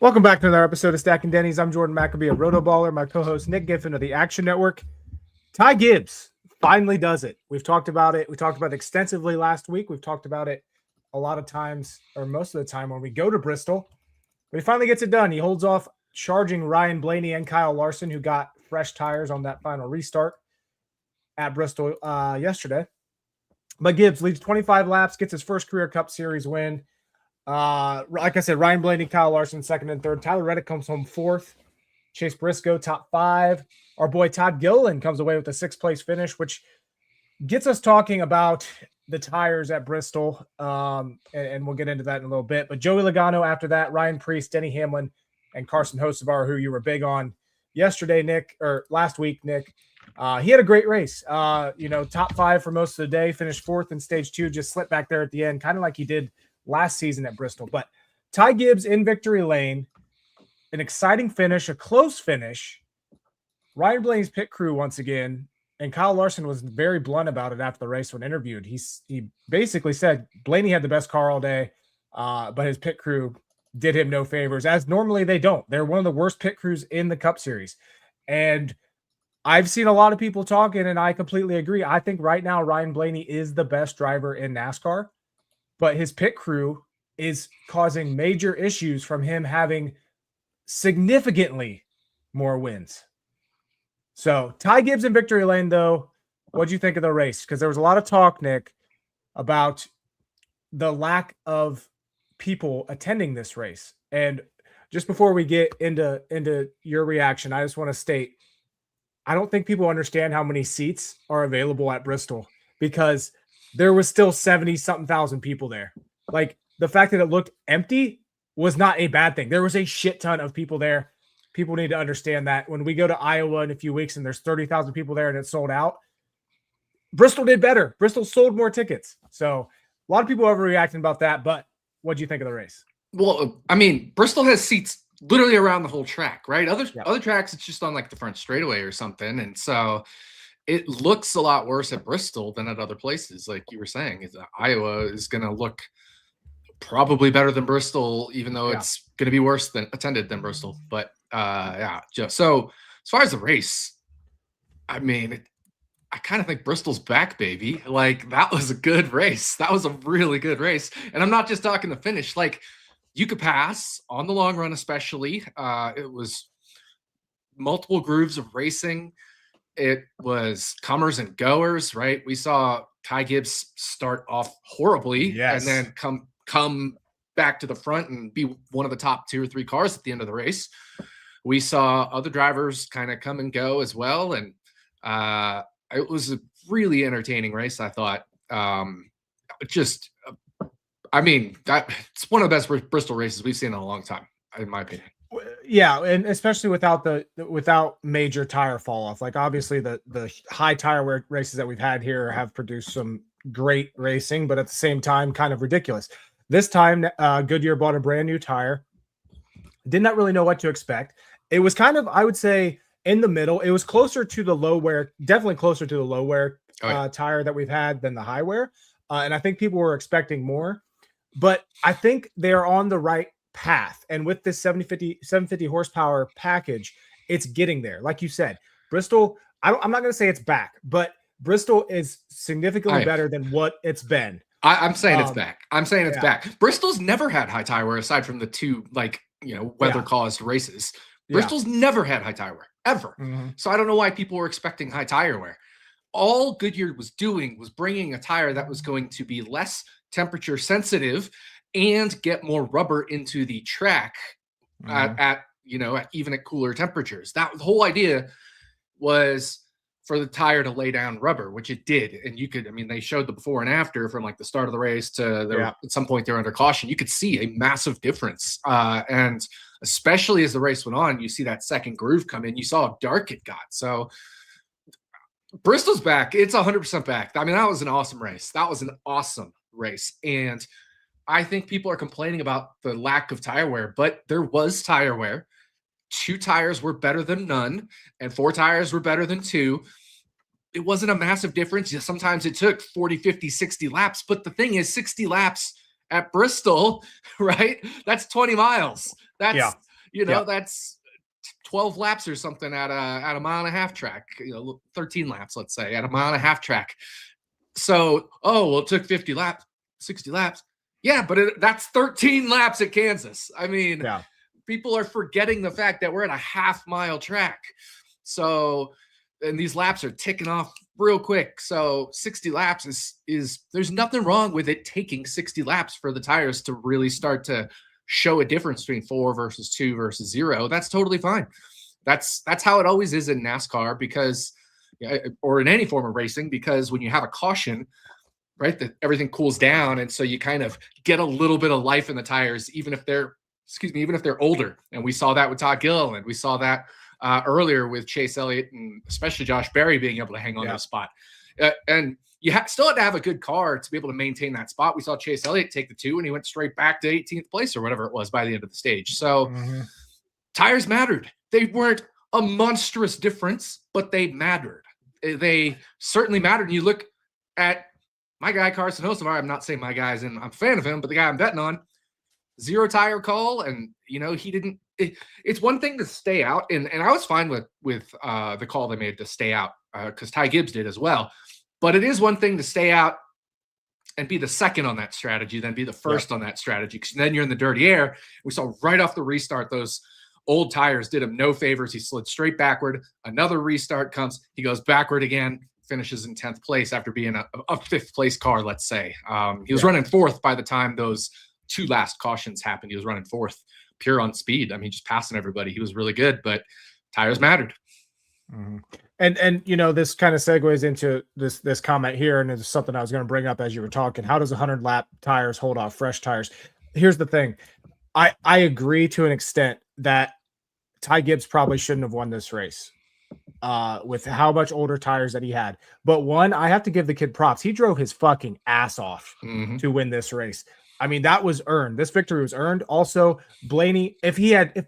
Welcome back to another episode of Stacking Dennys. I'm Jordan McAbee of RotoBaller. My co-host Nick Giffen of the Action Network. Ty Gibbs finally does it. We've talked about it. We talked about it extensively last week. We've talked about it a lot of times, or most of the time when we go to Bristol. But he finally gets it done. He holds off charging Ryan Blaney and Kyle Larson, who got fresh tires on that final restart at Bristol yesterday. But Gibbs leads 25 laps, gets his first career Cup Series win. Like I said, Ryan Blaney, Kyle Larson, second and third. Tyler Reddick comes home fourth. Chase Briscoe, top five. Our boy Todd Gilliland comes away with a sixth place finish, which gets us talking about the tires at Bristol. And we'll get into that in a little bit. But Joey Logano after that, Ryan Preece, Denny Hamlin, and Carson Hocevar, who you were big on yesterday, Nick, or last week, Nick. He had a great race. Top five for most of the day, finished fourth in stage two, just slipped back there at the end, kind of like he did last season at Bristol. But Ty Gibbs in victory lane, an exciting finish, a close finish. Ryan Blaney's pit crew once again, and Kyle Larson was very blunt about it after the race when interviewed. He basically said Blaney had the best car all day, but his pit crew did him no favors, as normally they don't. They're one of the worst pit crews in the Cup Series. And I've seen a lot of people talking, and I completely agree. I think right now Ryan Blaney is the best driver in NASCAR. But his pit crew is causing major issues from him having significantly more wins. So Ty Gibbs in victory lane, though, what do you think of the race? Because there was a lot of talk, Nick, about the lack of people attending this race. And just before we get into your reaction, I just want to state, I don't think people understand how many seats are available at Bristol, because there was still 70-something thousand people there. Like, the fact that it looked empty was not a bad thing. There was a shit ton of people there. People need to understand that when we go to Iowa in a few weeks and there's 30,000 people there and it's sold out, Bristol did better. Bristol sold more tickets. So a lot of people overreacting about that, but what do you think of the race? Well, I mean, Bristol has seats literally around the whole track, right? Other tracks, it's just on like the front straightaway or something. And so it looks a lot worse at Bristol than at other places. Like you were saying, Iowa is going to look probably better than Bristol, even though it's going to be worse than attended than Bristol. But so as far as the race, I mean, I kind of think Bristol's back, baby. Like, that was a good race. That was a really good race. And I'm not just talking the finish. Like, you could pass on the long run, especially. It was multiple grooves of racing. It was comers and goers, right? We saw Ty Gibbs start off horribly and then come back to the front and be one of the top 2 or 3 cars at the end of the race. We saw other drivers kind of come and go as well. And it was a really entertaining race, I thought. It's one of the best Bristol races we've seen in a long time, in my opinion. Yeah, and especially without major tire fall off. Like, obviously the high tire wear races that we've had here have produced some great racing, but at the same time kind of ridiculous. This time Goodyear bought a brand new tire. Did not really know what to expect. It was kind of, I would say, in the middle. It was closer to the low wear, definitely closer to the low wear tire that we've had than the high wear. And I think people were expecting more, but I think they're on the right path. And with this 750 horsepower package, it's getting there. Like you said, Bristol, I'm not going to say it's back, but Bristol is significantly better than what it's been. I'm saying it's back. I'm saying it's back. Bristol's never had high tire wear aside from the 2, weather caused races. Bristol's never had high tire wear ever. Mm-hmm. So I don't know why people were expecting high tire wear. All Goodyear was doing was bringing a tire that was going to be less temperature sensitive and get more rubber into the track at even at cooler temperatures. That the whole idea was for the tire to lay down rubber, which it did. And you could, they showed the before and after from like the start of the race to at some point they're under caution. You could see a massive difference. And especially as the race went on, you see that second groove come in, you saw how dark it got. So Bristol's back. It's 100% back. That was an awesome race. That was an awesome race. And I think people are complaining about the lack of tire wear, but there was tire wear. 2 tires were better than none, and 4 tires were better than 2. It wasn't a massive difference. Sometimes it took 40, 50, 60 laps, but the thing is 60 laps at Bristol, right? That's 20 miles. That's That's 12 laps or something at a mile and a half track, 13 laps, let's say, at a mile and a half track. So, it took 50 laps, 60 laps. Yeah, but that's 13 laps at Kansas. I mean, people are forgetting the fact that we're at a half-mile track. So, and these laps are ticking off real quick. So 60 laps is there's nothing wrong with it taking 60 laps for the tires to really start to show a difference between 4 versus 2 versus 0. That's totally fine. That's how it always is in NASCAR or in any form of racing, because when you have a caution, right, that everything cools down. And so you kind of get a little bit of life in the tires, even if they're older. And we saw that with Todd Gill, and we saw that earlier with Chase Elliott and especially Josh Berry being able to hang on to a spot. And you still had to have a good car to be able to maintain that spot. We saw Chase Elliott take the 2 and he went straight back to 18th place or whatever it was by the end of the stage. So tires mattered. They weren't a monstrous difference, but they mattered. They certainly mattered. And you look at my guy, Carson Hocevar, I'm not saying my guy's I'm a fan of him, but the guy I'm betting on, 0 tire call. And, he didn't, it's one thing to stay out. And I was fine with the call they made to stay out because Ty Gibbs did as well. But it is one thing to stay out and be the second on that strategy, then be the first on that strategy, because then you're in the dirty air. We saw right off the restart, those old tires did him no favors. He slid straight backward. Another restart comes. He goes backward again, finishes in 10th place after being a 5th place car, let's say. He was running 4th by the time those 2 last cautions happened. He was running 4th, pure on speed. I mean, just passing everybody. He was really good, but tires mattered. And this kind of segues into this comment here, and it's something I was going to bring up as you were talking. How does 100 lap tires hold off fresh tires? Here's the thing. I agree to an extent that Ty Gibbs probably shouldn't have won this race with how much older tires that he had. But one, I have to give the kid props. He drove his fucking ass off to win this race. I mean, that was earned. This victory was earned. Also, Blaney, if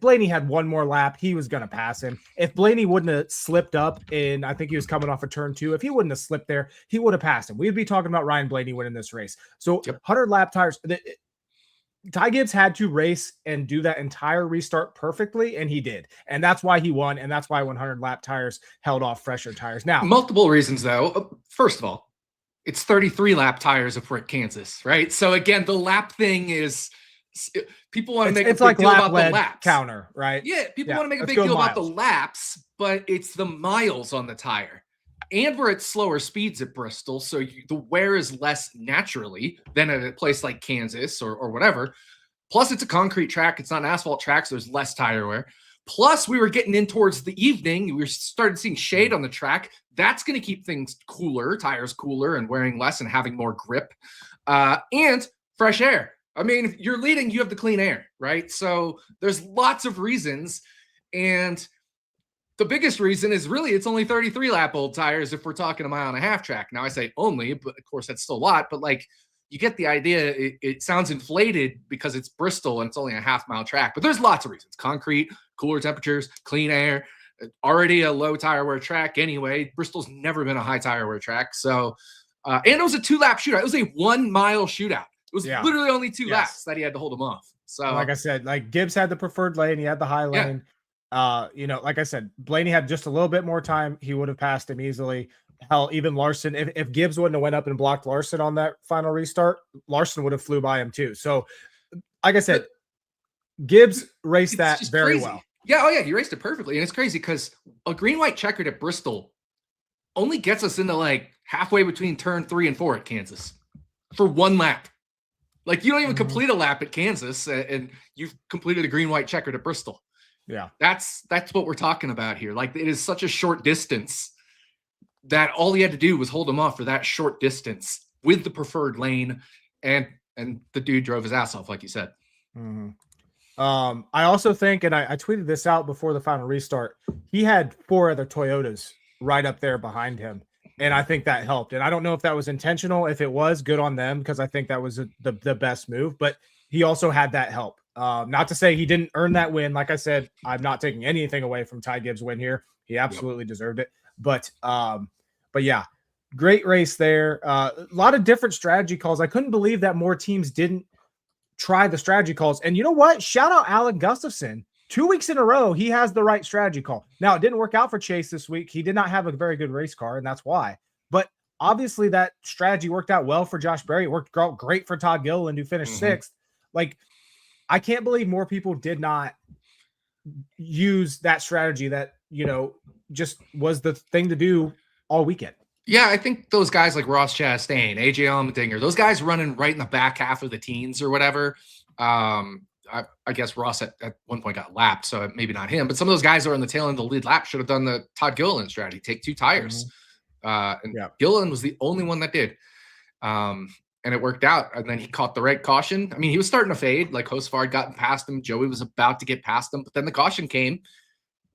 Blaney had one more lap, he was going to pass him. If Blaney wouldn't have slipped up in, I think he was coming off of turn 2, if he wouldn't have slipped there, he would have passed him. We'd be talking about Ryan Blaney winning this race. So 100 lap tires, Ty Gibbs had to race and do that entire restart perfectly, and he did. And that's why he won, and that's why 100 lap tires held off fresher tires. Now, multiple reasons, though. First of all, it's 33 lap tires if we're at Kansas, right? So again, the lap thing is people want to make a big deal about the laps counter, right? Yeah, people want to make a big deal about the laps, but it's the miles on the tire. And we're at slower speeds at Bristol, so the wear is less naturally than at a place like Kansas or whatever. Plus, it's a concrete track. It's not an asphalt track, so there's less tire wear. Plus, we were getting in towards the evening. We started seeing shade on the track. That's going to keep things cooler, tires cooler, and wearing less and having more grip. And fresh air. I mean, if you're leading, you have the clean air, right? So there's lots of reasons. And the biggest reason is really it's only 33 lap old tires if we're talking a mile and a half track. Now, I say only, but of course, that's still a lot. But you get the idea. It sounds inflated because it's Bristol and it's only a half-mile track. But there's lots of reasons. Concrete, cooler temperatures, clean air, already a low tire wear track anyway. Bristol's never been a high tire wear track. So, and it was a 2-lap shootout. It was a 1-mile shootout. It was literally only 2 laps that he had to hold him off. So, like I said, Gibbs had the preferred lane. He had the high lane. Like I said, Blaney had just a little bit more time. He would have passed him easily. Hell, even Larson, if Gibbs wouldn't have went up and blocked Larson on that final restart, Larson would have flew by him too. So, like I said, Gibbs raced that very well. Yeah, he raced it perfectly. And it's crazy because a green-white checkered at Bristol only gets us into halfway between turn 3 and 4 at Kansas for 1 lap. You don't even complete a lap at Kansas and you've completed a green-white checkered at Bristol. Yeah. That's what we're talking about here. It is such a short distance that all he had to do was hold him off for that short distance with the preferred lane. And the dude drove his ass off, like you said. I also think, and I tweeted this out before the final restart, he had 4 other Toyotas right up there behind him. And I think that helped. And I don't know if that was intentional. If it was, good on them, because I think that was the best move. But he also had that help. Not to say he didn't earn that win. Like I said, I'm not taking anything away from Ty Gibbs' win here. He absolutely deserved it. But yeah, great race there. A lot of different strategy calls. I couldn't believe that more teams didn't try the strategy calls. And you know what? Shout out Alan Gustafson 2 weeks in a row, he has the right strategy call. Now, it didn't work out for Chase this week. He did not have a very good race car, and that's why. But obviously, that strategy worked out well for Josh Berry. It worked out great for Todd Gilliland, who finished sixth. Like, I can't believe more people did not use that strategy that, just was the thing to do all weekend. Yeah, I think those guys like Ross Chastain, AJ Allmendinger, those guys running right in the back half of the teens or whatever. I guess Ross at one point got lapped, so maybe not him. But some of those guys that are on the tail end of the lead lap should have done the Todd Gilliland strategy, take 2 tires. Gilliland was the only one that did. And it worked out. And then he caught the right caution. I mean, he was starting to fade. Like Hocevar had gotten past him. Joey was about to get past him. But then the caution came.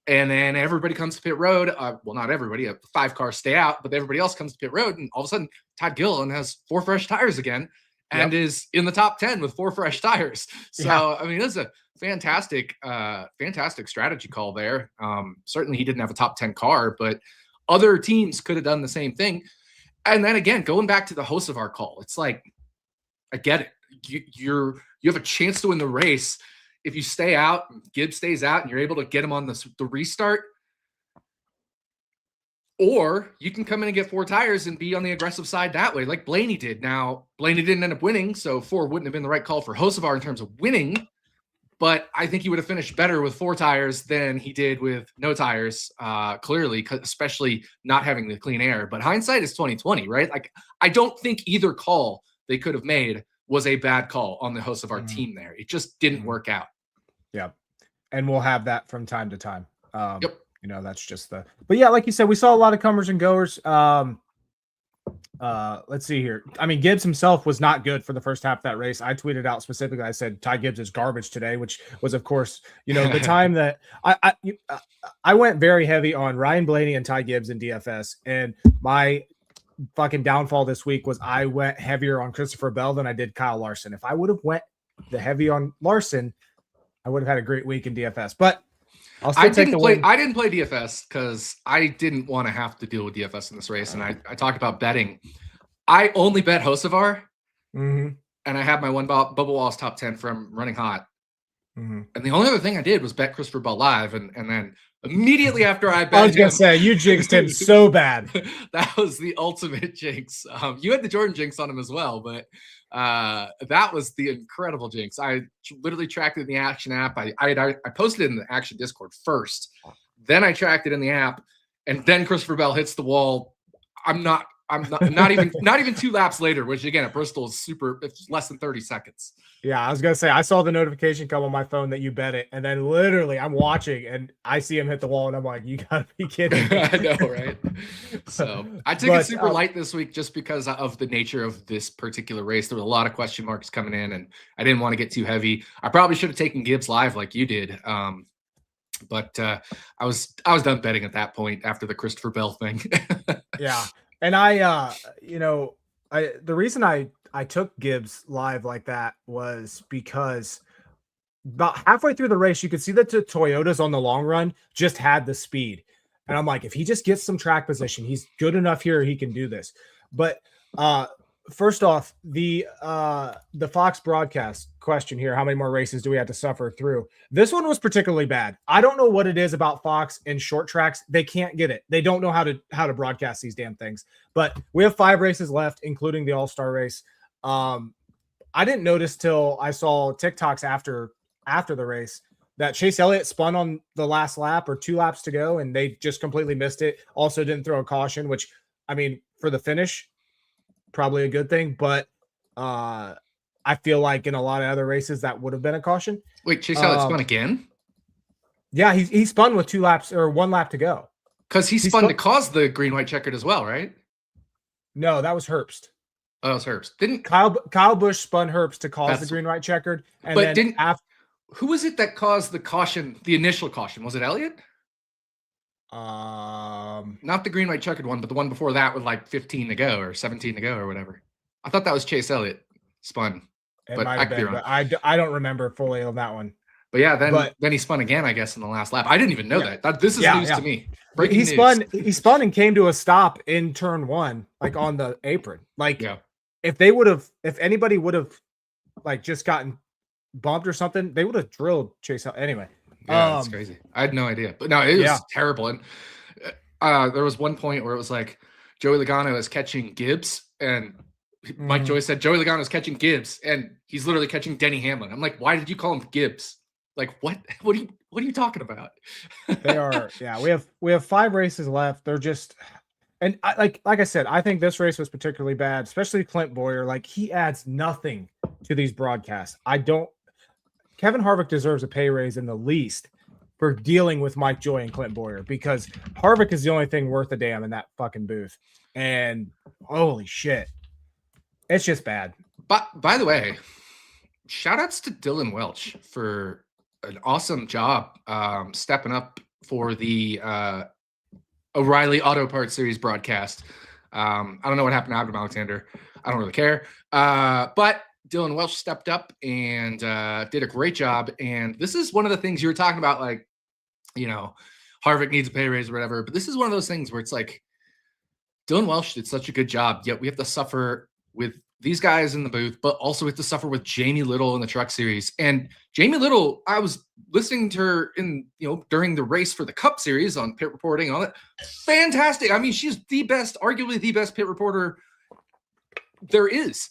And then everybody comes to pit road. Well, not everybody. 5 cars stay out. But everybody else comes to pit road. And all of a sudden, Todd Gilliland has 4 fresh tires again. And is in the top 10 with 4 fresh tires. So, I mean, that's a fantastic strategy call there. Certainly he didn't have a top 10 car, but other teams could have done the same thing. And then again, going back to the Hocevar call, it's like, I get it. You have a chance to win the race if you stay out, Gibbs stays out, and you're able to get him on the restart. Or you can come in and get 4 tires and be on the aggressive side that way, like Blaney did. Now, Blaney didn't end up winning, so 4 wouldn't have been the right call for Hocevar in terms of winning. But I think he would have finished better with 4 tires than he did with no tires, clearly, especially not having the clean air. But hindsight is 2020, right? Like, I don't think either call they could have made was a bad call on the Hocevar team there. It just didn't work out. Yeah. And we'll have that from time to time. That's just but yeah, like you said, we saw a lot of comers and goers. Let's see here. I mean, Gibbs himself was not good for the first half of that race. I tweeted out specifically, I said, Ty Gibbs is garbage today, which was, of course, the time that I went very heavy on Ryan Blaney and Ty Gibbs in DFS. And my fucking downfall this week was I went heavier on Christopher Bell than I did Kyle Larson. If I would have went the heavy on Larson, I would have had a great week in DFS. But I didn't play DFS because I didn't want to have to deal with DFS in this race. And I talked about betting. I only bet Hocevar, and I had my one Bubba Wallace top 10 from running hot. And the only other thing I did was bet Christopher Bell live. And then immediately after I bet I was going to say, you jinxed him so bad. That was the ultimate jinx. You had the Jordan jinx on him as well, but that was the incredible jinx. I literally tracked it in the Action app. I posted it in the Action Discord first, then I tracked it in the app, and then Christopher Bell hits the wall. I'm not even 2 laps later, which again at Bristol is it's less than 30 seconds. Yeah, I was gonna say I saw the notification come on my phone that you bet it, and then literally I'm watching and I see him hit the wall, and I'm like, you gotta be kidding me. I know, right? So I took it super light this week just because of the nature of this particular race. There were a lot of question marks coming in, and I didn't want to get too heavy. I probably should have taken Gibbs live like you did. But I was done betting at that point after the Christopher Bell thing. Yeah. And the reason I took Gibbs live like that was because about halfway through the race, you could see that the Toyotas on the long run just had the speed. And I'm like, if he just gets some track position, he's good enough here. He can do this. But first off, the Fox broadcast question here, how many more races do we have to suffer through? This one was particularly bad. I don't know what it is about Fox in short tracks. They can't get it. They don't know how to broadcast these damn things. But we have 5 races left, including the All-Star race. I didn't notice till I saw TikToks after the race that Chase Elliott spun on the last lap or 2 laps to go, and they just completely missed it. Also didn't throw a caution, which, I mean, for the finish, probably a good thing, but I feel like in a lot of other races that would have been a caution. Wait, Chase Elliott spun again? Yeah, he spun with 2 laps or 1 lap to go. Because he spun to cause the green-white checkered as well, right? No, that was Herbst. Oh, it was Herbst. Didn't Kyle Busch spun Herbst to cause the green-white checkered? And but then who was it that caused the caution, the initial caution? Was it Elliott? Not the green-white checkered one, but the one before that with like 15 to go or 17 to go or whatever. I thought that was Chase Elliott spun. It might have been, but I don't remember fully on that one. But yeah, then he spun again, I guess, in the last lap. I didn't even know that. This is news to me. Breaking news. He spun and came to a stop in turn 1, like on the apron. Like if anybody would have like just gotten bumped or something, they would have drilled Chase Elliott. Anyway, Yeah, that's crazy. I had no idea, but no, it was terrible. And there was one point where it was like Joey Logano is catching Gibbs, and Mike Joy said Joey Logano is catching Gibbs, and he's literally catching Denny Hamlin. I'm like, why did you call him Gibbs? Like, what are you talking about? They are, yeah. We have 5 races left. They're just, and like I said, I think this race was particularly bad, especially Clint Boyer. Like, he adds nothing to these broadcasts. Kevin Harvick deserves a pay raise in the least for dealing with Mike Joy and Clint Boyer, because Harvick is the only thing worth a damn in that fucking booth. And holy shit, it's just bad. But by the way, shout outs to Dylan Welch for an awesome job stepping up for the O'Reilly Auto Parts Series broadcast. I don't know what happened to Adam Alexander. I don't really care. But Dylan Welch stepped up and did a great job. And this is one of the things you were talking about, like, you know, Harvick needs a pay raise or whatever. But this is one of those things where it's like, Dylan Welch did such a good job, yet we have to suffer with these guys in the booth, but also we have to suffer with Jamie Little in the Truck Series. And Jamie Little, I was listening to her during the race for the Cup Series on pit reporting and all that. Fantastic. I mean, she's arguably the best pit reporter there is.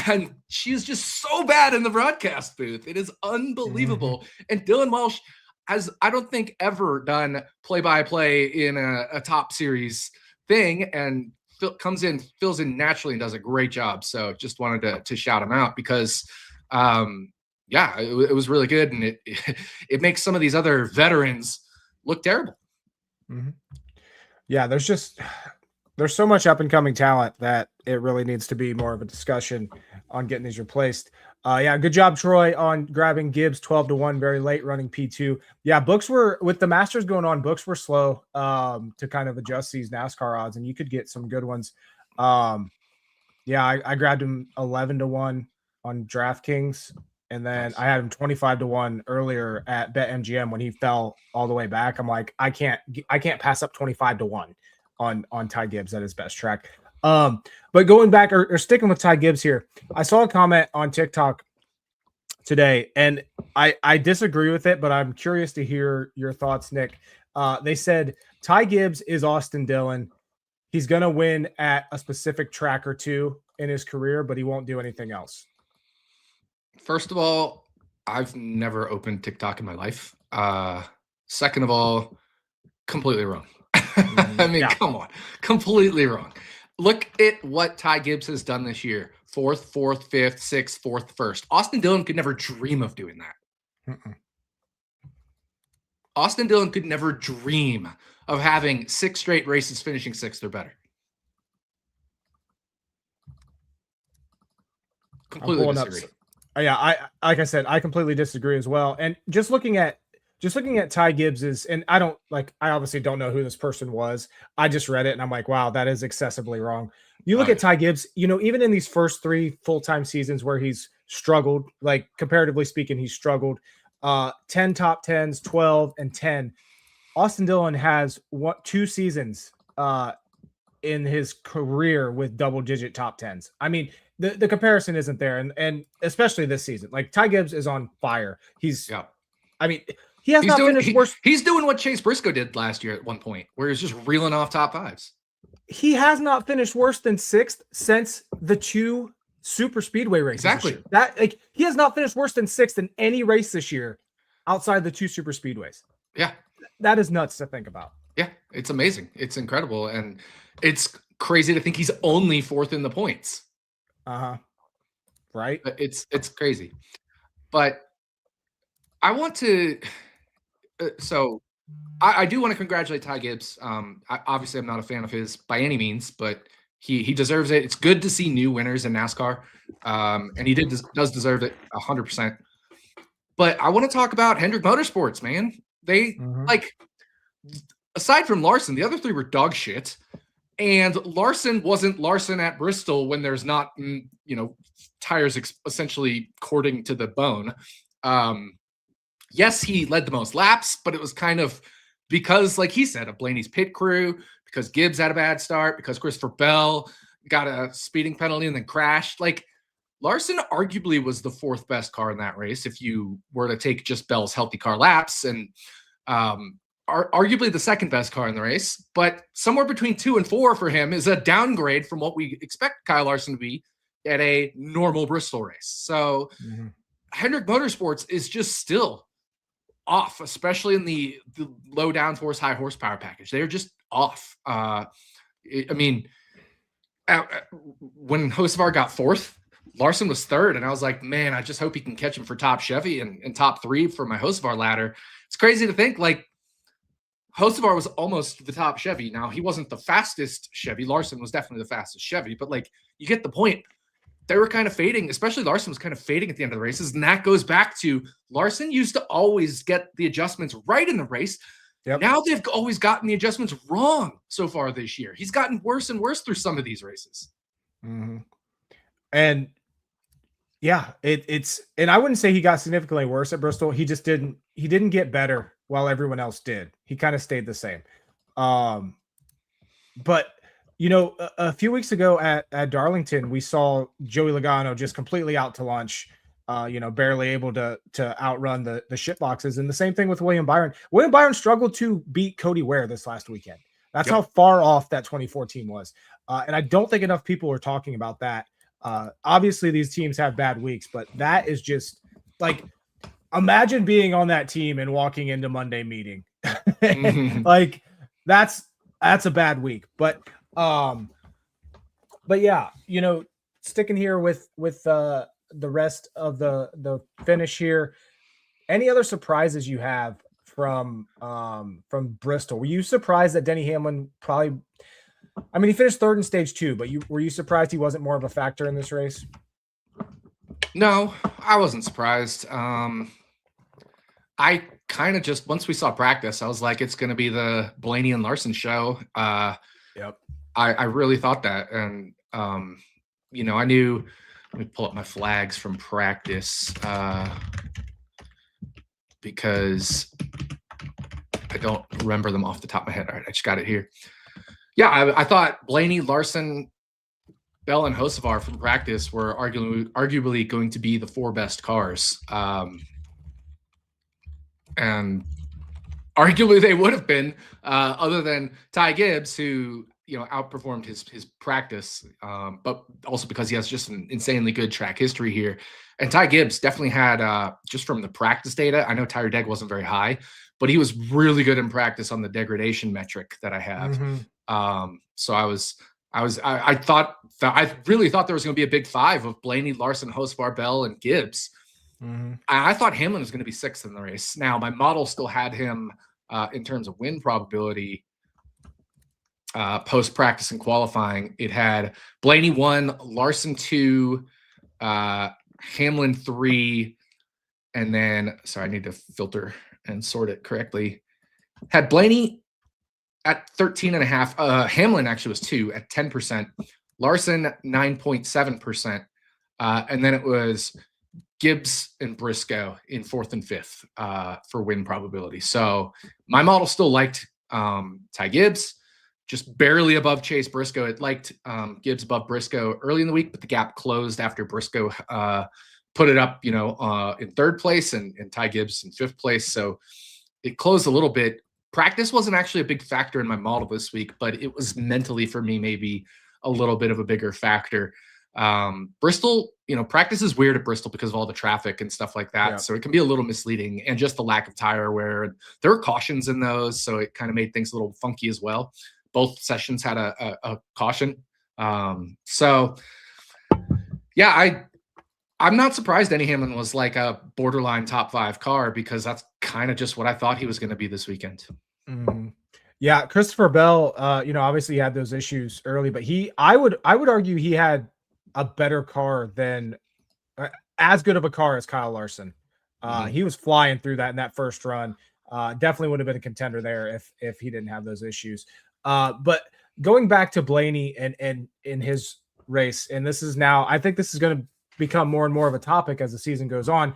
And she's just so bad in the broadcast booth. It is unbelievable. And Dylan Welch has, I don't think, ever done play-by-play in a top series thing, and comes in, fills in naturally, and does a great job. So just wanted to shout him out because, it was really good. And it makes some of these other veterans look terrible. Mm-hmm. Yeah, there's so much up and coming talent that it really needs to be more of a discussion on getting these replaced. Good job, Troy, on grabbing Gibbs 12-1 very late, running P2. Yeah, books were, with the Masters going on, books were slow to kind of adjust these NASCAR odds, and you could get some good ones. I grabbed him 11-1 on DraftKings, and then I had him 25-1 earlier at BetMGM when he fell all the way back. I'm like, I can't pass up 25-1 on Ty Gibbs at his best track. But going back or sticking with Ty Gibbs here, I saw a comment on TikTok today, and I disagree with it, but I'm curious to hear your thoughts, Nick. They said Ty Gibbs is Austin Dillon. He's going to win at a specific track or two in his career, but he won't do anything else. First of all, I've never opened TikTok in my life. Second of all, completely wrong. I mean, Come on. Completely wrong. Look at what Ty Gibbs has done this year. 4th, 4th, 5th, 6th, 4th, 1st. Austin Dillon could never dream of doing that. Austin Dillon could never dream of having 6 straight races finishing 6th or better. Completely disagree. Like I said, I completely disagree as well. And just looking at Ty Gibbs's, and I obviously don't know who this person was. I just read it and I'm like, wow, that is excessively wrong. You look at Ty Gibbs, even in these first 3 full-time seasons where he's struggled, like comparatively speaking, he's struggled 10 top 10s, 12 and 10. Austin Dillon has 2 seasons in his career with double-digit top 10s. I mean, the comparison isn't there. And especially this season, like Ty Gibbs is on fire. I mean, he's not finished worse. He's doing what Chase Briscoe did last year at one point, where he's just reeling off top 5s. He has not finished worse than 6th since the 2 super speedway races. Exactly. He has not finished worse than 6th in any race this year outside the 2 super speedways. Yeah. That is nuts to think about. Yeah. It's amazing. It's incredible. And it's crazy to think he's only 4th in the points. Right. It's crazy. But I want to, I do want to congratulate Ty Gibbs. Obviously, I'm not a fan of his by any means, but he deserves it. It's good to see new winners in NASCAR, and he does deserve it 100%. But I want to talk about Hendrick Motorsports, man. They aside from Larson, the other 3 were dog shit, and Larson wasn't Larson at Bristol when there's not tires essentially cording to the bone. Yes, he led the most laps, but it was kind of because, like he said, of Blaney's pit crew, because Gibbs had a bad start, because Christopher Bell got a speeding penalty and then crashed. Like, Larson arguably was the fourth best car in that race if you were to take just Bell's healthy car laps, and arguably the second best car in the race. But somewhere between 2 and 4 for him is a downgrade from what we expect Kyle Larson to be at a normal Bristol race. So Hendrick Motorsports is just still off, especially in the low downforce, high horsepower package. They're just off. When Hocevar got fourth, Larson was third, and I was like, man, I just hope he can catch him for top Chevy and top 3 for my Hocevar ladder. It's crazy to think, like, Hocevar was almost the top Chevy. Now, he wasn't the fastest Chevy. Larson was definitely the fastest Chevy, but, like, you get the point. They were kind of fading, especially Larson was kind of fading at the end of the races, and that goes back to Larson used to always get the adjustments right in the race. Yep. Now they've always gotten the adjustments wrong so far this year. He's gotten worse and worse through some of these races. And yeah, it's and I wouldn't say he got significantly worse at Bristol. He just didn't get better while everyone else did. He kind of stayed the same. But you know, a few weeks ago at Darlington, we saw Joey Logano just completely out to lunch. Barely able to outrun the shit boxes. And the same thing with William Byron. William Byron struggled to beat Cody Ware this last weekend. That's how far off that 2014 was. And I don't think enough people are talking about that. Obviously, these teams have bad weeks, but that is just like, imagine being on that team and walking into Monday meeting. Like, that's a bad week. But yeah, sticking here with the rest of the finish here. Any other surprises you have from Bristol? Were you surprised that Denny Hamlin he finished third in stage 2, but were you surprised he wasn't more of a factor in this race? No, I wasn't surprised. I kind of just, once we saw practice, I was like, it's going to be the Blaney and Larson show. Yep. I really thought that. And, I knew. Let me pull up my flags from practice because I don't remember them off the top of my head. All right, I just got it here. Yeah, I thought Blaney, Larson, Bell, and Hocevar from practice were arguably going to be the 4 best cars. And arguably they would have been, other than Ty Gibbs, who outperformed his practice, but also because he has just an insanely good track history here. And Ty Gibbs definitely had, just from the practice data, I know tire deg wasn't very high, but he was really good in practice on the degradation metric that I have. So I really thought there was going to be a big 5 of Blaney, Larson, Hocevar, Bell, and Gibbs. I thought Hamlin was going to be 6th in the race. Now my model still had him in terms of win probability. Post-practice and qualifying, it had Blaney 1, Larson 2, Hamlin 3, and then, sorry, I need to filter and sort it correctly. Had Blaney at 13.5. Hamlin actually was 2 at 10%. Larson 9.7%. And then it was Gibbs and Briscoe in 4th and 5th for win probability. So my model still liked Ty Gibbs, just barely above Chase Briscoe. It liked Gibbs above Briscoe early in the week, but the gap closed after Briscoe put it up, in 3rd place and Ty Gibbs in 5th place. So it closed a little bit. Practice wasn't actually a big factor in my model this week, but it was mentally for me maybe a little bit of a bigger factor. Bristol, practice is weird at Bristol because of all the traffic and stuff like that. Yeah. So it can be a little misleading, and just the lack of tire wear. And there were cautions in those, so it kind of made things a little funky as well. Both sessions had a caution. So yeah, I'm not surprised Denny Hamlin was like a borderline top 5 car, because that's kind of just what I thought he was going to be this weekend. Yeah, Christopher Bell, obviously he had those issues early, but I would argue he had a better car than as good of a car as Kyle Larson. He was flying through that in that first run. Definitely would have been a contender there if he didn't have those issues. But going back to Blaney and in his race, and this is now, I think this is going to become more and more of a topic as the season goes on.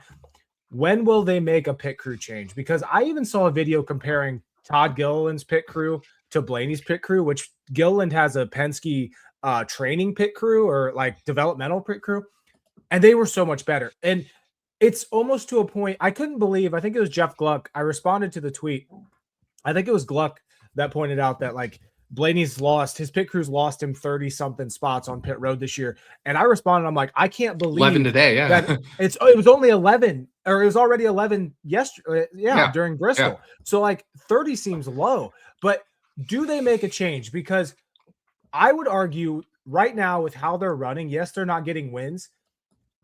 When will they make a pit crew change? Because I even saw a video comparing Todd Gilliland's pit crew to Blaney's pit crew, which Gilliland has a Penske training pit crew or like developmental pit crew. and they were so much better. And it's almost to a point I couldn't believe. I think it was Jeff Gluck. I responded to the tweet. I think it was Gluck that pointed out that like Blaney's lost his pit crew's lost him 30 something spots on pit road this year. And I responded, I'm like, I can't believe 11 today. Yeah. That it was only 11, or it was already 11 yesterday. During Bristol. Yeah. So like 30 seems low, but do they make a change? Because I would argue right now with how they're running, yes, they're not getting wins.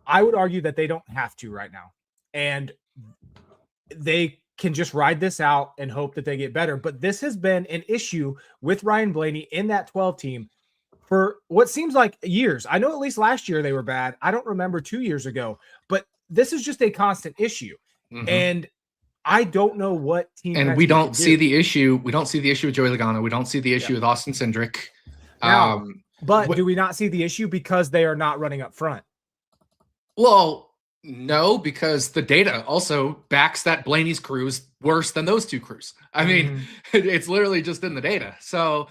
I would argue that they don't have to right now. And they can just ride this out and hope that they get better. But this has been an issue with Ryan Blaney in that 12 team for what seems like years. I know at least last year they were bad. I don't remember 2 years ago, but this is just a constant issue. Mm-hmm. And I don't know what team. And we don't see the issue. We don't see the issue with Joey Logano. We don't see the issue with Austin Cindric. But do we not see the issue because they are not running up front? Well, no, because the data also backs that Blaney's crew is worse than those two crews. I mean, it's literally just in the data. So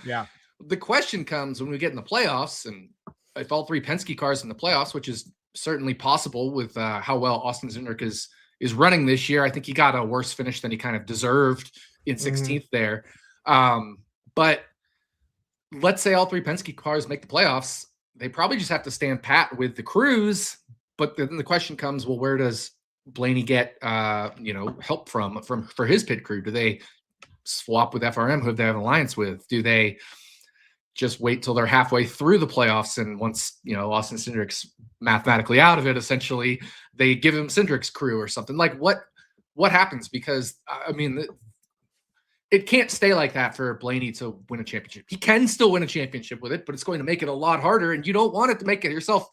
the question comes when we get in the playoffs, and if all three Penske cars in the playoffs, which is certainly possible with how well Austin Cindric is running this year. I think he got a worse finish than he kind of deserved in 16th there. But let's say all three Penske cars make the playoffs. They probably just have to stand pat with the crews. But then the question comes, well, where does Blaney get, help for his pit crew? Do they swap with FRM, who they have an alliance with? Do they just wait till they're halfway through the playoffs? And once, Austin Cindric's mathematically out of it, essentially, they give him Cindric's crew or something. Like what happens? Because, it can't stay like that for Blaney to win a championship. He can still win a championship with it, but it's going to make it a lot harder. And you don't want it to make it yourself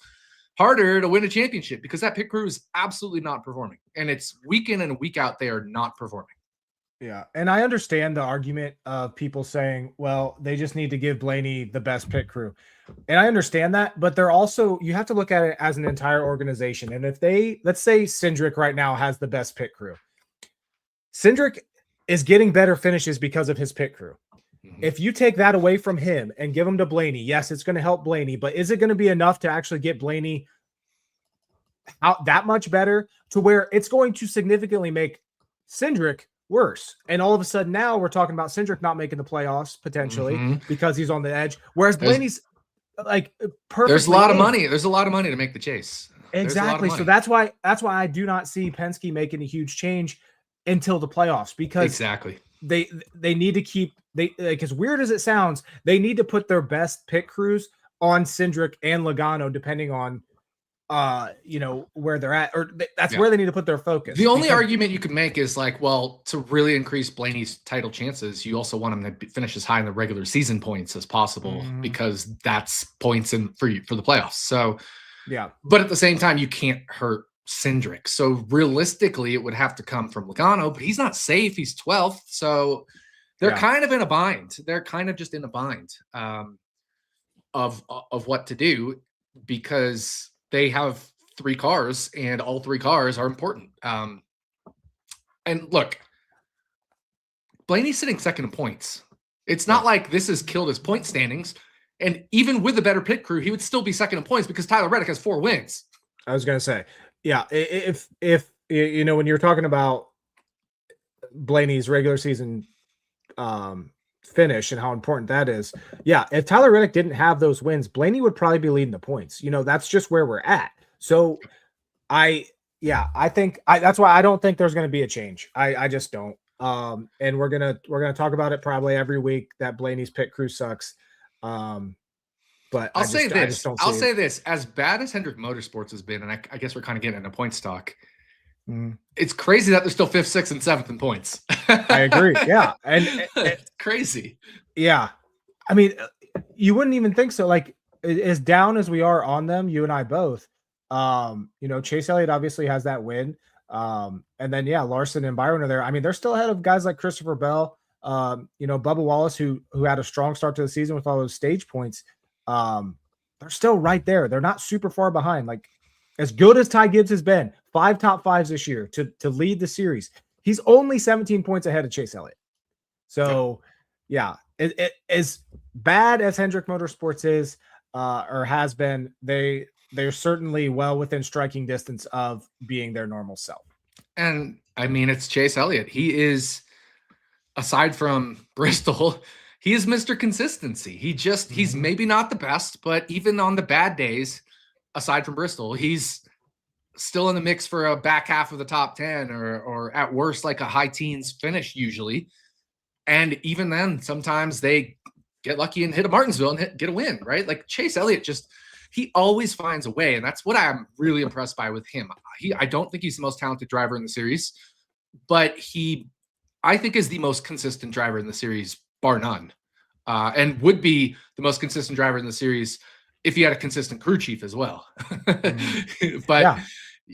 harder to win a championship because that pit crew is absolutely not performing. And it's week in and week out, they are not performing. Yeah. And I understand the argument of people saying, well, they just need to give Blaney the best pit crew. And I understand that, but they're also, you have to look at it as an entire organization. And if let's say Cindric right now has the best pit crew. Cindric is getting better finishes because of his pit crew. If you take that away from him and give him to Blaney, yes, it's going to help Blaney, but is it going to be enough to actually get Blaney out that much better to where it's going to significantly make Cindric worse? And all of a sudden now we're talking about Cindric not making the playoffs potentially because he's on the edge. Whereas Blaney's like perfect. There's a lot of money. There's a lot of money to make the chase. Exactly. So that's why I do not see Penske making a huge change until the playoffs, because they need to keep as weird as it sounds, they need to put their best pit crews on Cindric and Logano, depending on where they're at, or that's where they need to put their focus. The only argument you could make is like, well, to really increase Blaney's title chances, you also want him to finish as high in the regular season points as possible, because that's points for the playoffs. So but at the same time, you can't hurt Cindric. So realistically, it would have to come from Logano, but he's not safe. He's 12th. So they're kind of in a bind. They're kind of just in a bind of what to do, because they have three cars and all three cars are important. And look, Blaney's sitting second in points. It's not like this has killed his point standings. And even with a better pit crew, he would still be second in points because Tyler Reddick has 4 wins. I was going to say, if when you're talking about Blaney's regular season finish and how important that is, if Tyler Reddick didn't have those wins, Blaney would probably be leading the points. That's just where we're at. So I think that's why I don't think there's going to be a change. I just don't. And we're gonna talk about it probably every week that Blaney's pit crew sucks. But I'll say this: as bad as Hendrick Motorsports has been, and I guess we're kind of getting into point stock. It's crazy that they're still 5th, 6th, and 7th in points. I agree. Yeah, and it's crazy. Yeah, I mean, you wouldn't even think so. Like, as down as we are on them, you and I both. Chase Elliott obviously has that win, and then Larson and Byron are there. I mean, they're still ahead of guys like Christopher Bell. Bubba Wallace, who had a strong start to the season with all those stage points. They're still right there. They're not super far behind. Like, as good as Ty Gibbs has been, 5 top 5s this year to lead the series, he's only 17 points ahead of Chase Elliott. So, as bad as Hendrick Motorsports is or has been, they they're certainly well within striking distance of being their normal self. And I mean, it's Chase Elliott. He is, aside from Bristol, he is Mr. Consistency. He's maybe not the best, but even on the bad days, aside from Bristol, he's still in the mix for a back half of the top 10 or at worst, like a high teens finish usually. And even then, sometimes they get lucky and hit a Martinsville and get a win, right? Like Chase Elliott he always finds a way. And that's what I'm really impressed by with him. I don't think he's the most talented driver in the series, but I think is the most consistent driver in the series, bar none. And would be the most consistent driver in the series if he had a consistent crew chief as well. But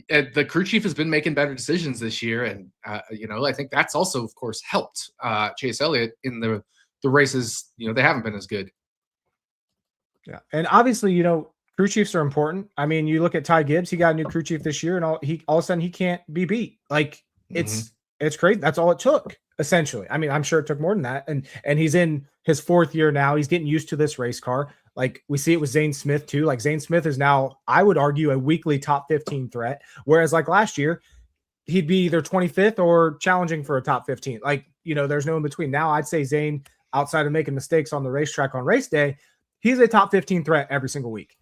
the crew chief has been making better decisions this year. And, I think that's also, of course, helped Chase Elliott in the races. They haven't been as good. Yeah. And obviously, crew chiefs are important. I mean, you look at Ty Gibbs, he got a new crew chief this year, and all of a sudden he can't be beat. Like it's crazy. That's all it took, essentially. I mean, I'm sure it took more than that. And he's in his 4th year now. He's getting used to this race car. Like we see it with Zane Smith too. Like Zane Smith is now, I would argue, a weekly top 15 threat. Whereas like last year, he'd be either 25th or challenging for a top 15. Like, there's no in between. Now I'd say Zane, outside of making mistakes on the racetrack on race day, he's a top 15 threat every single week.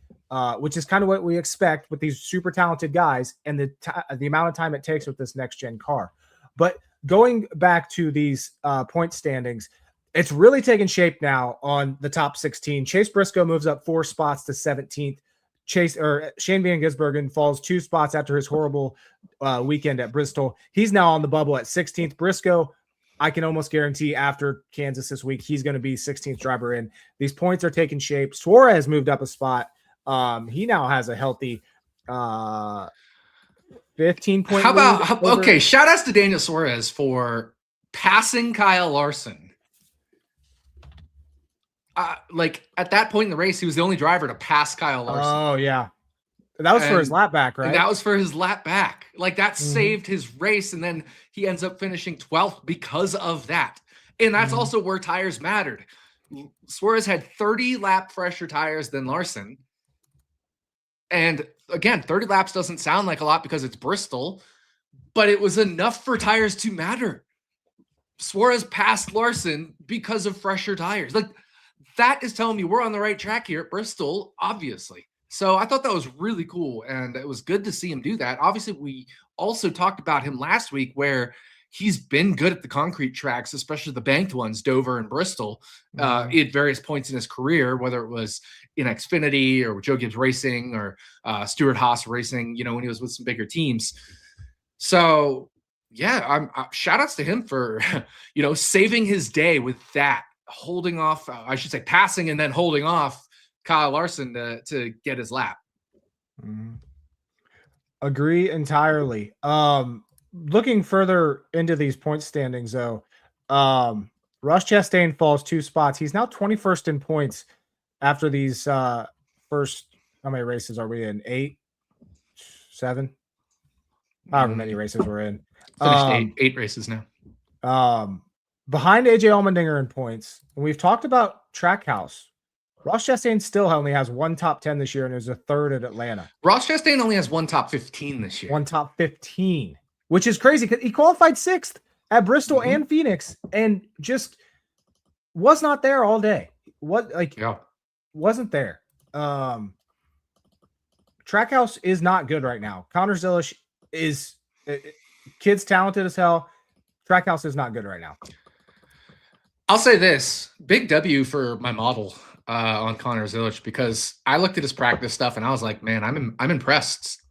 Which is kind of what we expect with these super talented guys and the amount of time it takes with this next gen car. But going back to these point standings, it's really taking shape now on the top 16. Chase Briscoe moves up 4 spots to 17th. Shane Van Gisbergen falls 2 spots after his horrible weekend at Bristol. He's now on the bubble at 16th. Briscoe, I can almost guarantee after Kansas this week, he's going to be 16th driver in. These points are taking shape. Suarez moved up a spot. He now has a healthy 15 point. Okay, shout outs to Daniel Suarez for passing Kyle Larson. Like at that point in the race, he was the only driver to pass Kyle Larson. Oh yeah. That was for his lap back, right? That was for his lap back. Like that saved his race. And then he ends up finishing 12th because of that. And that's also where tires mattered. Suarez had 30 lap fresher tires than Larson. And again, 30 laps doesn't sound like a lot because it's Bristol, but it was enough for tires to matter. Suarez passed Larson because of fresher tires. Like that is telling me we're on the right track here at Bristol, obviously. So I thought that was really cool. And it was good to see him do that. Obviously, we also talked about him last week where he's been good at the concrete tracks, especially the banked ones, Dover and Bristol, at various points in his career, whether it was in Xfinity or Joe Gibbs Racing or Stuart Haas Racing, when he was with some bigger teams. So, yeah, shout outs to him for, saving his day with that, holding off, passing and then holding off Kyle Larson to get his lap. Agree entirely. Looking further into these point standings, though, Ross Chastain falls 2 spots. He's now 21st in points after these first. How many races are we in? 8, 7, however many races we're in. Finished 8 races now. Behind AJ Allmendinger in points, and we've talked about Trackhouse. Ross Chastain still only has 1 top 10 this year, and is a 3rd at Atlanta. Ross Chastain only has 1 top 15 this year. 1 top 15. Which is crazy because he qualified 6th at Bristol and Phoenix and just was not there all day. Wasn't there. Trackhouse is not good right now. Connor Zilish is kid's talented as hell. Trackhouse is not good right now. I'll say this, big W for my model on Connor Zilish, because I looked at his practice stuff and I was like, man, I'm impressed.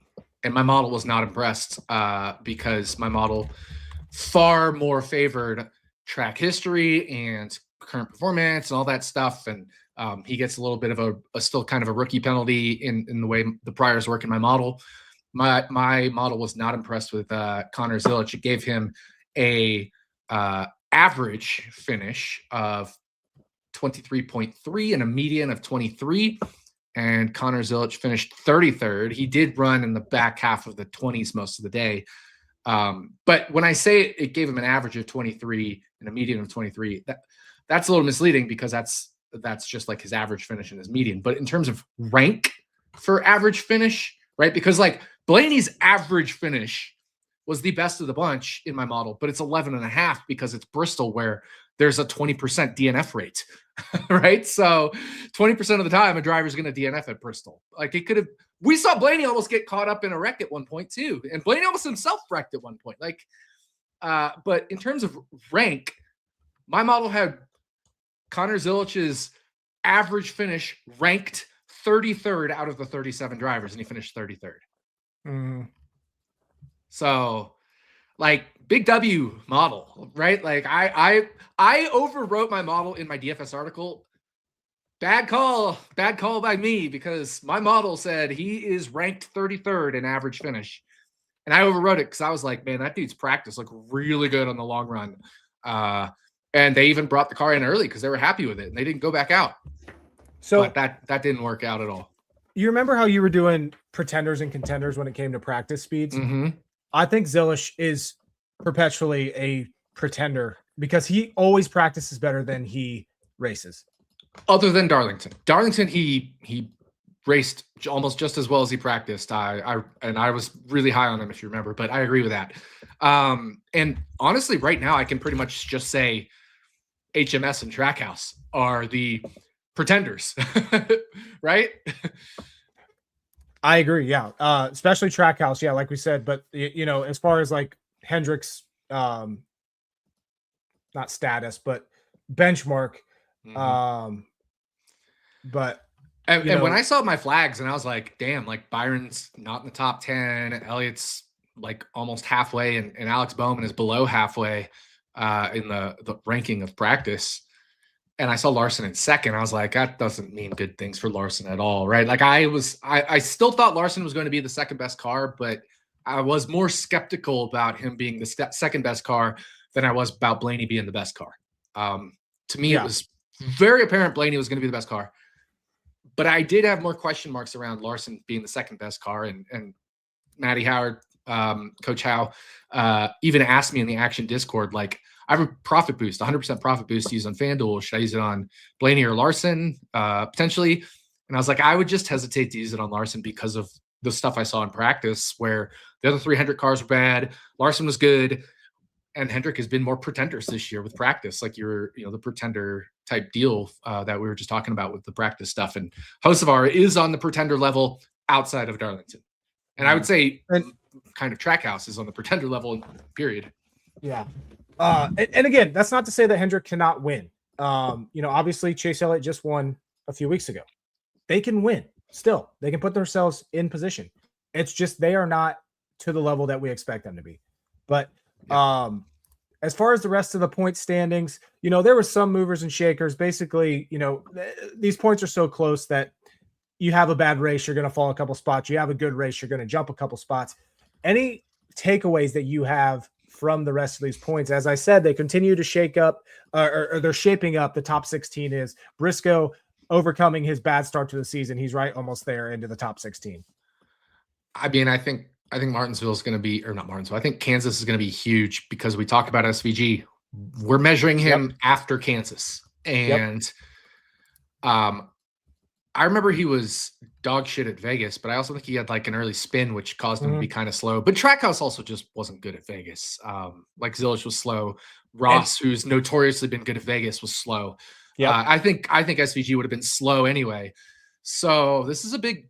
And my model was not impressed because my model far more favored track history and current performance and all that stuff. And he gets a little bit of a still kind of a rookie penalty in the way the priors work in my model. My model was not impressed with Connor Zilish. It gave him a average finish of 23.3 and a median of 23. And Connor Zilish finished 33rd. He did run in the back half of the 20s most of the day. But when I say it gave him an average of 23 and a median of 23, that's a little misleading because that's just like his average finish and his median. But in terms of rank, for average finish, right? Because like Blaney's average finish was the best of the bunch in my model, but it's 11.5 because it's Bristol where there's a 20% DNF rate, right? So 20% of the time a driver's going to DNF at Bristol. Like it could have, we saw Blaney almost get caught up in a wreck at one point too. And Blaney almost himself wrecked at one point. Like, but in terms of rank, my model had Connor Zilich's average finish ranked 33rd out of the 37 drivers, and he finished 33rd. So, like, big W model, right? Like, I overwrote my model in my DFS article. Bad call by me, because my model said he is ranked 33rd in average finish. And I overwrote it because I was like, man, that dude's practice looked really good on the long run. And they even brought the car in early because they were happy with it, and they didn't go back out. So but that didn't work out at all. You remember how you were doing pretenders and contenders when it came to practice speeds? Mm-hmm. I think Zilich is perpetually a pretender because he always practices better than he races. Other than Darlington. Darlington, he raced almost just as well as he practiced. I was really high on him, if you remember, but I agree with that. And honestly, right now, I can pretty much just say HMS and Trackhouse are the pretenders, right? I agree. Yeah. Especially Trackhouse. Yeah. Like we said, but you know, as far as like Hendrick's, not status, but benchmark. But and when I saw my flags and I was like, damn, like Byron's not in the top 10, Elliott's like almost halfway, and Alex Bowman is below halfway in the ranking of practice. And I saw Larson in second. I was like, that doesn't mean good things for Larson at all, right? Like I still thought Larson was going to be the second best car, but I was more skeptical about him being the second best car than I was about Blaney being the best car. To me, It was very apparent Blaney was going to be the best car. But I did have more question marks around Larson being the second best car. And Matty Howard, Coach Howe, even asked me in the Action Discord, like, I have a profit boost, 100% profit boost to use on FanDuel. Should I use it on Blaney or Larson, potentially? And I was like, I would just hesitate to use it on Larson because of the stuff I saw in practice where the other 300 cars were bad. Larson was good. And Hendrick has been more pretenders this year with practice, like the pretender type deal that we were just talking about with the practice stuff. And Hocevar is on the pretender level outside of Darlington. And I would say kind of Trackhouse is on the pretender level, period. Yeah. And again, that's not to say that Hendrick cannot win. Obviously Chase Elliott just won a few weeks ago. They can win still. They can put themselves in position. It's just they are not to the level that we expect them to be. But as far as the rest of the point standings, there were some movers and shakers. Basically, these points are so close that you have a bad race, you're going to fall a couple spots. You have a good race, you're going to jump a couple spots. Any takeaways that you have from the rest of these points? As I said, they continue to shake up, or they're shaping up. The top 16 is Briscoe overcoming his bad start to the season. He's right almost there into the top 16. I mean, I think Martinsville is going to be, or not Martinsville, I think Kansas is going to be huge because we talked about SVG. We're measuring him after Kansas. And I remember he was dog shit at Vegas, but I also think he had like an early spin, which caused him to be kind of slow. But Trackhouse also just wasn't good at Vegas. Like Zilich was slow. Ross, who's notoriously been good at Vegas, was slow. Yeah, I think SVG would have been slow anyway. So this is a big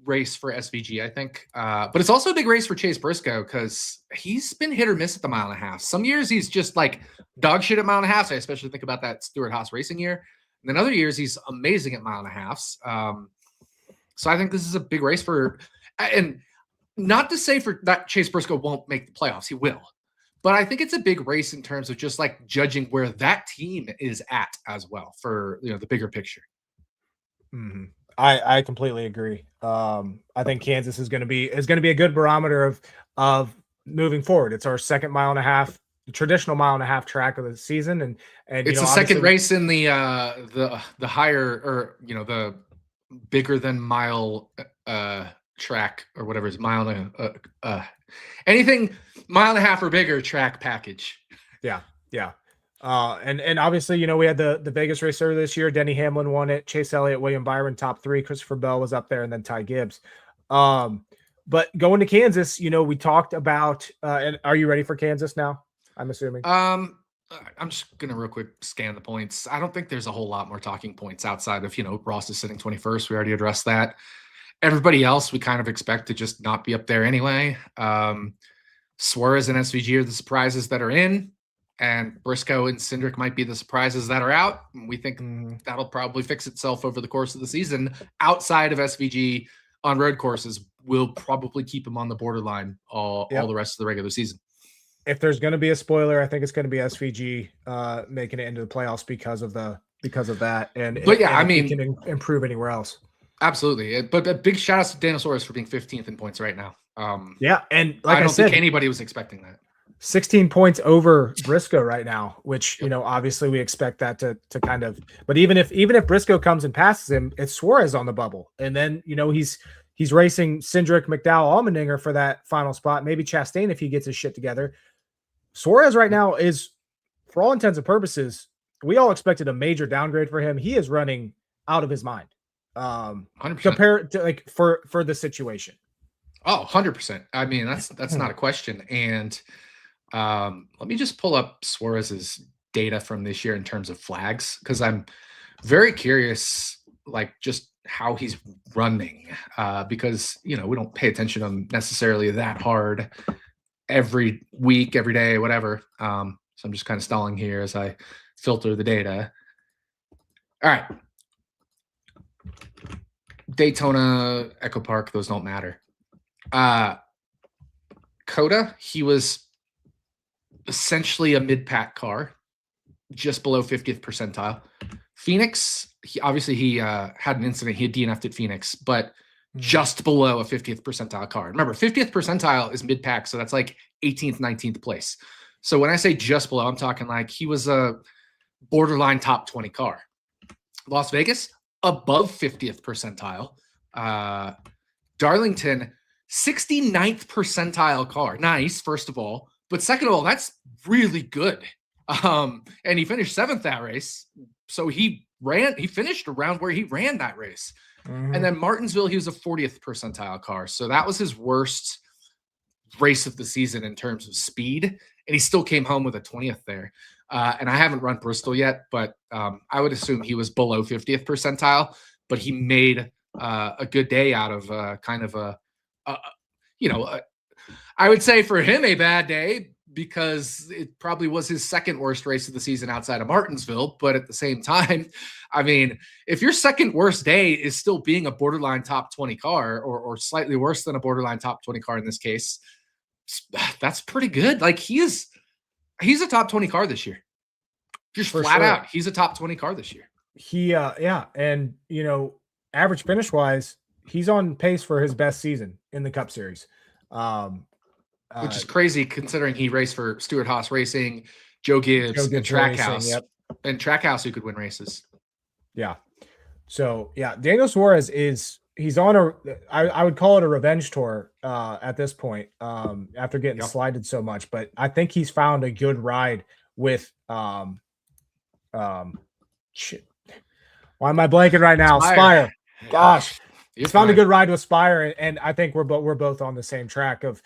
race for SVG, I think. But it's also a big race for Chase Briscoe because he's been hit or miss at the 1.5 miles. Some years he's just like dog shit at 1.5 miles. I especially think about that Stewart Haas Racing year. And then other years he's amazing at 1.5 miles. So I think this is a big race for, and not to say for that Chase Briscoe won't make the playoffs. He will. But I think it's a big race in terms of just like judging where that team is at as well for the bigger picture. Mm-hmm. I completely agree. I think Kansas is going to be a good barometer of moving forward. It's our second 1.5 miles, the traditional 1.5 miles track of the season, and it's the second race in the higher, or the bigger than mile track, or whatever is mile anything 1.5 miles or bigger track package. Yeah. And obviously, we had the Vegas race earlier this year. Denny Hamlin won it. Chase Elliott, William Byron, top 3. Christopher Bell was up there, and then Ty Gibbs. But going to Kansas, we talked about. And are you ready for Kansas now? I'm assuming. I'm just gonna real quick scan the points. I don't think there's a whole lot more talking points outside of Ross is sitting 21st. We already addressed that. Everybody else we kind of expect to just not be up there anyway. Suarez and SVG are the surprises that are in, and Briscoe and Cindric might be the surprises that are out. We think that'll probably fix itself over the course of the season. Outside of SVG on road courses, we'll probably keep him on the borderline all the rest of the regular season. If there's going to be a spoiler, I think it's going to be SVG making it into the playoffs because of that. But he can improve anywhere else. Absolutely. But a big shout out to Daniel Suarez for being 15th in points right now. And I don't think anybody was expecting that. 16 points over Briscoe right now, which obviously we expect that to kind of. But even if Briscoe comes and passes him, it's Suarez on the bubble, and then he's racing Cindric, McDowell, Allmendinger for that final spot. Maybe Chastain if he gets his shit together. Suarez right now is, for all intents and purposes, we all expected a major downgrade for him. He is running out of his mind. 100%. Compared to for the situation. Oh, 100%. I mean, that's not a question. And let me just pull up Suarez's data from this year in terms of flags, because I'm very curious, just how he's running, because we don't pay attention to him necessarily that hard every week, every day, whatever. So I'm just kind of stalling here as I filter the data. All right. Daytona, Echo Park, those don't matter. Coda, he was essentially a mid-pack car, just below 50th percentile. Phoenix, he had an incident. He had DNF'd at Phoenix, but just below a 50th percentile car. Remember, 50th percentile is mid-pack, so that's like 18th, 19th place. So when I say just below, I'm talking he was a borderline top 20 car. Las Vegas, above 50th percentile. Darlington, 69th percentile car. Nice, first of all. But second of all, that's really good. And he finished 7th that race. So he finished around where he ran that race. And then Martinsville, he was a 40th percentile car. So that was his worst race of the season in terms of speed. And he still came home with a 20th there. And I haven't run Bristol yet, but I would assume he was below 50th percentile. But he made a good day out of I would say for him a bad day, because it probably was his second worst race of the season outside of Martinsville. But at the same time, I mean, if your second worst day is still being a borderline top 20 car, or slightly worse than a borderline top 20 car in this case, that's pretty good. He's a top 20 car this year. Just for flat out. He's a top 20 car this year. And average finish wise, he's on pace for his best season in the Cup Series. Which is crazy considering he raced for Stewart Haas Racing, Joe Gibbs and Trackhouse. And Trackhouse, who could win races. Yeah. So Daniel Suarez he's on I would call it a revenge tour at this point, after getting slided so much. But I think he's found a good ride with shit. Why am I blanking right now? Spire. Gosh. He's found a good ride with Spire, and I think we're both on the same track of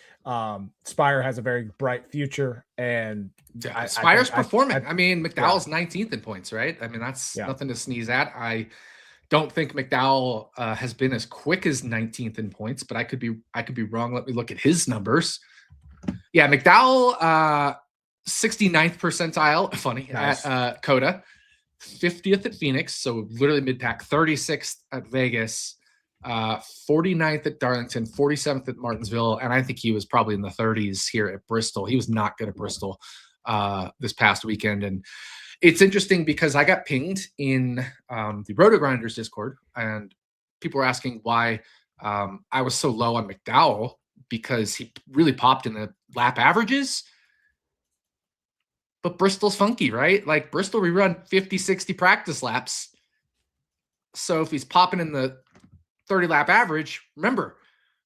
Spire has a very bright future, and Spire's performing. McDowell's 19th in points, right? I mean, that's nothing to sneeze at. I don't think McDowell has been as quick as 19th in points, but I could be wrong. Let me look at his numbers. Yeah, McDowell 69th percentile, funny, nice. At Coda, 50th at Phoenix, so literally mid-pack, 36th at Vegas, 49th at Darlington, 47th at Martinsville, and I think he was probably in the 30s here at Bristol. He was not good at Bristol this past weekend. And it's interesting because I got pinged in the Roto Grinders Discord, and people were asking why I was so low on McDowell, because he really popped in the lap averages. But Bristol's funky, right? Bristol, we run 50, 60 practice laps. So if he's popping in the 30 lap average, remember,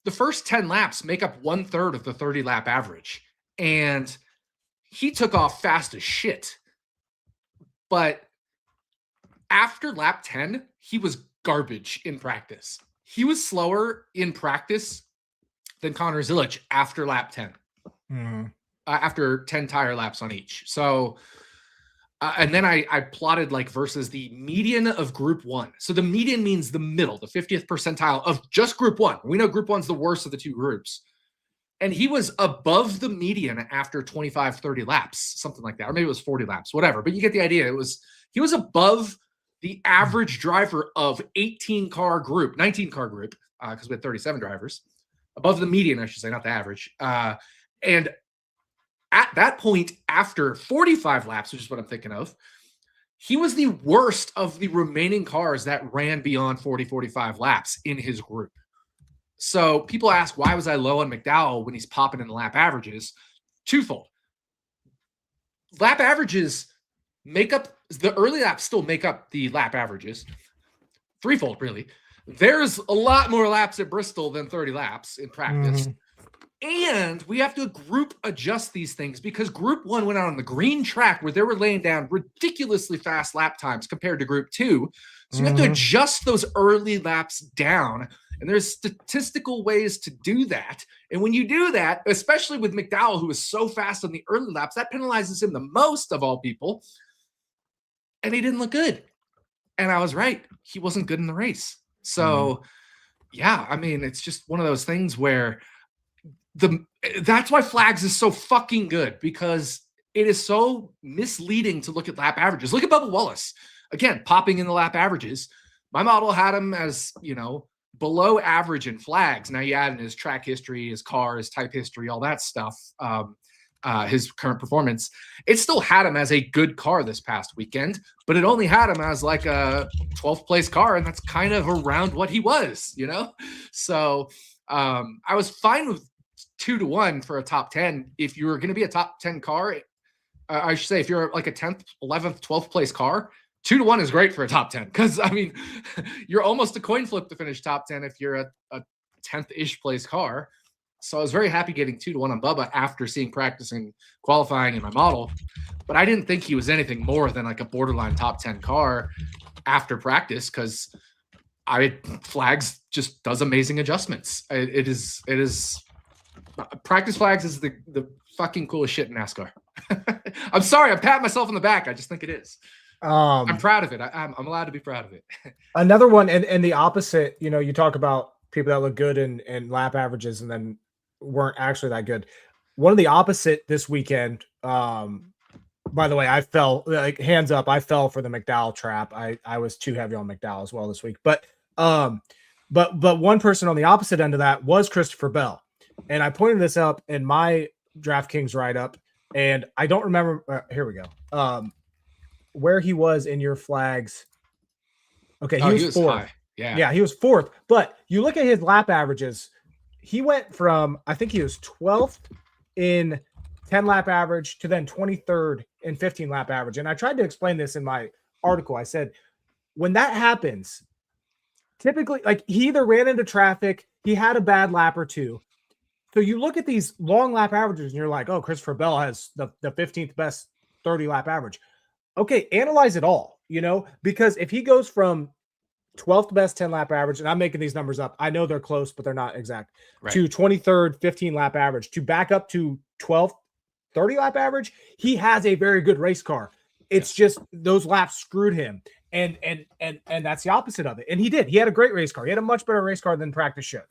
the first 10 laps make up 1/3 of the 30 lap average. And he took off fast as shit. But after lap 10, he was garbage in practice. He was slower in practice than Connor Zilic after lap 10. After 10 tire laps on each. So, and then I plotted like versus the median of group 1. So the median means the middle, the 50th percentile of just group 1. We know group 1's the worst of the two groups. And he was above the median after 25, 30 laps, something like that. Or maybe it was 40 laps, whatever. But you get the idea. He was above the average driver of 19 car group, because we had 37 drivers. Above the median, I should say, not the average. And at that point, after 45 laps, which is what I'm thinking of, he was the worst of the remaining cars that ran beyond 40, 45 laps in his group. So people ask, why was I low on McDowell when he's popping in the lap averages? Twofold. Lap averages make up, the early laps still make up the lap averages. Threefold, really. There's a lot more laps at Bristol than 30 laps in practice. And we have to group adjust these things because group 1 went out on the green track where they were laying down ridiculously fast lap times compared to group 2. So you have to adjust those early laps down. And there's statistical ways to do that. And when you do that, especially with McDowell, who is so fast on the early laps, that penalizes him the most of all people. And he didn't look good. And I was right. He wasn't good in the race. So, yeah, I mean, it's just one of those things where that's why flags is so fucking good, because it is so misleading to look at lap averages. Look at Bubba Wallace. Again, popping in the lap averages. My model had him as, below average in flags. Now you add in his track history, his car, his type history, all that stuff, his current performance. It still had him as a good car this past weekend, but it only had him as like a 12th place car, and that's kind of around what he was, So I was fine with 2-1 for a top 10. If you were going to be a top 10 car, I should say, if you're like a 10th, 11th, 12th place car, 2-1 is great for a top 10. Because, I mean, you're almost a coin flip to finish top 10 if you're a 10th-ish place car. So I was very happy getting 2-1 on Bubba after seeing practice and qualifying in my model. But I didn't think he was anything more than like a borderline top 10 car after practice, because flags just does amazing adjustments. It is practice flags is the fucking coolest shit in NASCAR. I'm sorry, I'm patting myself on the back. I just think it is. I'm proud of it. I'm allowed to be proud of it. Another one, and the opposite, you talk about people that look good in lap averages and then weren't actually that good. One of the opposite this weekend, by the way, I fell, like, hands up, I fell for the McDowell trap. I was too heavy on McDowell as well this week. But one person on the opposite end of that was Christopher Bell. And I pointed this up in my DraftKings write-up, and I don't remember. Here we go. Where he was in your flags. Okay, he was fourth. High. Yeah, he was fourth. But you look at his lap averages. He went from, I think he was 12th in 10 lap average to then 23rd in 15 lap average. And I tried to explain this in my article. I said, when that happens, typically, like, he either ran into traffic, he had a bad lap or two. So you look at these long lap averages and you're like, oh, Christopher Bell has the 15th best 30 lap average. Okay, analyze it all, because if he goes from 12th best 10 lap average, and I'm making these numbers up, I know they're close, but they're not exact, right, to 23rd, 15 lap average, to back up to 12th, 30 lap average, he has a very good race car. It's just those laps screwed him. And that's the opposite of it. And he did. He had a great race car. He had a much better race car than practice showed.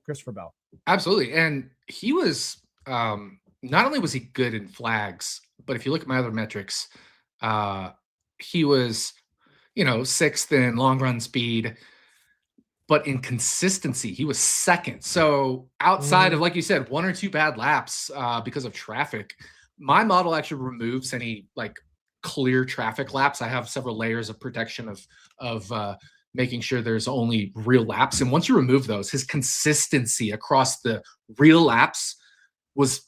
Christopher Bell. Absolutely. And he was, not only was he good in flags, but if you look at my other metrics, he was, sixth in long run speed, but in consistency, he was second. So outside of, like you said, one or two bad laps because of traffic, my model actually removes any like clear traffic laps. I have several layers of protection of making sure there's only real laps. And once you remove those, his consistency across the real laps was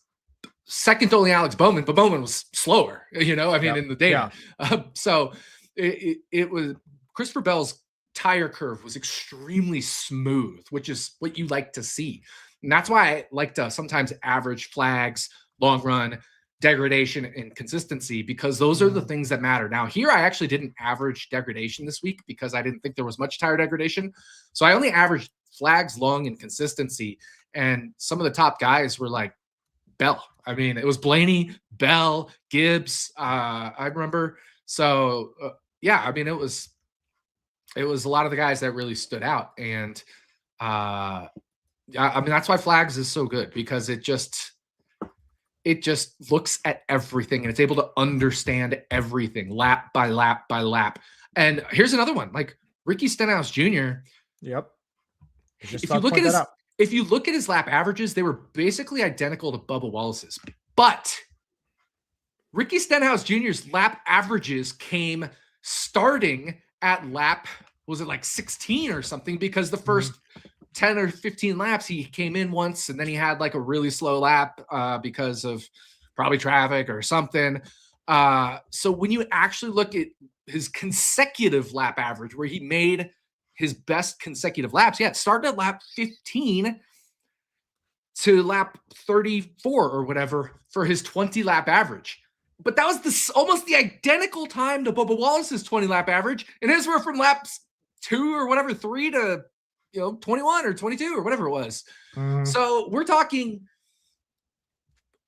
second to only Alex Bowman, but Bowman was slower, in the data. Yeah. So it was Christopher Bell's tire curve was extremely smooth, which is what you like to see. And that's why I like to sometimes average flags, long run, degradation and consistency, because those are the things that matter. Now here, I actually didn't average degradation this week because I didn't think there was much tire degradation. So I only averaged flags, long, and consistency. And some of the top guys were like Bell. I mean, it was Blaney, Bell, Gibbs. I remember. So yeah, I mean, it was a lot of the guys that really stood out. And I mean, that's why flags is so good, because it just looks at everything and it's able to understand everything lap by lap by lap. And here's another one, like Ricky Stenhouse Jr. Yep. If you look at his lap averages, they were basically identical to Bubba Wallace's. But Ricky Stenhouse Jr.'s lap averages came starting at lap, was it like 16 or something? Because the first 10 or 15 laps, he came in once and then he had like a really slow lap because of probably traffic or something. So when you actually look at his consecutive lap average, where he made his best consecutive laps, it started at lap 15 to lap 34 or whatever for his 20 lap average. But that was almost the identical time to Bubba Wallace's 20 lap average. And his were from laps 2 or whatever, 3 to 21 or 22 or whatever it was. So we're talking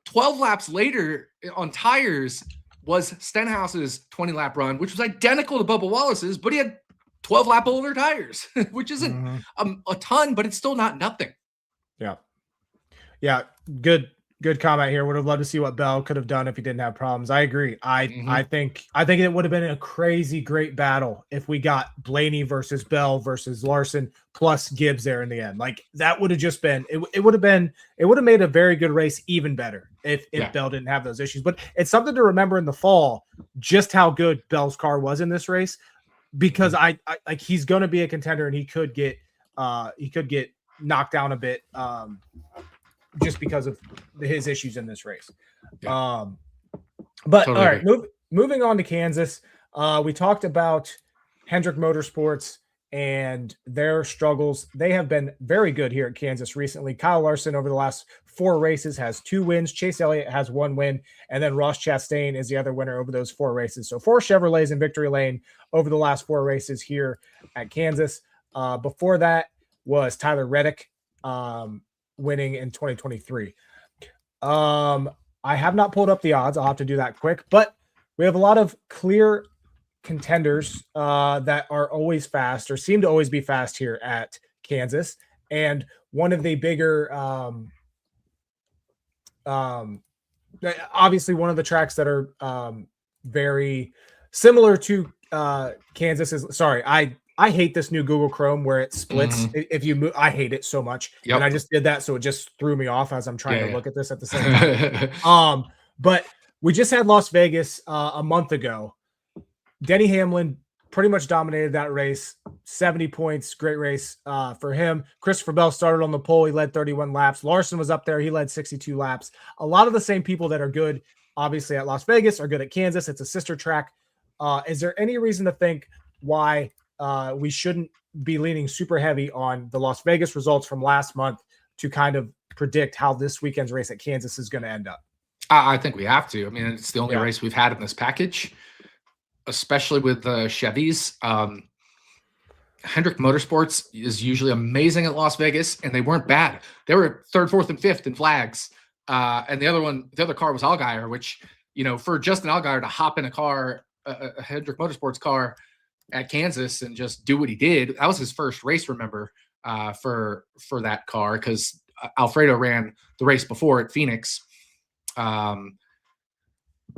12 laps later on tires was Stenhouse's 20 lap run, which was identical to Bubba Wallace's, but he had 12 lap older tires, which isn't a ton, but it's still not nothing. Yeah. Good comment here. Would have loved to see what Bell could have done if he didn't have problems. I agree. I think it would have been a crazy great battle if we got Blaney versus Bell versus Larson plus Gibbs there in the end. Like that would have just been it would have made a very good race even better if Bell didn't have those issues. But it's something to remember in the fall just how good Bell's car was in this race, because I like he's going to be a contender and he could get knocked down a bit just because of his issues in this race. But totally. All right, moving on to Kansas. We talked about Hendrick Motorsports and their struggles. They have been very good here at Kansas recently. Kyle Larson over the last 4 races has 2 wins. Chase Elliott has 1 win. And then Ross Chastain is the other winner over those 4 races. So 4 Chevrolets in victory lane over the last 4 races here at Kansas. Before that was Tyler Reddick winning in 2023. I have not pulled up the odds. I'll have to do that quick. But we have a lot of clear contenders that are always fast or seem to always be fast here at Kansas. And one of the bigger obviously one of the tracks that are very similar to Kansas is, sorry, I hate this new Google Chrome where it splits if you move. I hate it so much. And I just did that, so it just threw me off as I'm trying to look at this at the same time. But we just had Las Vegas a month ago. Denny Hamlin pretty much dominated that race. 70 points, great race for him. Christopher Bell started on the pole. He led 31 laps. Larson was up there. He led 62 laps. A lot of the same people that are good, obviously, at Las Vegas are good at Kansas. It's a sister track. Is there any reason to think why we shouldn't be leaning super heavy on the Las Vegas results from last month to kind of predict how this weekend's race at Kansas is going to end up? I think we have to. I mean, it's the only race we've had in this package, especially with the Chevys. Hendrick Motorsports is usually amazing at Las Vegas, and they weren't bad. They were 3rd, 4th, and 5th in flags. And the other car was Allgaier, which, for Justin Allgaier to hop in a Hendrick Motorsports car at Kansas and just do what he did. That was his first race, remember, for that car, because Alfredo ran the race before at Phoenix. But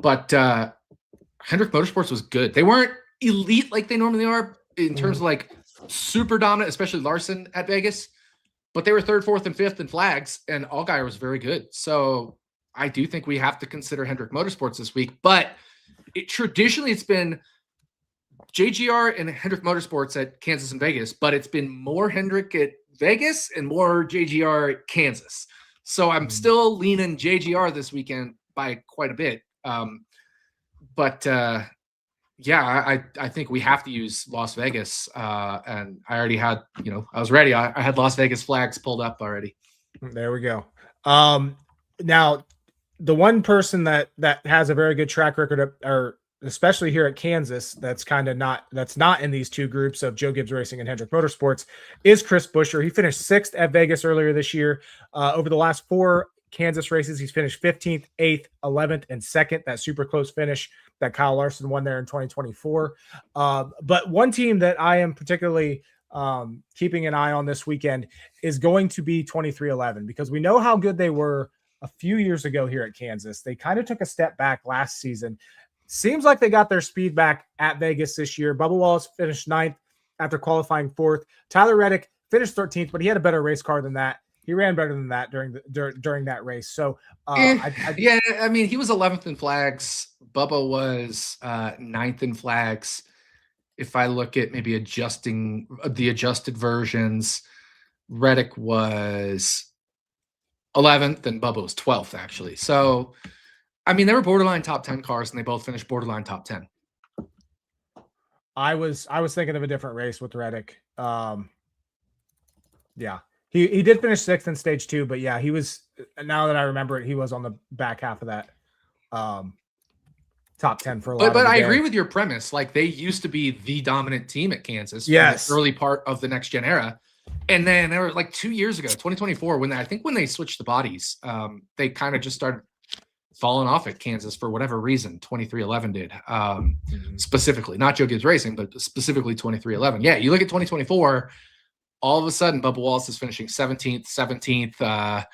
Hendrick Motorsports was good. They weren't elite like they normally are in terms of like super dominant, especially Larson at Vegas, but they were 3rd, 4th, and 5th in flags, and Allgaier was very good. So I do think we have to consider Hendrick Motorsports this week, but traditionally it's been JGR and Hendrick Motorsports at Kansas and Vegas, but it's been more Hendrick at Vegas and more JGR at Kansas. So I'm still leaning JGR this weekend by quite a bit. But I think we have to use Las Vegas. And I already had, I was ready. I had Las Vegas flags pulled up already. There we go. Now, the one person that has a very good track record, or especially here at Kansas, that's not in these two groups of Joe Gibbs Racing and Hendrick Motorsports, is Chris Buescher. He finished 6th at Vegas earlier this year. Over the last 4 Kansas races, he's finished 15th, 8th, 11th, and 2nd. That super close finish that Kyle Larson won there in 2024. But one team that I am particularly keeping an eye on this weekend is going to be 23XI, because we know how good they were a few years ago here at Kansas. They kind of took a step back last season. Seems like they got their speed back at Vegas this year. Bubba Wallace finished 9th after qualifying 4th. Tyler Reddick finished 13th, but he had a better race car than that. He ran better than that during that race. So, yeah, I mean, he was 11th in flags. Bubba was 9th in flags. If I look at maybe adjusting the adjusted versions, Reddick was 11th and Bubba was 12th, actually. So, I mean, they were borderline top 10 cars, and they both finished borderline top 10. I was thinking of a different race with Reddick. Yeah. He did finish 6th in stage 2, but yeah, he was, now that I remember it, he was on the back half of that top 10 for a lot. But I agree with your premise. Like, they used to be the dominant team at Kansas. Yes. For the early part of the next gen era. And then there were like 2 years ago, 2024, when they switched the bodies, they kind of just started falling off at Kansas for whatever reason. 23XI did, specifically, not Joe Gibbs Racing, but specifically 23XI. Yeah, you look at 2024, all of a sudden, Bubba Wallace is finishing 17th,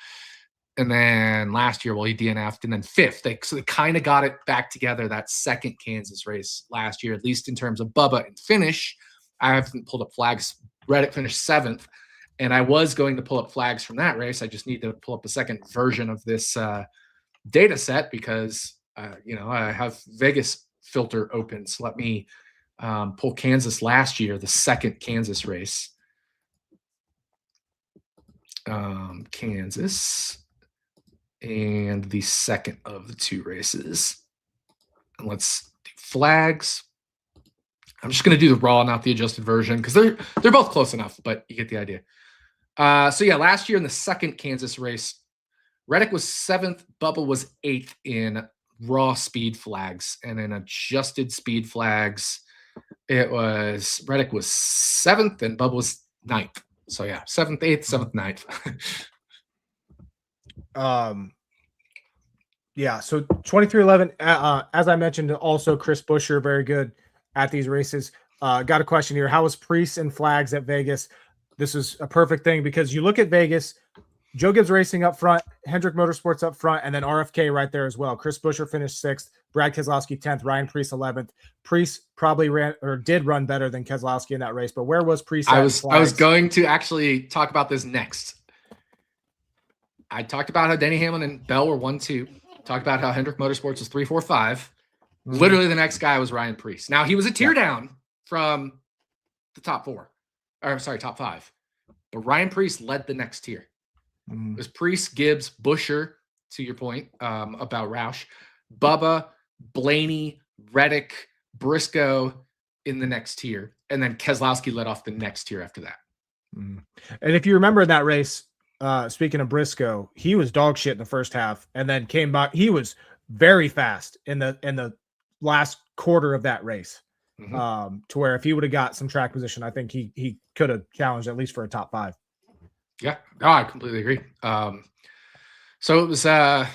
and then last year, well, he DNF'd, and then 5th. So they kind of got it back together that second Kansas race last year, at least in terms of Bubba and finish. I haven't pulled up flags. Reddick finished 7th, and I was going to pull up flags from that race. I just need to pull up a second version of this data set because, I have Vegas filter open. So let me pull Kansas last year, the second Kansas race. Kansas, and the second of the 2 races. And let's do flags. I'm just going to do the raw, not the adjusted version, because they're both close enough, but you get the idea. So yeah, last year in the second Kansas race, Reddick was 7th, Bubba was 8th in raw speed flags, and in adjusted speed flags, Reddick was 7th and Bubba was 9th. So yeah, 7th, 8th, 7th, 9th. Yeah. So 23XI, as I mentioned, also Chris Buescher, very good at these races. Got a question here. How was Priest and flags at Vegas? This is a perfect thing because you look at Vegas, Joe Gibbs Racing up front, Hendrick Motorsports up front, and then RFK right there as well. Chris Buescher finished 6th, Brad Keselowski 10th, Ryan Priest 11th. Priest probably did run better than Keselowski in that race, but where was Priest? I was going to actually talk about this next. I talked about how Denny Hamlin and Bell were 1-2. Talked about how Hendrick Motorsports was 3-4-5. Mm-hmm. Literally the next guy was Ryan Priest. Now he was a tier down from the top 5. But Ryan Priest led the next tier. It was Priest, Gibbs, Buescher, to your point about Roush, Bubba, Blaney, Reddick, Briscoe in the next tier. And then Keselowski led off the next tier after that. And if you remember in that race, speaking of Briscoe, he was dog shit in the first half and then came back. He was very fast in the last quarter of that race. To where if he would have got some track position, I think he could have challenged at least for a top 5. Yeah, no, I completely agree. So it was, and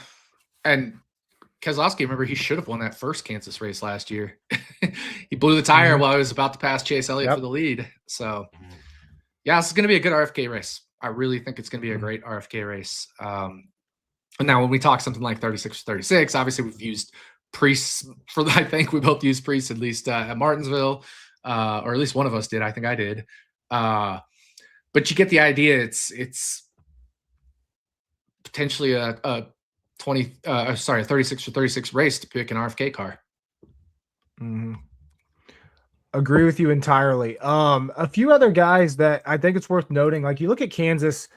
Keselowski, remember, he should have won that first Kansas race last year. He blew the tire while he was about to pass Chase Elliott for the lead. So, yeah, this is going to be a good RFK race. I really think it's going to be a great RFK race. And now when we talk something like 36-36, obviously we've used Priest I think we both used Priest at least at Martinsville, or at least one of us did. I think I did. But you get the idea. It's potentially a 36-36 race to pick an RFK car. Agree with you entirely. A few other guys that I think it's worth noting, like you look at Kansas,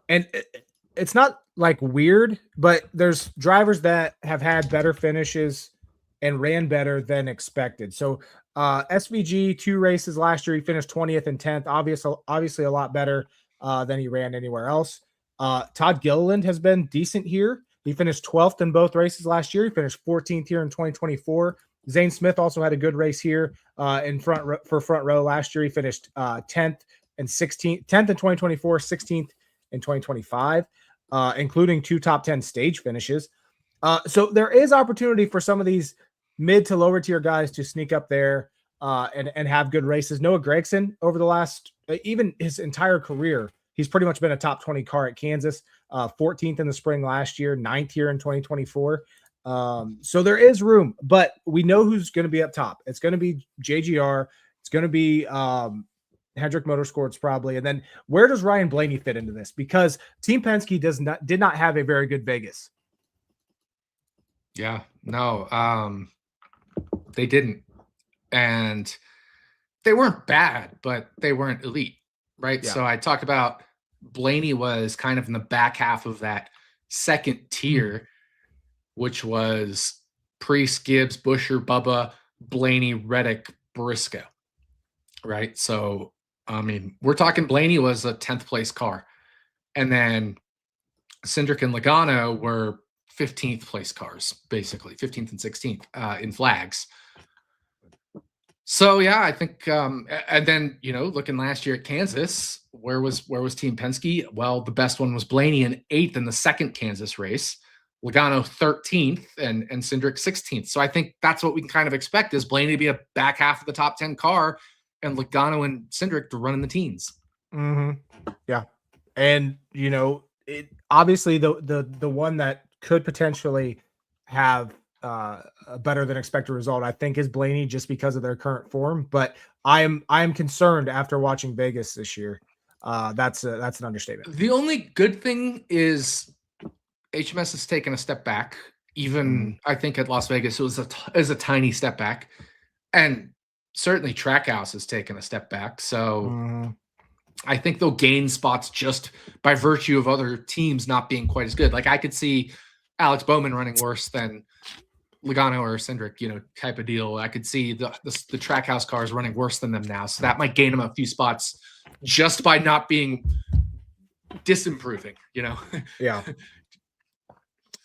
and it's not like weird, but there's drivers that have had better finishes and ran better than expected. So SVG 2 races last year, he finished 20th and 10th, obviously a lot better than he ran anywhere else. Todd Gilliland has been decent here. He finished 12th in both races last year. He finished 14th here in 2024. Zane Smith also had a good race here for front row last year. He finished 10th and 16th, 10th in 2024, 16th in 2025, including 2 top 10 stage finishes. So there is opportunity for some of these mid to lower tier guys to sneak up there and have good races. Noah Gragson, over the last, even his entire career, he's pretty much been a top 20 car at Kansas, 14th in the spring last year, 9th here in 2024. So there is room, but we know who's going to be up top. It's going to be JGR. It's going to be Hendrick Motorsports probably. And then where does Ryan Blaney fit into this? Because Team Penske did not have a very good Vegas. Yeah, no, they didn't. And they weren't bad, but they weren't elite, right? Yeah. So I talked about Blaney was kind of in the back half of that second tier, which was Priest, Gibbs, Buescher, Bubba, Blaney, Reddick, Briscoe, right? So, I mean, we're talking Blaney was a 10th place car. And then Cindric and Logano were 15th place cars, basically 15th and 16th in flags. So yeah, I think, and then, you know, looking last year at Kansas, where was Team Penske? Well, the best one was Blaney in 8th in the second Kansas race, Logano 13th and Cindric 16th. So I think that's what we can kind of expect is Blaney to be a back half of the top 10 car and Logano and Cindric to run in the teens. Mm-hmm. Yeah. And, you know, it obviously the one that could potentially have a better than expected result, I think, is Blaney, just because of their current form. But I am concerned after watching Vegas this year. That's an understatement. The only good thing is HMS has taken a step back. Even I think at Las Vegas, it was a tiny step back, and certainly Trackhouse has taken a step back. So I think they'll gain spots just by virtue of other teams not being quite as good. Like I could see Alex Bowman running worse than Logano or Cindric, you know, type of deal. I could see the Trackhouse cars running worse than them now. So that might gain them a few spots just by not being disimproving, you know? Yeah.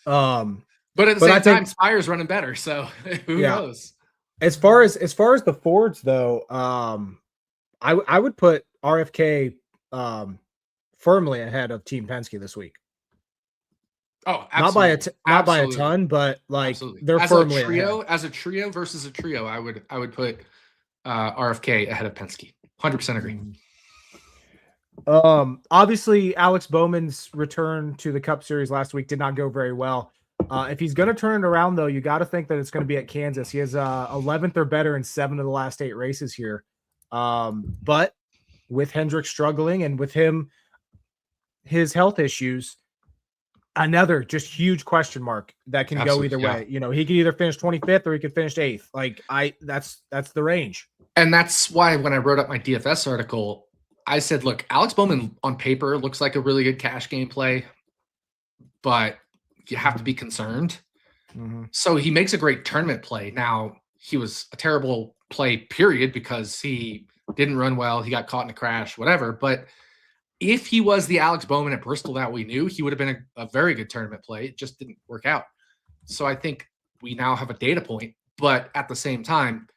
But at the same time, Spire's running better. So who knows? As far as the Fords though, I would put RFK firmly ahead of Team Penske this week. Oh, absolutely. Not by a ton, but like they're firmly ahead. As a trio versus a trio, I would put RFK ahead of Penske. 100% agree. Obviously Alex Bowman's return to the Cup Series last week did not go very well. If he's going to turn it around though, you got to think that it's going to be at Kansas. He has 11th or better in 7 of the last 8 races here. But with Hendrick struggling and with his health issues, another just huge question mark that can go either way. You know, he could either finish 25th or he could finish 8th. Like that's the range. And that's why when I wrote up my DFS article, I said, look, Alex Bowman on paper looks like a really good cash game play, but you have to be concerned. So he makes a great tournament play. Now, he was a terrible play, period, because he didn't run well. He got caught in a crash, whatever. But if he was the Alex Bowman at Bristol that we knew, he would have been a very good tournament play. It just didn't work out. So I think we now have a data point. But at the same time,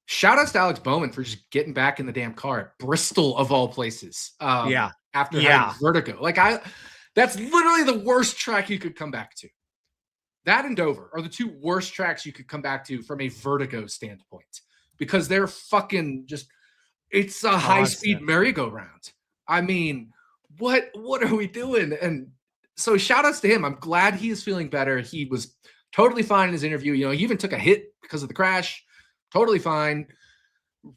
shout out to Alex Bowman for just getting back in the damn car at Bristol of all places. After having vertigo. That's literally the worst track you could come back to. That and Dover are the 2 worst tracks you could come back to from a vertigo standpoint, because they're fucking just, it's a high-speed merry-go-round. I mean, what are we doing? And so shout outs to him. I'm glad he is feeling better. He was totally fine in his interview. You know, he even took a hit because of the crash. Totally fine.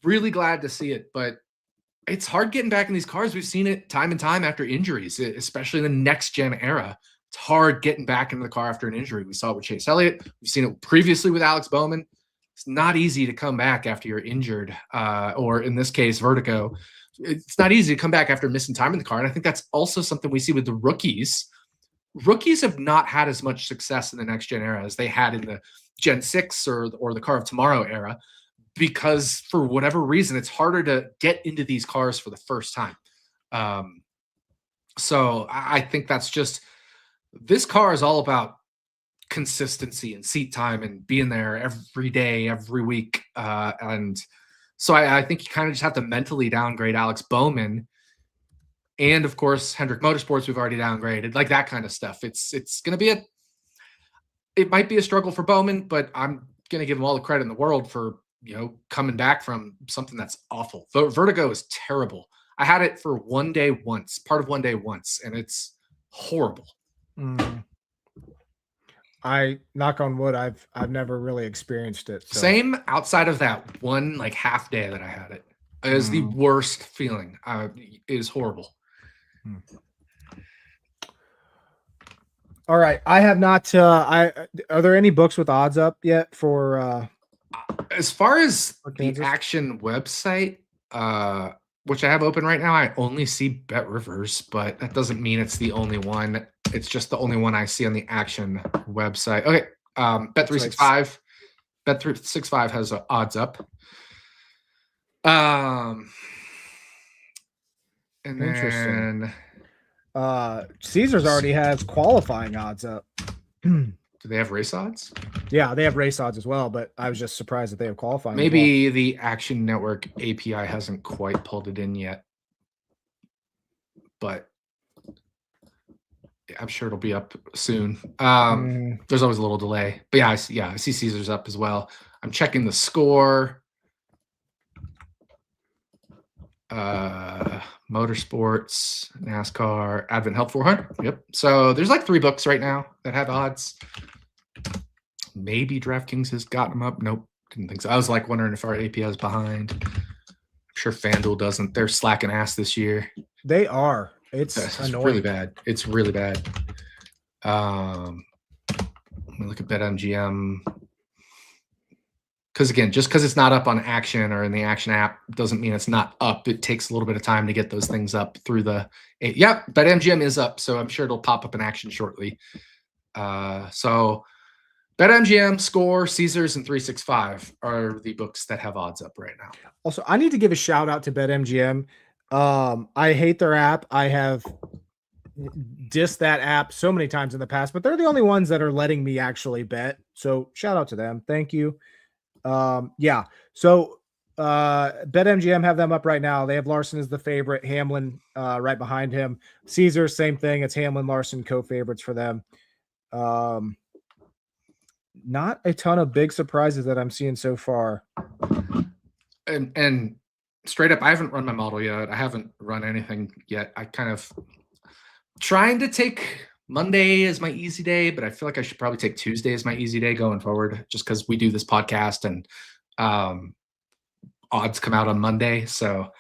Really glad to see it. But it's hard getting back in these cars. We've seen it time and time after injuries, especially in the next gen era. It's hard getting back into the car after an injury. We saw it with Chase Elliott. We've seen it previously with Alex Bowman. It's not easy to come back after you're injured, or in this case, vertigo. It's not easy to come back after missing time in the car. And I think that's also something we see with the rookies. Rookies have not had as much success in the next gen era as they had in the Gen 6 or the car of tomorrow era, because for whatever reason, it's harder to get into these cars for the first time. So I think that's just, this car is all about consistency and seat time and being there every day, every week. And so I think you kind of just have to mentally downgrade Alex Bowman. And of course, Hendrick Motorsports, we've already downgraded, like that kind of stuff. It's going to be it might be a struggle for Bowman, but I'm going to give him all the credit in the world for, coming back from something that's awful. Vertigo is terrible. I had it for part of one day once, and it's horrible. I knock on wood, I've never really experienced it. So. Same outside of that one half day that I had it. It is the worst feeling. It is horrible. All right. I have not are there any books with odds up yet for as far as the Action website, which I have open right now, I only see Bet Rivers, but that doesn't mean it's the only one. It's just the only one I see on the Action website. Okay. Bet365. Bet365 has odds up. And interesting. Caesars already has qualifying odds up. Do they have race odds? Yeah, they have race odds as well, but I was just surprised that they have qualifying. Maybe the Action Network API hasn't quite pulled it in yet, but I'm sure it'll be up soon. There's always a little delay, but I see Caesars up as well. I'm checking the score. Motorsports, NASCAR, Advent Health 400. Yep. So there's like 3 books right now that have odds. Maybe DraftKings has gotten them up. Nope. Didn't think so. I was like wondering if our API is behind. I'm sure FanDuel doesn't. They're slacking ass this year. They are. It's annoying. Really bad. It's really bad. Let me look at BetMGM. Because again, just because it's not up on Action or in the Action app doesn't mean it's not up. It takes a little bit of time to get those things up through the. Yep, BetMGM is up, so I'm sure it'll pop up in Action shortly. So BetMGM, Score, Caesars, and 365 are the books that have odds up right now. Also, I need to give a shout out to BetMGM. I hate their app. I have dissed that app so many times in the past, but they're the only ones that are letting me actually bet. So shout out to them. Thank you. So BetMGM have them up right now. They have Larson as the favorite, Hamlin right behind him. Caesar, same thing. It's Hamlin, Larson, co-favorites for them. Not a ton of big surprises that I'm seeing so far. And straight up, I haven't run my model yet. I haven't run anything yet. I kind of trying to take Monday as my easy day, but I feel like I should probably take Tuesday as my easy day going forward, just because we do this podcast and odds come out on Monday. So,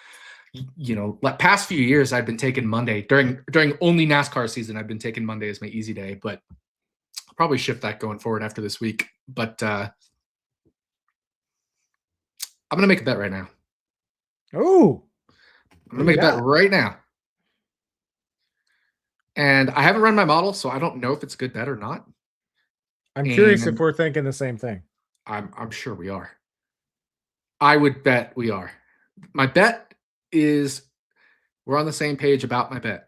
like past few years, I've been taking Monday during only NASCAR season. I've been taking Monday as my easy day, but I'll probably shift that going forward after this week. But I'm going to make a bet right now. Oh, I'm going to make a bet right now. And I haven't run my model, so I don't know if it's a good bet or not. I'm curious if we're thinking the same thing. I'm sure we are. I would bet we are. My bet is we're on the same page about my bet.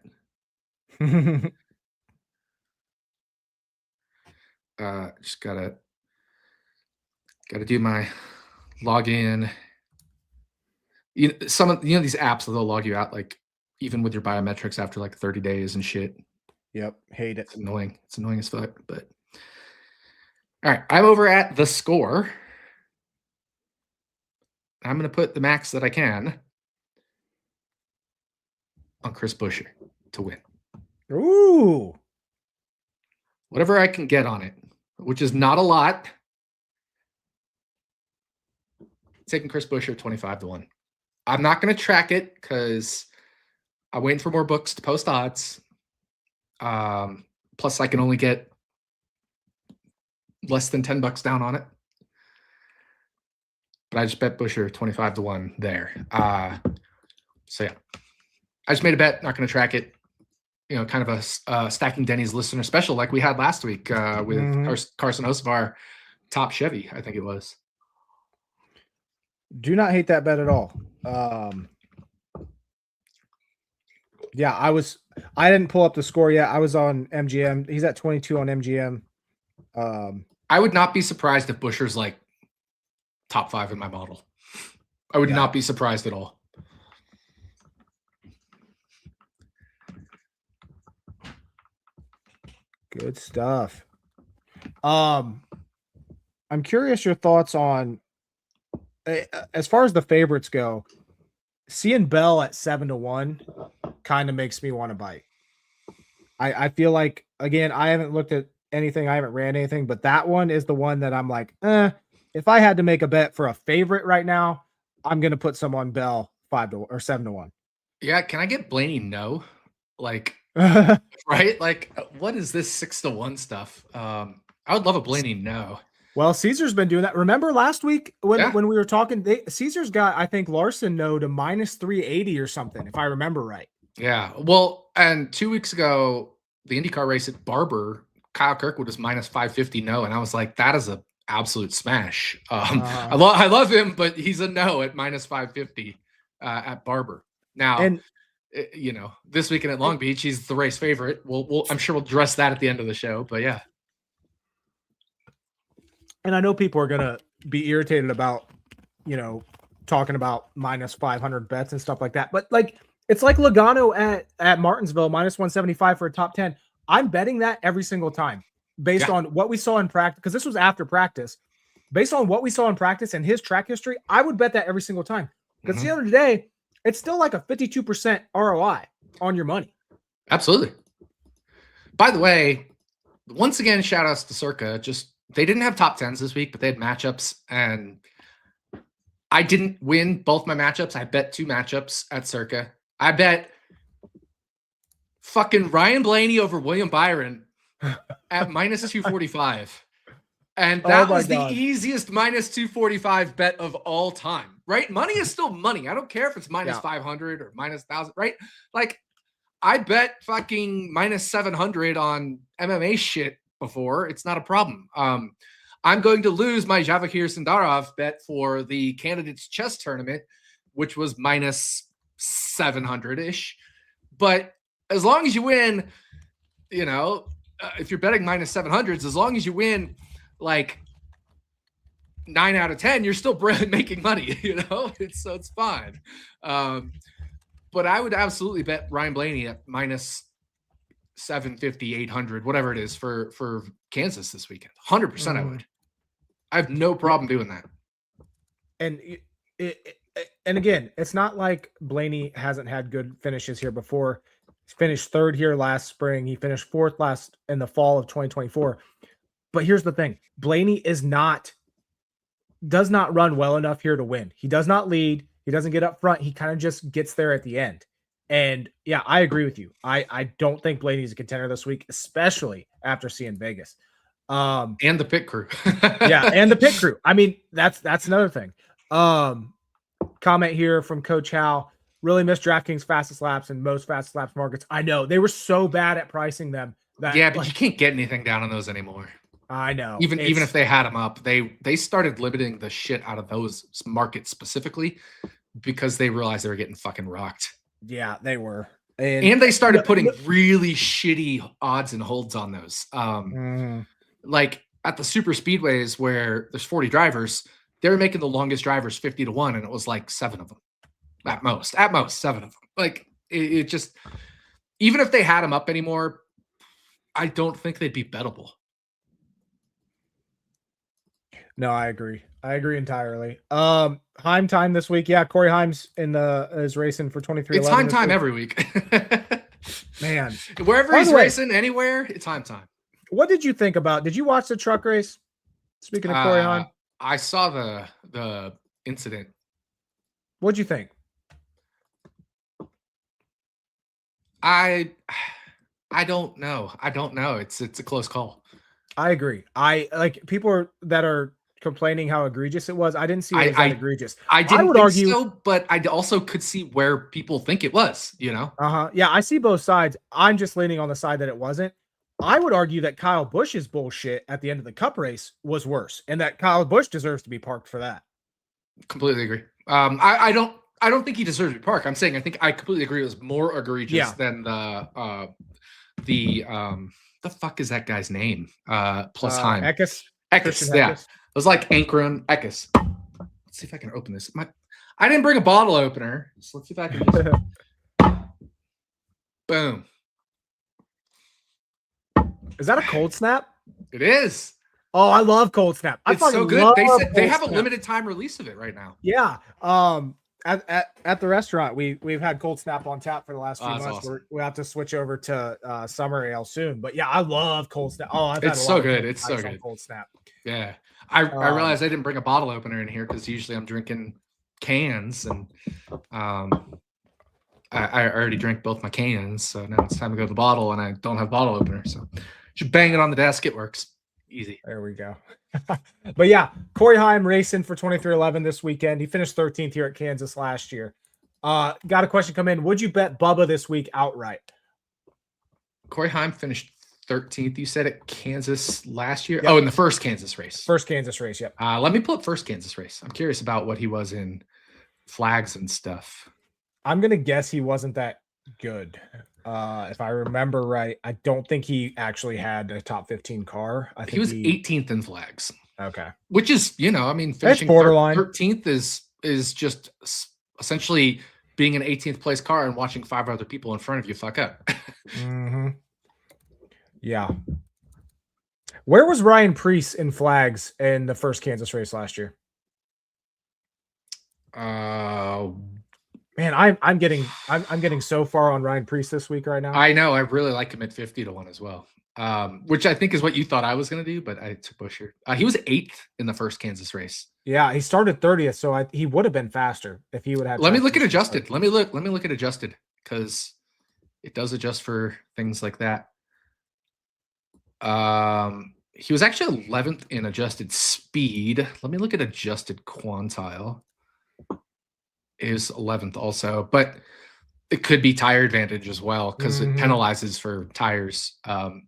Just gotta do my login. Some of these apps, they'll log you out like even with your biometrics after like 30 days and shit. Yep. Hate it. It's annoying. It's annoying as fuck. But all right, I'm over at the Score. I'm going to put the max that I can on Chris Buescher to win. Ooh. Whatever I can get on it, which is not a lot. Taking Chris Buescher 25-1. I'm not going to track it because I'm waiting for more books to post odds. Plus, I can only get less than $10 down on it. But I just bet Buescher 25-1 there. So yeah, I just made a bet. Not going to track it. Kind of a Stacking Dennys listener special like we had last week with Carson Hocevar, top Chevy, I think it was. Do not hate that bet at all. I didn't pull up the Score yet. I was on MGM. He's at 22 on MGM. I would not be surprised if Buescher's like top 5 in my model. I would not be surprised at all. Good stuff. I'm curious your thoughts on, as far as the favorites go, seeing Bell at 7-1 kind of makes me want to bite. I feel like, again, I haven't looked at anything. I haven't ran anything, but that one is the one that I'm like, if I had to make a bet for a favorite right now, I'm going to put some on Bell 7-1. Yeah. Can I get Blaney? No, like, right. Like, what is this 6-1 stuff? I would love a Blaney. No. Well, Caesar's been doing that. Remember last week when we were talking, Caesar's got, I think, Larson no to -380 or something, if I remember right. Yeah. Well, and 2 weeks ago, the IndyCar race at Barber, Kyle Kirkwood was -550 no. And I was like, that is a absolute smash. I love him, but he's a no at -550 at Barber. Now, And this weekend at Long Beach, he's the race favorite. I'm sure we'll address that at the end of the show, but yeah. And I know people are going to be irritated about, talking about -500 bets and stuff like that. But like, it's like Logano at Martinsville, -175 for a top 10. I'm betting that every single time based on what we saw in practice, because this was after practice. Based on what we saw in practice and his track history, I would bet that every single time. Because the other day, it's still like a 52% ROI on your money. Absolutely. By the way, once again, shout outs to Circa. They didn't have top 10s this week, but they had matchups, and I didn't win both my matchups. I bet 2 matchups at Circa. I bet fucking Ryan Blaney over William Byron at -245. And that was the easiest -245 bet of all time, right? Money is still money. I don't care if it's -500 or -1,000, right? Like, I bet fucking -700 on MMA shit before. It's not a problem. I'm going to lose my Javikir Sindarov bet for the Candidates Chess Tournament, which was -700-ish. But as long as you win, if you're betting -700s, as long as you win like 9 out of 10, you're still making money, it's fine. But I would absolutely bet Ryan Blaney at -750, 800, whatever it is for Kansas this weekend. 100% I would. I have no problem doing that. And again, it's not like Blaney hasn't had good finishes here before. He finished 3rd here last spring. He finished 4th last in the fall of 2024. But here's the thing. Blaney does not run well enough here to win. He does not lead. He doesn't get up front. He kind of just gets there at the end. And yeah, I agree with you. I don't think Blaney's a contender this week, especially after seeing Vegas. And the pit crew. And the pit crew. I mean, that's another thing. Comment here from Coach Hal. Really missed DraftKings fastest laps and most fastest laps markets. I know. They were so bad at pricing them. But you can't get anything down on those anymore. I know. Even if they had them up, they started limiting the shit out of those markets specifically because they realized they were getting fucking rocked. Yeah, they were. And they started putting really shitty odds and holds on those. Like at the super speedways where there's 40 drivers, they were making the longest drivers 50-1, and it was like 7 of them at most 7 of them. Like it just, even if they had them up anymore, I don't think they'd be bettable. No, I agree. I agree entirely. Heim time this week. Yeah, Corey Heim's is racing for 23. It's Heim time every week. Man, wherever he's racing, anywhere, it's Heim time. What did you think about? Did you watch the truck race? Speaking of Corey Heim, I saw the incident. What'd you think? I don't know. It's a close call. I agree. I like people that are complaining how egregious it was. I didn't see it as that egregious. I would argue so, but I also could see where people think it was, Yeah, I see both sides. I'm just leaning on the side that it wasn't. I would argue that Kyle Busch's bullshit at the end of the Cup race was worse, and that Kyle Busch deserves to be parked for that. Completely agree. I don't think he deserves to be parked. I'm saying I completely agree. It was more egregious than the the fuck is that guy's name? Plus Heim. Eckes. Eckes, yeah. It was like Ankron Eckes. Let's see if I can open this. I didn't bring a bottle opener, so let's see if I can just... Boom. Is that a cold snap? It is. Oh, I love cold snap. It's so good. They have a limited time release of it right now. Yeah. At the restaurant, we've had cold snap on tap for the last few months. Awesome. We have to switch over to summer ale soon. But yeah, I love cold snap. Oh, it's so good. It's so good. Cold snap. Yeah. I realized I didn't bring a bottle opener in here because usually I'm drinking cans, and I already drank both my cans, so now it's time to go to the bottle, and I don't have bottle opener, so just bang it on the desk. It works easy. There we go. But yeah, Corey Heim racing for 2311 this weekend. He finished 13th here at Kansas last year. Got a question come in. Would you bet Bubba this week outright? Corey Heim finished 13th, you said, at Kansas last year? Yep. Oh, in the first Kansas race. First Kansas race, yep. Let me pull up first Kansas race. I'm curious about what he was in flags and stuff. I'm going to guess he wasn't that good. If I remember right, I don't think he actually had a top 15 car. I think he was 18th in flags. Okay. Which is, finishing borderline. 13th is just essentially being an 18th place car and watching 5 other people in front of you fuck up. Mm-hmm. Yeah. Where was Ryan Preece in flags in the first Kansas race last year? Man, I'm getting so far on Ryan Preece this week right now. I know. I really like him at 50-1 as well. Which I think is what you thought I was going to do, but I took Busher. He was 8th in the first Kansas race. Yeah, he started 30th, so he would have been faster if he would have. Let me look at adjusted. Let me look at adjusted, because it does adjust for things like that. He was actually 11th in adjusted speed. Let me look at adjusted quantile. Is 11th also, but it could be tire advantage as well, because it penalizes for tires.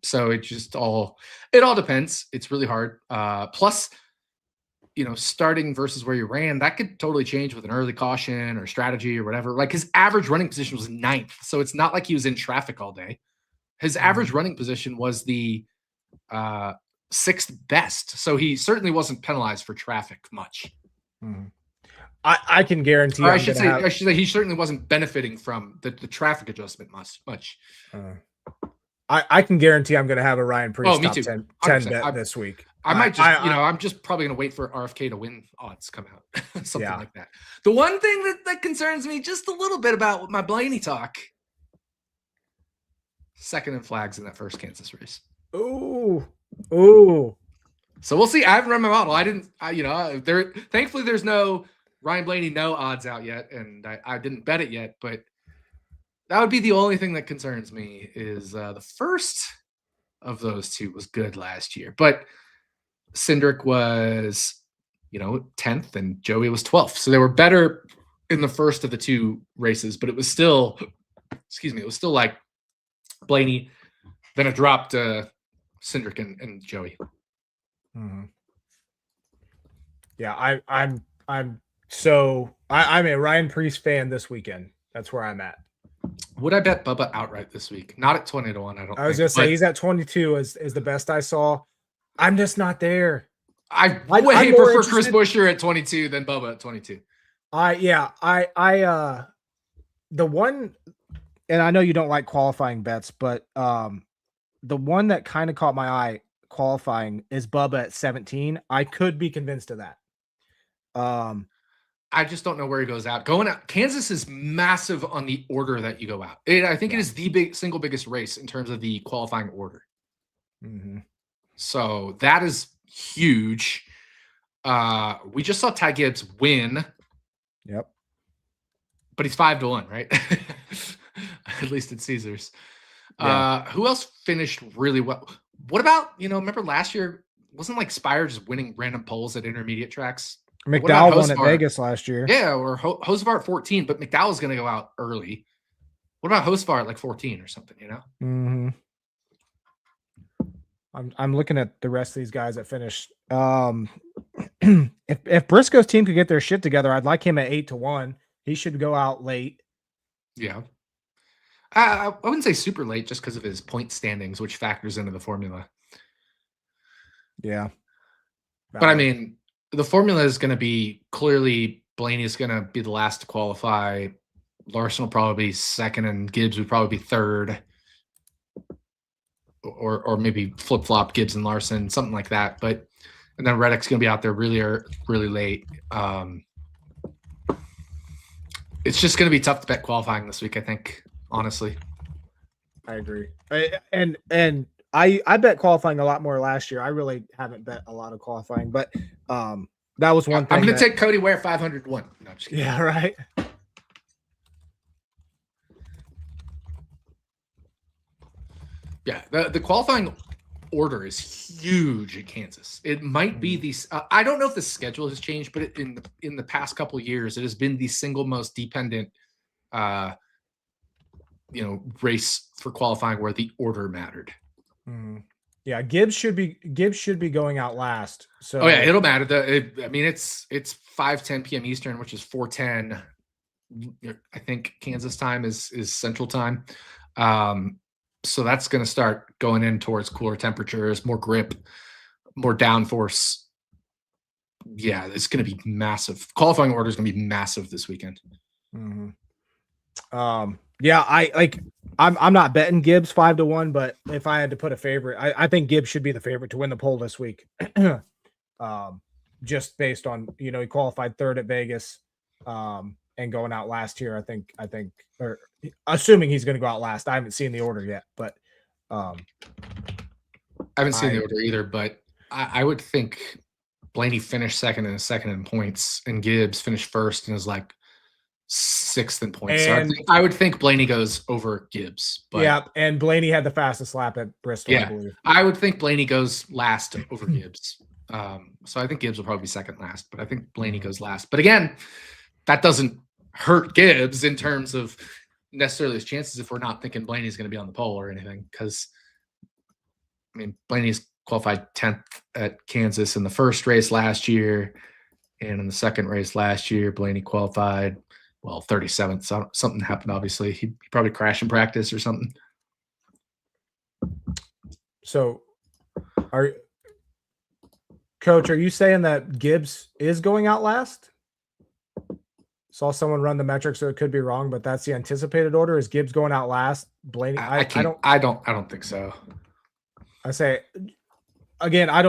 So it all depends. It's really hard. Plus, starting versus where you ran, that could totally change with an early caution or strategy or whatever. Like, his average running position was 9th, so it's not like he was in traffic all day. His average running position was the 6th best, so he certainly wasn't penalized for traffic much. I can guarantee. I should say he certainly wasn't benefiting from the traffic adjustment much. I can guarantee I'm going to have a Ryan Preece top 10 bet this week. I might just, I'm just probably going to wait for RFK to win odds come out, something like that. The one thing that concerns me just a little bit about my Blaney talk: second in flags in that first Kansas race. Ooh. So we'll see. I haven't run my model. Thankfully there's no Ryan Blaney no odds out yet, and I didn't bet it yet, but that would be the only thing that concerns me. Is the first of those two was good last year, but Cindric was 10th and Joey was 12th, so they were better in the first of the two races, but it was still like Blaney, then it dropped Cindric and Joey. Yeah, I'm a Ryan Preece fan this weekend. That's where I'm at. Would I bet Bubba outright this week? Not at 20-1. I was just say he's at 22 is the best I saw. I'm just not there. I way prefer Chris Buescher at 22 than Bubba at 22. The one, and I know you don't like qualifying bets, but the one that kind of caught my eye qualifying is Bubba at 17. I could be convinced of that. I just don't know where he goes out. Going out, Kansas is massive on the order that you go out. I think it is the single biggest race in terms of the qualifying order. So that is huge. We just saw Ty Gibbs win. Yep. But he's 5-1, right? At least at Caesars. Yeah. Who else finished really well? What about, remember last year, wasn't like Spire just winning random poles at intermediate tracks? McDowell won at Vegas last year. Yeah, or Hosevar at 14, but McDowell's going to go out early. What about Hosevar at like 14 or something, I'm looking at the rest of these guys that finished. If Briscoe's team could get their shit together, I'd like him at 8-1. He should go out late. Yeah. I wouldn't say super late just because of his point standings, which factors into the formula. Yeah. But I mean, the formula is going to be clearly Blaney's going to be the last to qualify. Larson will probably be second, and Gibbs would probably be third. Or maybe flip-flop Gibbs and Larson, something like that. And then Reddick's going to be out there really late. It's just going to be tough to bet qualifying this week, I think, honestly. I agree. And I bet qualifying a lot more last year. I really haven't bet a lot of qualifying, but that was one thing. I'm going to take Cody Ware 501. No, I'm just kidding. Yeah, right. Yeah, the qualifying order is huge at Kansas. It might be these. I don't know if the schedule has changed, but in the past couple of years, it has been the single most dependent, race for qualifying where the order mattered. Mm-hmm. Yeah, Gibbs should be going out last. So it'll matter. It's 5:10 p.m. Eastern, which is 4:10. I think Kansas time is Central time. So that's going to start going in towards cooler temperatures, more grip, more downforce. Yeah, it's going to be massive. Qualifying order is going to be massive this weekend. Mm-hmm. I'm not betting Gibbs 5-1, but if I had to put a favorite, I think Gibbs should be the favorite to win the pole this week. Just based on, he qualified third at Vegas, and going out last year. I think, or assuming he's going to go out last. I haven't seen the order yet, but I haven't seen the order either, but I would think Blaney finished second in points, and Gibbs finished first and is like sixth in points. So I would think Blaney goes over Gibbs. But yeah, and Blaney had the fastest lap at Bristol, I believe. I would think Blaney goes last over Gibbs. So I think Gibbs will probably be second last, but I think Blaney goes last. But again, that doesn't hurt Gibbs in terms of necessarily his chances if we're not thinking Blaney's going to be on the pole or anything. Because, Blaney's qualified 10th at Kansas in the first race last year, and in the second race last year, Blaney qualified, 37th. So something happened, obviously. He probably crashed in practice or something. So, Coach, are you saying that Gibbs is going out last? Saw someone run the metrics, so it could be wrong, but that's the anticipated order. Is Gibbs going out last? Blaney, I don't think so. I say again, I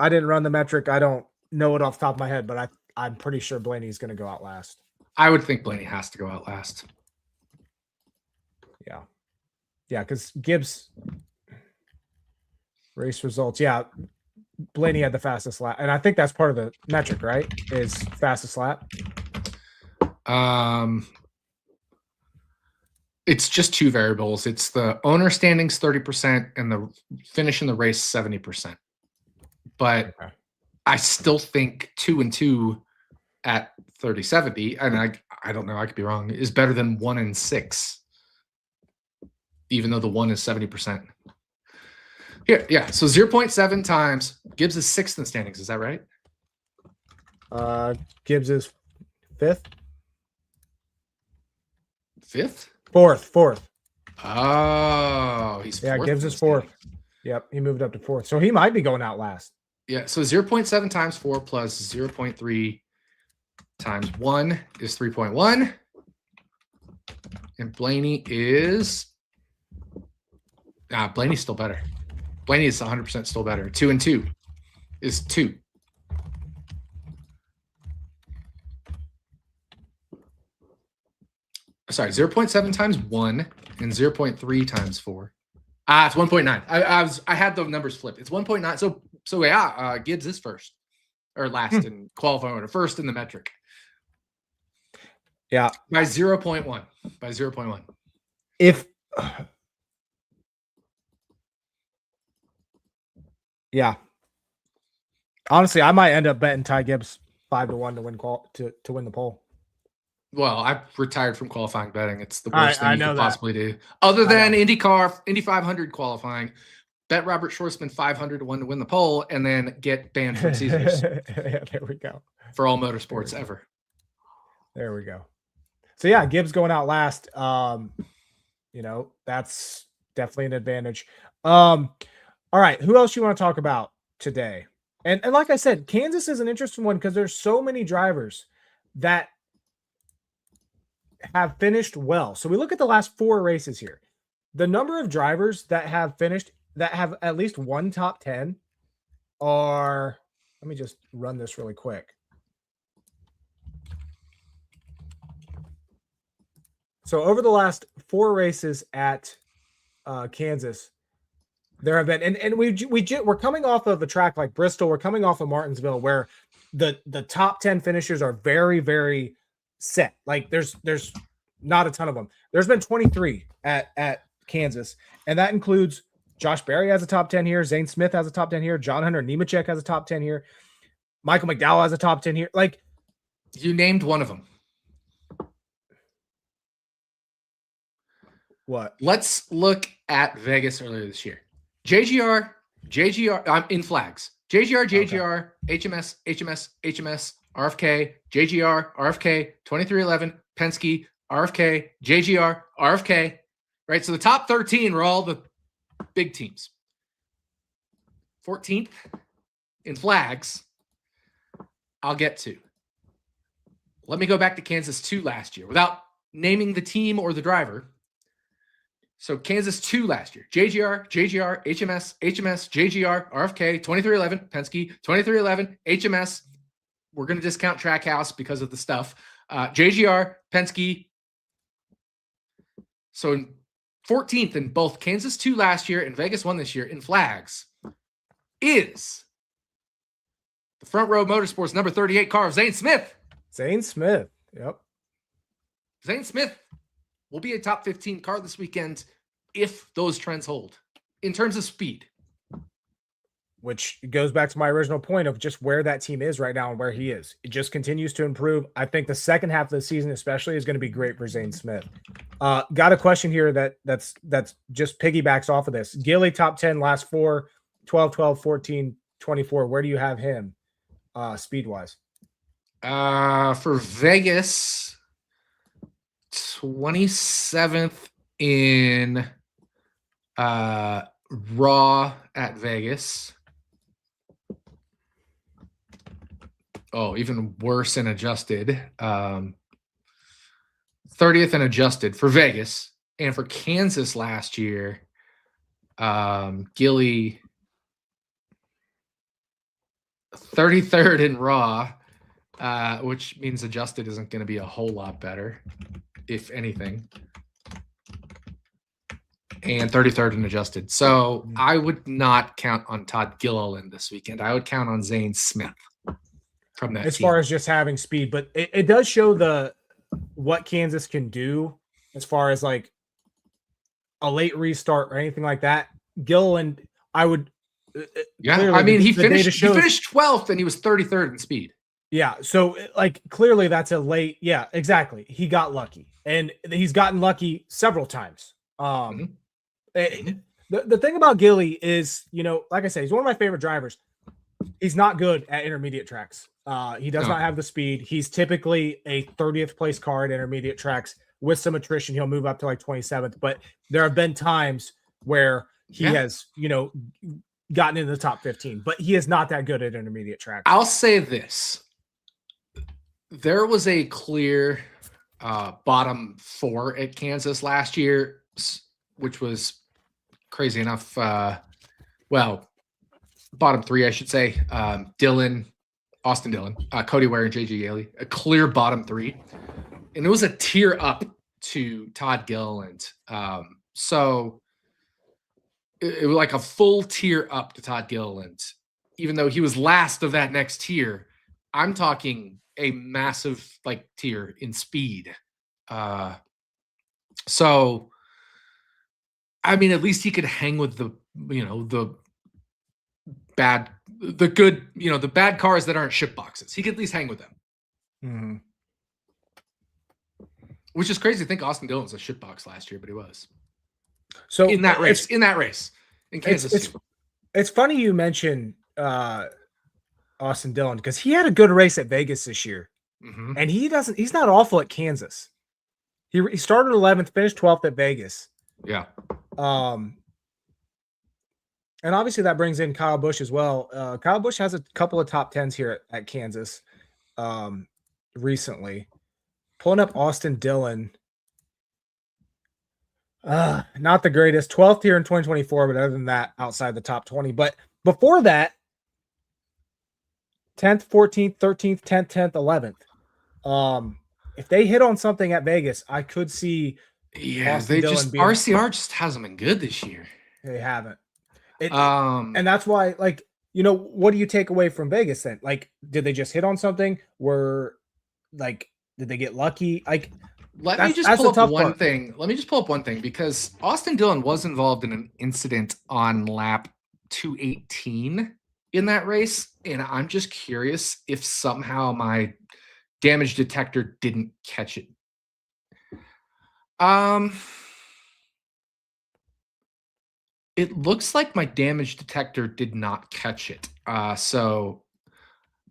didn't run the metric. I don't know it off the top of my head, but I'm pretty sure Blaney's going to go out last. I would think Blaney has to go out last. Yeah, because Gibbs race results. Yeah, Blaney had the fastest lap, and I think that's part of the metric, right? Is fastest lap. It's just two variables. It's the owner standings 30% and the finish in the race 70%. But okay. I still think 2 and 2 at 30-70, and I don't know, I could be wrong, is better than 1 and 6, even though the 1 is 70%. Here, yeah. So 0.7 times Gibbs is 6th in standings. Is that right? Gibbs is 5th. 5th? 4th. Oh, he's 4th. Yeah, Gibbs is 4th. Yep, he moved up to 4th. So he might be going out last. Yeah, so 0.7 times 4 plus 0.3 times 1 is 3.1. And Blaney is... Blaney's still better. Blaney is 100% still better. 2 and 2 is 2. Sorry, 0.7 times 1 and 0.3 times 4. It's 1.9. I had the numbers flipped. It's 1.9. So yeah, Gibbs is first or last in qualifying order, first in the metric. Yeah, by 0.1. By 0.1. If yeah, honestly, I might end up betting Ty Gibbs 5-1 to win the pole. Well, I've retired from qualifying betting. It's the worst thing you could possibly do. Other than Indy 500 qualifying, bet Robert Schwartzman 500 to 1 to win the pole, and then get banned from Caesars. Yeah, there we go. For all motorsports ever. There we go. So yeah, Gibbs going out last. That's definitely an advantage. All right, who else you want to talk about today? And like I said, Kansas is an interesting one because there's so many drivers that have finished well. So we look at the last 4 races here. The number of drivers that have finished that have at least one top 10 are, let me just run this really quick. So over the last 4 races at Kansas, there have been, and we're coming off of a track like Bristol. We're coming off of Martinsville, where the top 10 finishers are very, very set. Like there's not a ton of them. There's been 23 at Kansas, and that includes Josh Berry has a top 10 here. Zane Smith has a top 10 here. John Hunter Nemechek has a top 10 here. Michael McDowell has a top 10 here. Like, you named one of them. What? Let's look at Vegas earlier this year. JGR, I'm in flags. JGR, okay. HMS, RFK, JGR, RFK, 2311, Penske, RFK, JGR, RFK, right? So the top 13 were all the big teams. 14th in flags, I'll get to. Let me go back to Kansas 2 last year without naming the team or the driver. So Kansas 2 last year. JGR, HMS, JGR, RFK, 2311, Penske, 2311, HMS. We're going to discount Trackhouse because of the stuff. JGR, Penske. So in 14th in both Kansas 2 last year and Vegas 1 this year in flags is the Front Row Motorsports number 38 car of Zane Smith. Zane Smith. Yep. Zane Smith will be a top 15 car this weekend if those trends hold in terms of speed. Which goes back to my original point of just where that team is right now and where he is. It just continues to improve. I think the second half of the season especially is going to be great for Zane Smith. Got a question here that's just piggybacks off of this. Gilly top 10 last 4, 12, 12, 14, 24. Where do you have him speed-wise? For Vegas, 27th in raw at Vegas. Oh, even worse in adjusted. 30th and adjusted for Vegas. And for Kansas last year, Gilly 33rd in raw, which means adjusted isn't going to be a whole lot better, if anything. And 33rd in adjusted. So I would not count on Todd Gilliland this weekend. I would count on Zane Smith from that as team. far as just having speed, but it does show what Kansas can do as far as like a late restart or anything like that. Gilliland, I would. Yeah, I mean, he finished 12th and he was 33rd in speed. Yeah, so like clearly that's a late. Yeah, exactly. He got lucky, and he's gotten lucky several times. The thing about Gilly is, like I said, he's one of my favorite drivers. He's not good at intermediate tracks. He does not have the speed. He's typically a 30th place car at intermediate tracks. With some attrition, he'll move up to like 27th. But there have been times where he has, gotten into the top 15. But he is not that good at intermediate tracks. I'll say this. There was a clear bottom 4 at Kansas last year, which was crazy enough. Bottom 3, I should say. Austin Dillon, Cody Ware, and JG Yaley. A clear bottom 3. And it was a tier up to Todd Gilliland. So it was like a full tier up to Todd Gilliland, even though he was last of that next tier. I'm talking a massive tier in speed. So I mean, at least he could hang with the bad cars that aren't ship boxes. He could at least hang with them. Mm-hmm. Which is crazy to think Austin Dillon was a ship box last year, but he was. So in that race, in Kansas. It's funny you mention Austin Dillon because he had a good race at Vegas this year. And he's not awful at Kansas. He started 11th, finished 12th at Vegas. Yeah. And obviously that brings in Kyle Busch as well. Kyle Busch has a couple of top 10s here at Kansas recently. Pulling up Austin Dillon. Not the greatest. 12th here in 2024, but other than that, outside the top 20. But before that, 10th, 14th, 13th, 10th, 10th, 11th. If they hit on something at Vegas, I could see Austin Dillon RCR just hasn't been good this year. They haven't. And that's why, like, you know, what do you take away from Vegas then? Like, did they just hit on something? Did they get lucky? Like, let me just pull up one thing because Austin Dillon was involved in an incident on lap 218 in that race. And I'm just curious if somehow my damage detector didn't catch it. It looks like my damage detector did not catch it. So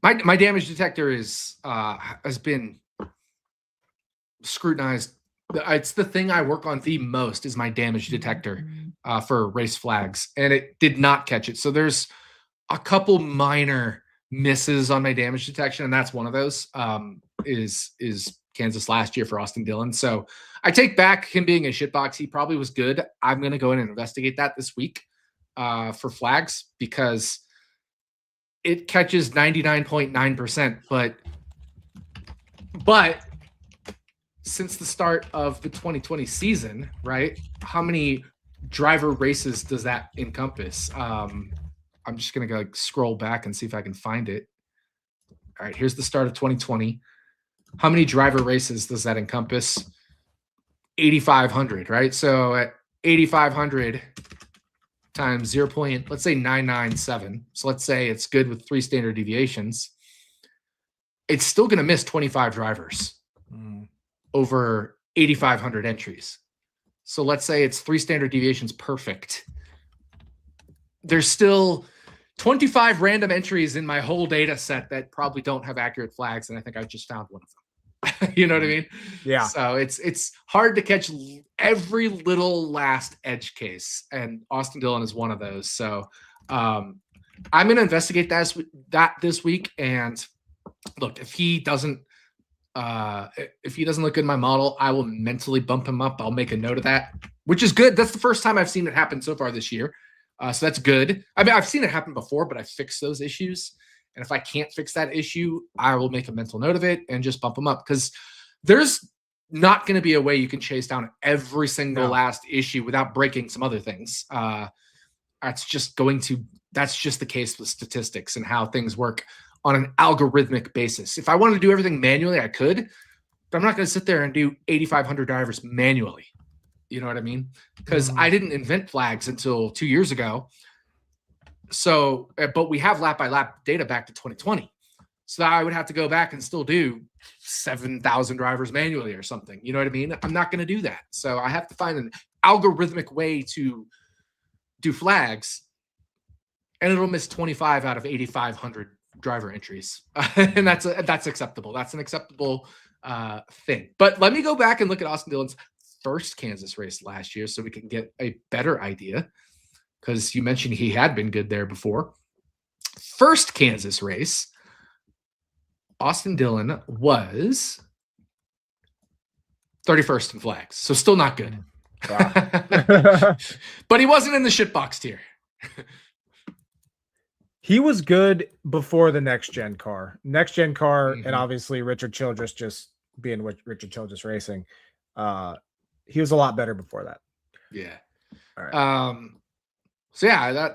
my damage detector has been scrutinized. It's the thing I work on the most is my damage detector for race flags, and it did not catch it. So there's a couple minor misses on my damage detection, and that's one of those. Is Kansas last year for Austin Dillon. So I take back him being a shitbox. He probably was good. I'm going to go in and investigate that this week for flags because it catches 99.9%. But since the start of the 2020 season, right, how many driver races does that encompass? I'm just going to go scroll back and see if I can find it. All right, here's the start of 2020. How many driver races does that encompass? 8,500, right? So at 8,500 times 0. Let's say 997. So let's say it's good with 3 standard deviations. It's still going to miss 25 drivers over 8,500 entries. So let's say it's 3 standard deviations perfect. There's still 25 random entries in my whole data set that probably don't have accurate flags, and I think I just found one of them. You know what I mean? Yeah. So it's hard to catch every little last edge case, and Austin Dillon is one of those. So I'm going to investigate that this week. And look, if he doesn't look good in my model, I will mentally bump him up. I'll make a note of that, which is good. That's the first time I've seen it happen so far this year. So that's good. I mean, I've seen it happen before, but I fixed those issues. And if I can't fix that issue, I will make a mental note of it and just bump them up, because there's not going to be a way you can chase down every single last issue without breaking some other things. That's just the case with statistics and how things work on an algorithmic basis. If I wanted to do everything manually, I could, but I'm not going to sit there and do 8,500 drivers manually. You know what I mean? Because I didn't invent flags until 2 years ago. So, but we have lap by lap data back to 2020. So I would have to go back and still do 7,000 drivers manually or something. You know what I mean? I'm not going to do that. So I have to find an algorithmic way to do flags, and it'll miss 25 out of 8,500 driver entries. And that's acceptable. That's an acceptable thing. But let me go back and look at Austin Dillon's first Kansas race last year so we can get a better idea, because you mentioned he had been good there before. First Kansas race, Austin Dillon was 31st in flags, so still not good. Wow. But he wasn't in the shitbox tier. He was good before the next gen car. And obviously Richard Childress just being Richard Childress Racing. He was a lot better before that. Yeah. All right. So yeah,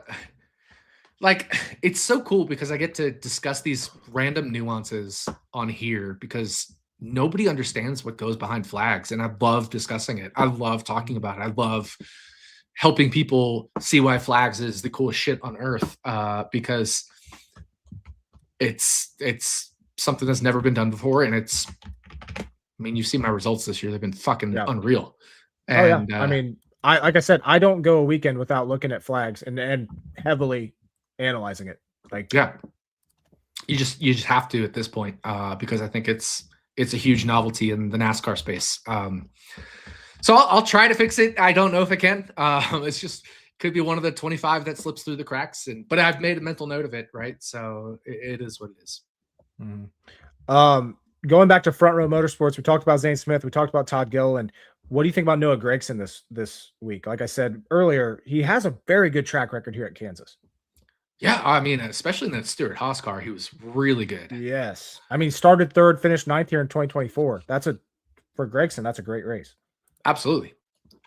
it's so cool because I get to discuss these random nuances on here because nobody understands what goes behind flags. And I love discussing it. I love talking about it. I love helping people see why flags is the coolest shit on earth, because it's something that's never been done before. And you've seen my results this year. They've been fucking unreal. And, I mean, like I said, I don't go a weekend without looking at flags and heavily analyzing it. You just have to at this point, because I think it's a huge novelty in the NASCAR space. So I'll try to fix it. I don't know if I can. It's just could be one of the 25 that slips through the cracks. But I've made a mental note of it, right? So it is what it is. Mm-hmm. Going back to Front Row Motorsports, we talked about Zane Smith. We talked about Todd Gilliland. What do you think about Noah Gragson this week? Like I said earlier, he has a very good track record here at Kansas. Yeah, I mean, especially in that Stewart Haas car, he was really good. Yes. I mean, started third, finished ninth here in 2024. For Gragson, that's a great race. Absolutely.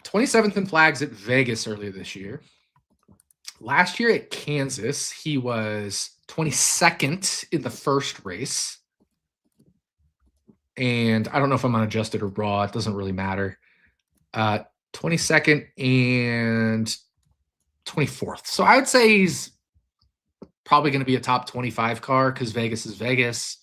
27th in flags at Vegas earlier this year. Last year at Kansas, he was 22nd in the first race. And I don't know if I'm unadjusted or raw. It doesn't really matter. 22nd and 24th. So I would say he's probably going to be a top 25 car because Vegas is Vegas.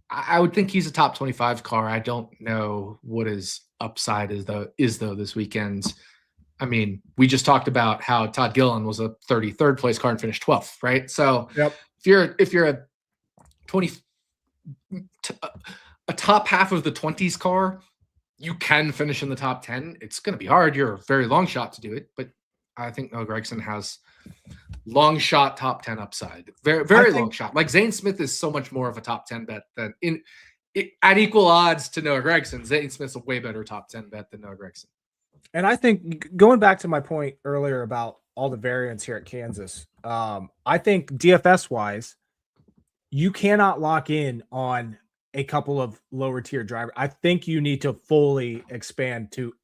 I would think he's a top 25 car. I don't know what his upside is though this weekend. I mean, we just talked about how Todd Gilliland was a 33rd place car and finished 12th, right? So yep. if you're a 20 a top half of the 20s car, you can finish in the top 10. It's going to be hard. You're a very long shot to do it, but I think Noah Gragson has long shot top 10 upside. Very long shot. Like Zane Smith is so much more of a top 10 bet than at equal odds to Noah Gragson. Zane Smith's a way better top 10 bet than Noah Gragson. And I think going back to my point earlier about all the variants here at Kansas, I think DFS wise, you cannot lock in on a couple of lower tier drivers. I think you need to fully expand to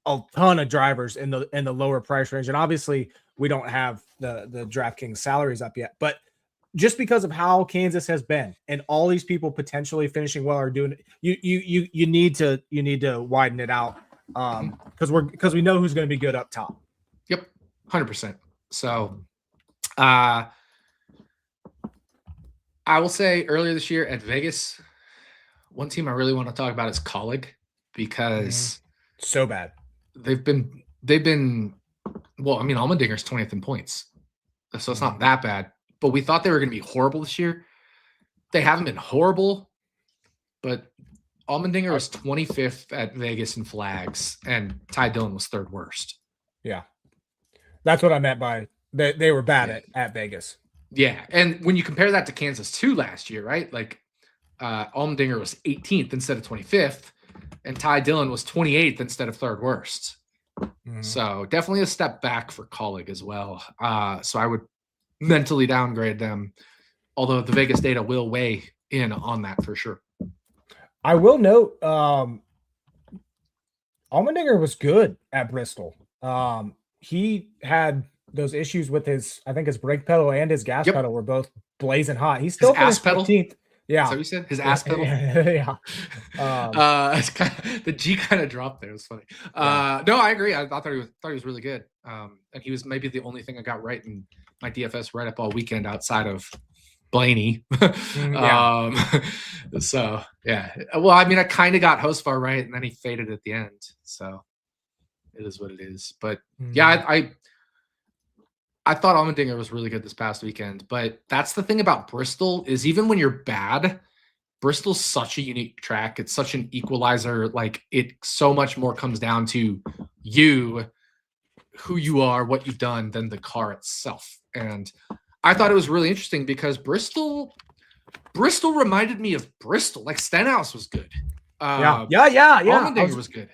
a ton of drivers in the lower price range. And obviously we don't have the DraftKings salaries up yet, but just because of how Kansas has been and all these people potentially finishing well are doing it, you need to widen it out. Because we know who's going to be good up top. Yep. 100%. So, I will say earlier this year at Vegas, one team I really want to talk about is Colleague because so bad. They've been well, I mean, Allmendinger's 20th in points. So it's not that bad, but we thought they were going to be horrible this year. They haven't been horrible, but Allmendinger was 25th at Vegas in flags and Ty Dillon was third worst. Yeah. That's what I meant by they were bad at Vegas. Yeah. And when you compare that to Kansas 2 last year, right? Like Allmendinger was 18th instead of 25th and Ty Dillon was 28th instead of third worst. So definitely a step back for Colleague as well. So I would mentally downgrade them, although the Vegas data will weigh in on that for sure. I will note Allmendinger was good at Bristol. He had those issues with his brake pedal and his gas pedal were both blazing hot. He's still ass pedal. 15th. Yeah. So you said his ass pedal. Yeah. The G kind of dropped there. It was funny. No, I agree. I thought he was really good. And he was maybe the only thing I got right in my DFS write up all weekend outside of Blaney. So yeah. Well, I mean, I kind of got Hosfar right, and then he faded at the end. So it is what it is. But yeah, I thought Allmendinger was really good this past weekend. But that's the thing about Bristol is even when you're bad, Bristol's such a unique track. It's such an equalizer. Like it so much more comes down to you, who you are, what you've done than the car itself. And I thought it was really interesting because Bristol reminded me of Bristol. Like Stenhouse was good. Yeah. Allmendinger was good.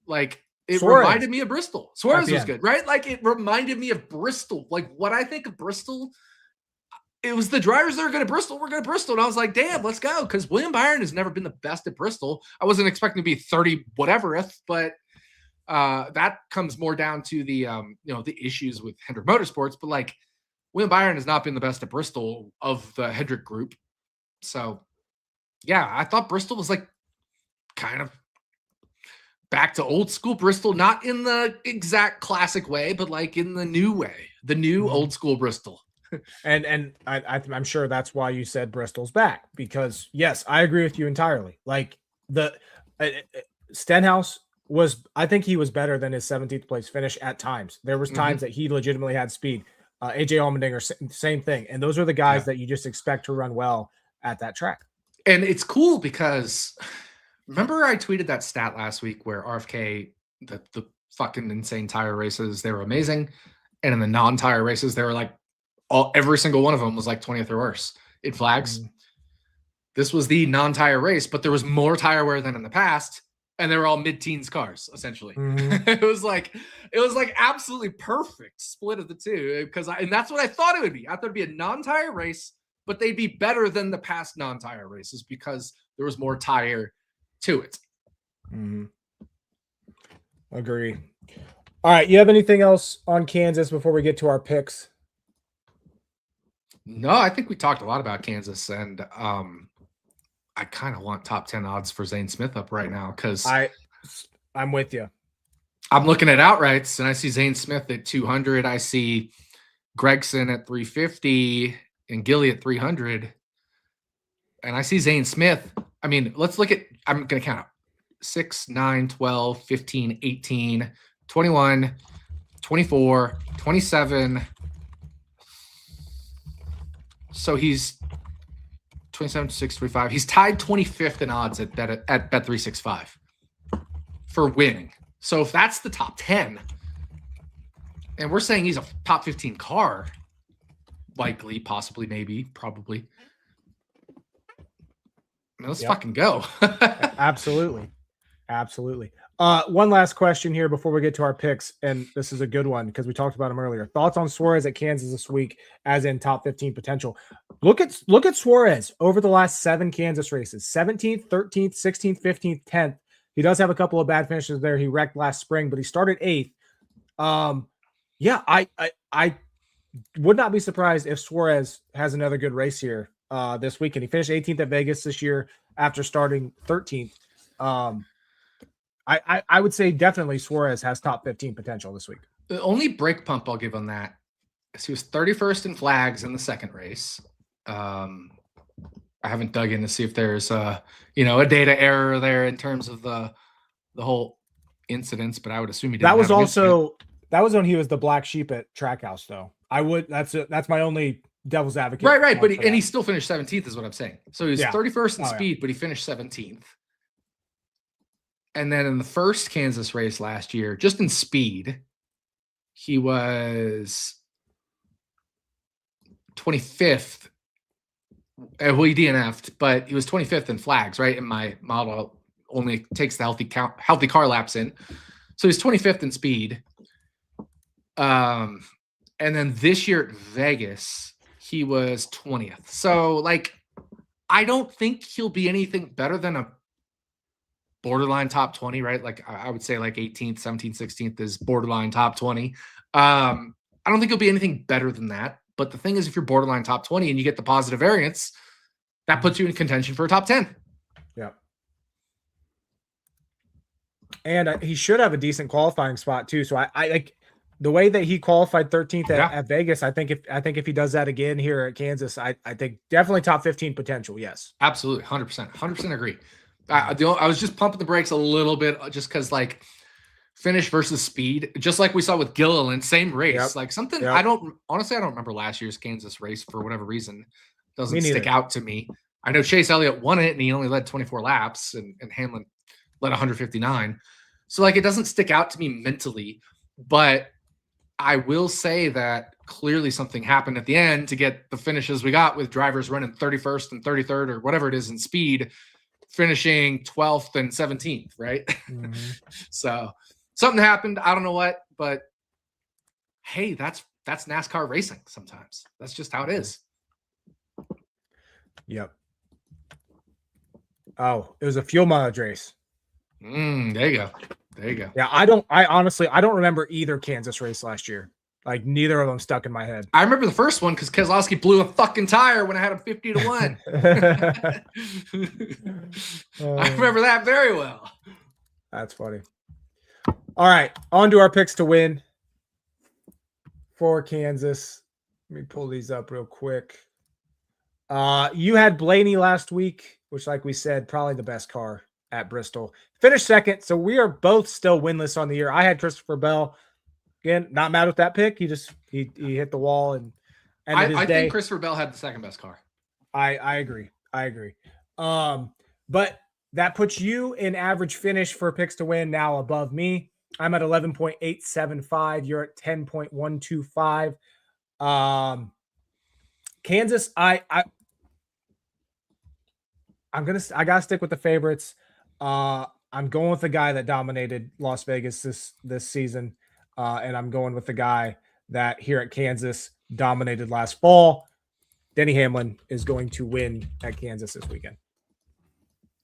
Like it reminded me of Bristol. Suarez was good, right? Like it reminded me of Bristol. Like what I think of Bristol, it was the drivers that are good at Bristol. We're good at Bristol. And I was like, damn, let's go. Because William Byron has never been the best at Bristol. I wasn't expecting to be 30 whateverth, but that comes more down to the the issues with Hendrick Motorsports. But like William Byron has not been the best at Bristol of the Hendrick group. So yeah, I thought Bristol was like kind of back to old school Bristol, not in the exact classic way, but like in the new way, the new old school Bristol. And I'm sure that's why you said Bristol's back, because yes, I agree with you entirely. Like the Stenhouse I think he was better than his 17th place finish at times. There was times that he legitimately had speed. AJ Allmendinger, same thing. And those are the guys that you just expect to run well at that track. And it's cool because remember I tweeted that stat last week where RFK the fucking insane tire races, they were amazing. And in the non-tire races, they were like every single one of them was like 20th or worse in flags. This was the non-tire race, but there was more tire wear than in the past, and they were all mid-teens cars essentially. It was like absolutely perfect split of the two, and that's what I thought it would be. I thought it'd be a non-tire race, but they'd be better than the past non-tire races because there was more tire to it. Agree. All right, you have anything else on Kansas before we get to our picks? No, I think we talked a lot about Kansas, and I kind of want top 10 odds for Zane Smith up right now because I'm with you. I'm looking at outrights, and I see Zane Smith at 200. I see Gregson at 350 and Gilly at 300. And I see Zane Smith. I mean, let's look at – I'm going to count up. 6, 9, 12, 15, 18, 21, 24, 27. So he's 27, 6, 35. He's tied 25th in odds at Bet365 for winning. So if that's the top 10, and we're saying he's a top 15 car, likely, possibly, maybe, probably. I mean, let's fucking go. Absolutely. One last question here before we get to our picks, and this is a good one because we talked about him earlier. Thoughts on Suarez at Kansas this week as in top 15 potential? Look at Suarez over the last 7 Kansas races: 17th, 13th, 16th, 15th, 10th. He does have a couple of bad finishes there. He wrecked last spring, but he started 8th. I would not be surprised if Suarez has another good race here this weekend. He finished 18th at Vegas this year after starting 13th. I would say definitely Suarez has top 15 potential this week. The only break pump I'll give on that is he was 31st in flags in the second race. I haven't dug in to see if there's a data error there in terms of the whole incidents, but I would assume he didn't. That was when he was the black sheep at Trackhouse, though. That's my only devil's advocate. Right. But he still finished 17th is what I'm saying. So he was 31st in speed, but he finished 17th. And then in the first Kansas race last year, just in speed, he was 25th. Well, he DNF'd, but he was 25th in flags, right? And my model only takes the healthy car laps in. So he's 25th in speed. And then this year at Vegas, he was 20th. So, I don't think he'll be anything better than a borderline top 20, right? I would say 18th, 17th, 16th is borderline top 20. I don't think it'll be anything better than that. But the thing is, if you're borderline top 20 and you get the positive variance, that puts you in contention for a top 10. Yeah. And he should have a decent qualifying spot too. So I like the way that he qualified 13th at Vegas. I think if he does that again here at Kansas, I think definitely top 15 potential. Yes, absolutely. 100% agree. I was just pumping the brakes a little bit just because finish versus speed, just like we saw with Gilliland, same race. I don't remember last year's Kansas race for whatever reason. Doesn't stick out to me. I know Chase Elliott won it and he only led 24 laps and Hamlin led 159. So it doesn't stick out to me mentally, but I will say that clearly something happened at the end to get the finishes we got with drivers running 31st and 33rd or whatever it is in speed, finishing 12th and 17th, right? Mm-hmm. So something happened. I don't know what, but hey, that's NASCAR racing sometimes. That's just how it is. Yep. Oh, it was a fuel mileage race. There you go. Yeah, I honestly don't remember either Kansas race last year. Neither of them stuck in my head. I remember the first one because Keselowski blew a fucking tire when I had him 50-1. I remember that very well. That's funny. All right, on to our picks to win for Kansas. Let me pull these up real quick. You had Blaney last week, which, like we said, probably the best car at Bristol. Finished second, so we are both still winless on the year. I had Christopher Bell. Again, not mad with that pick. He hit the wall and I think Christopher Bell had the second best car. I agree. But that puts you in average finish for picks to win now above me. I'm at 11.875. You're at 10.125. Kansas, I gotta stick with the favorites. I'm going with the guy that dominated Las Vegas this season, and I'm going with the guy that here at Kansas dominated last fall. Denny Hamlin is going to win at Kansas this weekend.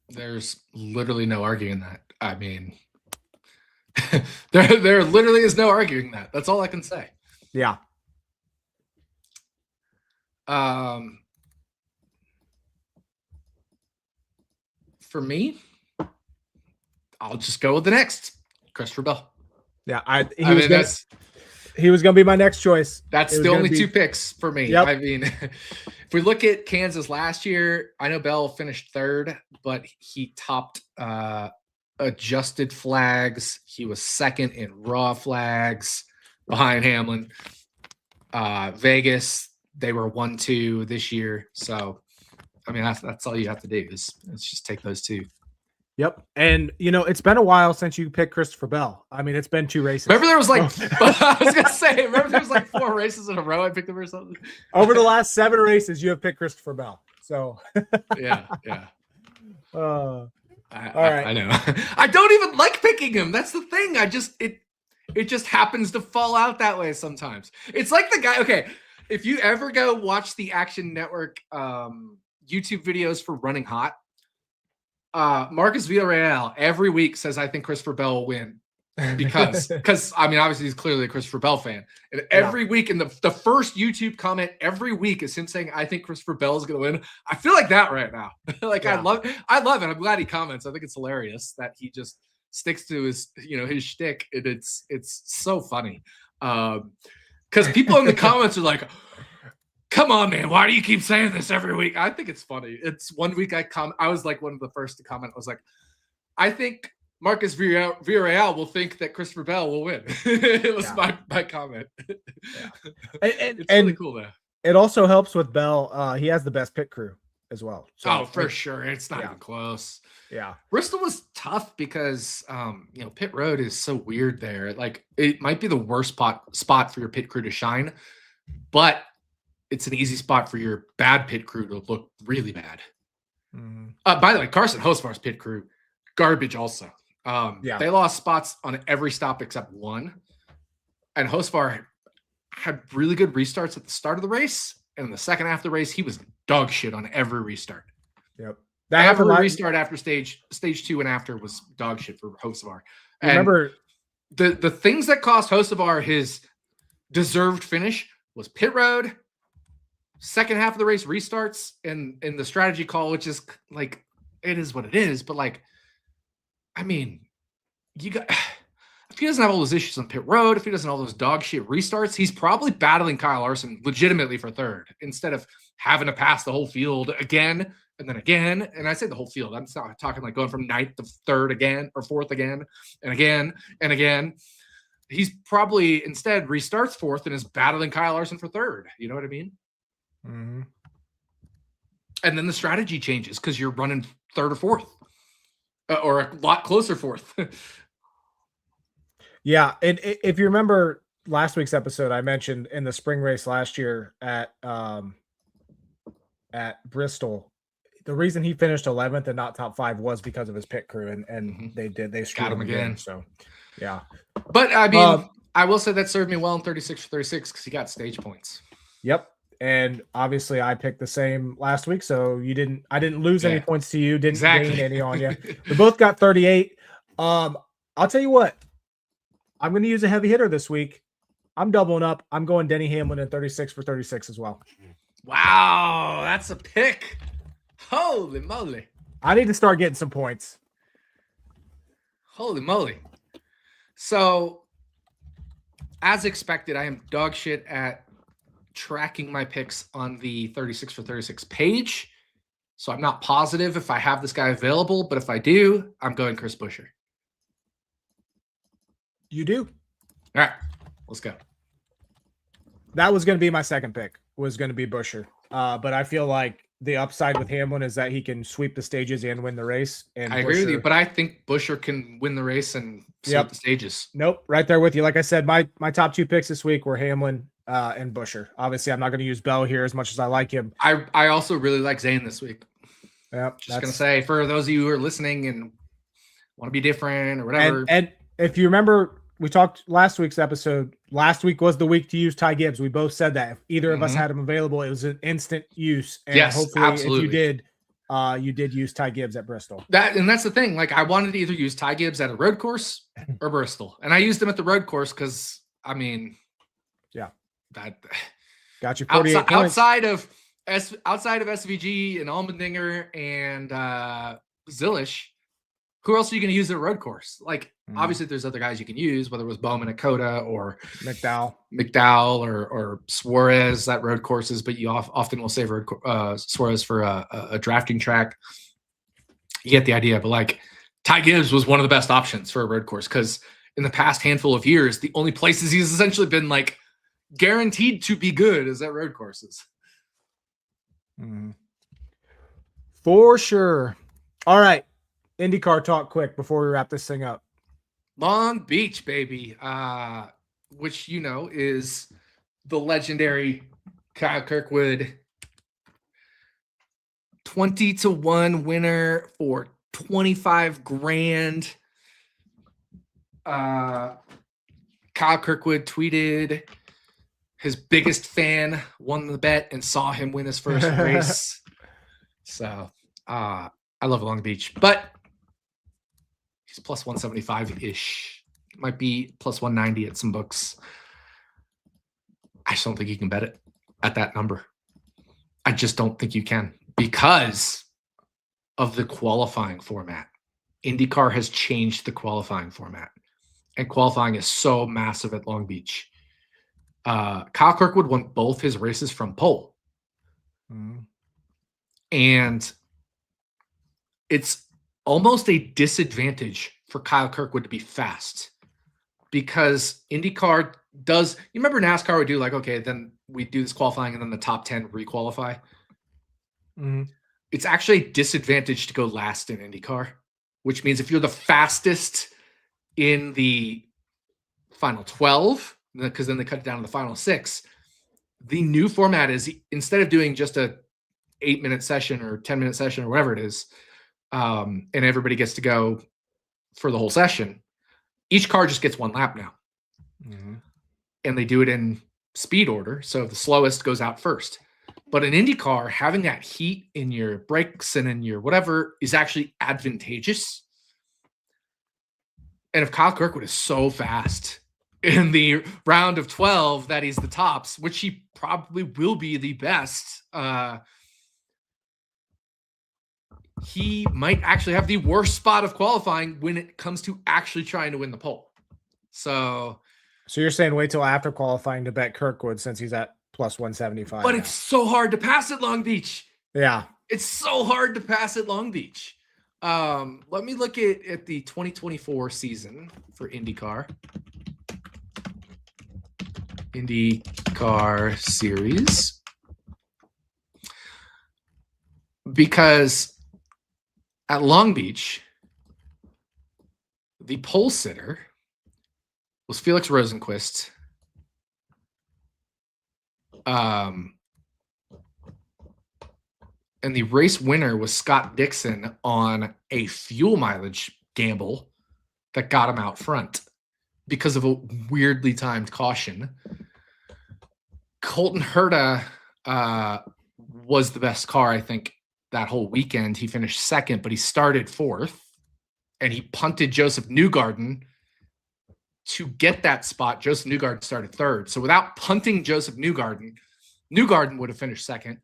There's literally no arguing that. I mean, there literally is no arguing that. That's all I can say. Yeah. For me, I'll just go with the next Christopher Bell. Yeah, he was going to be my next choice. That's the only two picks for me. Yep. I mean, if we look at Kansas last year, I know Bell finished third, but he topped adjusted flags. He was second in raw flags behind Hamlin. Vegas, they were 1-2 this year. So, I mean, that's all you have to do is just take those two. Yep. And, it's been a while since you picked Christopher Bell. I mean, it's been 2 races. Remember there was I was going to say, remember there was 4 races in a row I picked him or something? Over the last 7 races, you have picked Christopher Bell. So. Yeah. All right. I know. I don't even like picking him. That's the thing. It just happens to fall out that way sometimes. It's like the guy. Okay. If you ever go watch the Action Network YouTube videos for Running Hot, Marcus Villarreal every week says, I think Christopher Bell will win because I mean, obviously he's clearly a Christopher Bell fan. And every week in the first YouTube comment every week is him saying, I think Christopher Bell is going to win. I feel like that right now. I love it. I'm glad he comments. I think it's hilarious that he just sticks to his shtick. And it's so funny. Because people in the comments are like, come on, man, why do you keep saying this every week? I think it's funny. It's one week I was like one of the first to comment. I was like, I think Marcus Villarreal will think that Christopher Bell will win. It was my comment. Yeah. It's really cool though. It also helps with Bell. He has the best pit crew as well. So, for sure. It's not even close. Yeah. Bristol was tough because pit road is so weird there. Like it might be the worst spot for your pit crew to shine, but it's an easy spot for your bad pit crew to look really bad. Mm-hmm. By the way, Carson Hocefar's pit crew, garbage also. They lost spots on every stop except one. And Hocefar had really good restarts at the start of the race. And in the second half of the race, he was dog shit on every restart. Yep. Every restart after stage 2 and after was dog shit for Hocefar. Remember, the things that cost Hocefar his deserved finish was pit road, second half of the race restarts, and the strategy call, which is like, it is what it is. But like, I mean, if he doesn't have all those issues on pit road, if he doesn't have all those dog shit restarts, he's probably battling Kyle Larson legitimately for third instead of having to pass the whole field again and then again. And I say the whole field. I'm not talking like going from 9th to 3rd again or 4th again and again and again. He's probably instead restarts 4th and is battling Kyle Larson for 3rd. You know what I mean? Mm-hmm. And then the strategy changes because you're running 3rd or 4th. Or a lot closer 4th. Yeah, and if you remember last week's episode, I mentioned in the spring race last year at Bristol, the reason he finished 11th and not top 5 was because of his pit crew, and they screwed him again. So, yeah. But I mean, I will say that served me well in 36 for 36 because he got stage points. Yep. And obviously I picked the same last week, so I didn't lose any points to you, didn't gain any on you. We both got 38. I'll tell you what, I'm going to use a heavy hitter this week. I'm doubling up. I'm going Denny Hamlin in 36 for 36 as well. Wow, that's a pick. Holy moly. I need to start getting some points. Holy moly. So, as expected, I am dog shit at tracking my picks on the 36 for 36 page. So I'm not positive if I have this guy available, but if I do, I'm going Chris Buescher. You do? All right, let's go. That was going to be my second pick, was going to be Buescher. But I feel like the upside with Hamlin is that he can sweep the stages and win the race. And I agree with you, but I think Buescher can win the race and sweep the stages. Nope, right there with you. Like I said, my top 2 picks this week were Hamlin and Buescher. Obviously, I'm not going to use Bell here as much as I like him. I also really like Zane this week. Yep, just going to say, for those of you who are listening and want to be different or whatever. And if you remember, we talked last week's episode. Last week was the week to use Ty Gibbs. We both said that if either of us had him available, it was an instant use. And hopefully, absolutely. If you did use Ty Gibbs at Bristol. That's the thing. Like, I wanted to either use Ty Gibbs at a road course or Bristol, and I used him at the road course because that got you 48 outside of SVG and Allmendinger and Zilish. Who else are you going to use at a road course? Like, obviously, there's other guys you can use, whether it was Bowman at Coda or McDowell or Suarez at road courses, but you often will save Suarez for a drafting track. You get the idea. But, like, Ty Gibbs was one of the best options for a road course because in the past handful of years, the only places he's essentially been, like, guaranteed to be good is at road courses. For sure. All right. IndyCar talk quick before we wrap this thing up. Long Beach, baby, which, is the legendary Kyle Kirkwood 20-1 winner for 25 grand. Kyle Kirkwood tweeted his biggest fan won the bet and saw him win his first race. So I love Long Beach, but he's plus 175-ish. Might be plus 190 at some books. I just don't think you can bet it at that number. I just don't think you can because of the qualifying format. IndyCar has changed the qualifying format, and qualifying is so massive at Long Beach. Kyle Kirkwood won both his races from pole. And it's almost a disadvantage for Kyle Kirkwood to be fast because IndyCar does. You remember NASCAR would do like, okay, then we do this qualifying and then the top 10 requalify. It's actually a disadvantage to go last in IndyCar, which means if you're the fastest in the final 12, because then they cut it down to the final 6, the new format is instead of doing just a 8-minute session or 10-minute session or whatever it is, and everybody gets to go for the whole session, each car just gets one lap now. And they do it in speed order. So the slowest goes out first. But in IndyCar, having that heat in your brakes and in your whatever is actually advantageous. And if Kyle Kirkwood is so fast in the round of 12 that he's the tops, which he probably will be the best, he might actually have the worst spot of qualifying when it comes to actually trying to win the pole. So you're saying wait till after qualifying to bet Kirkwood since he's at plus 175. But it's so hard to pass at Long Beach. Yeah. It's so hard to pass at Long Beach. Let me look at the 2024 season for IndyCar. IndyCar series. Because at Long Beach, the pole sitter was Felix Rosenquist. And the race winner was Scott Dixon on a fuel mileage gamble that got him out front because of a weirdly timed caution. Colton Herta was the best car, I think, that whole weekend. He finished second, but he started fourth, and he punted Joseph Newgarden to get that spot. Joseph Newgarden started third. So without punting Joseph Newgarden would have finished second.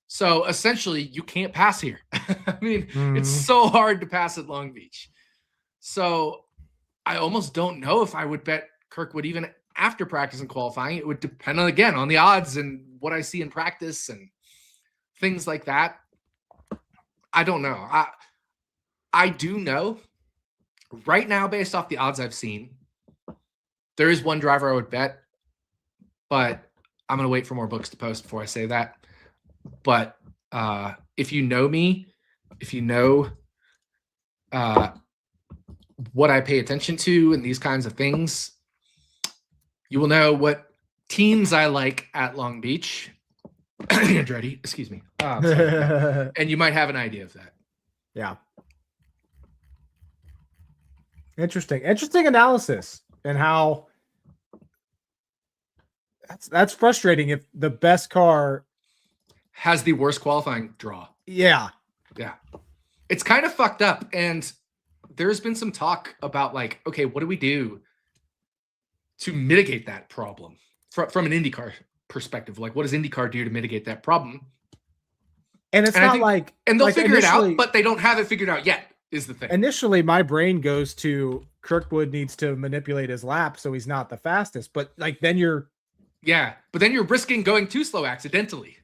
So essentially, you can't pass here. I mean, It's so hard to pass at Long Beach. So I almost don't know if I would bet Kirkwood even after practice and qualifying. It would depend on the odds and what I see in practice and things like that. I don't know. I do know right now, based off the odds I've seen, there is one driver I would bet, but I'm going to wait for more books to post before I say that. But If you know me, if you know what I pay attention to and these kinds of things, you will know what teams I like at Long Beach. Andretti, excuse me. And you might have an idea of that. Yeah. Interesting analysis, and how that's frustrating if the best car has the worst qualifying draw. Yeah. It's kind of fucked up. And there's been some talk about like, okay, what do we do to mitigate that problem from an IndyCar perspective? Like, what does IndyCar do to mitigate that problem? And it's and they'll figure it out, but they don't have it figured out yet, is the thing. Initially, my brain goes to Kirkwood needs to manipulate his lap so he's not the fastest. But like, then you're risking going too slow accidentally.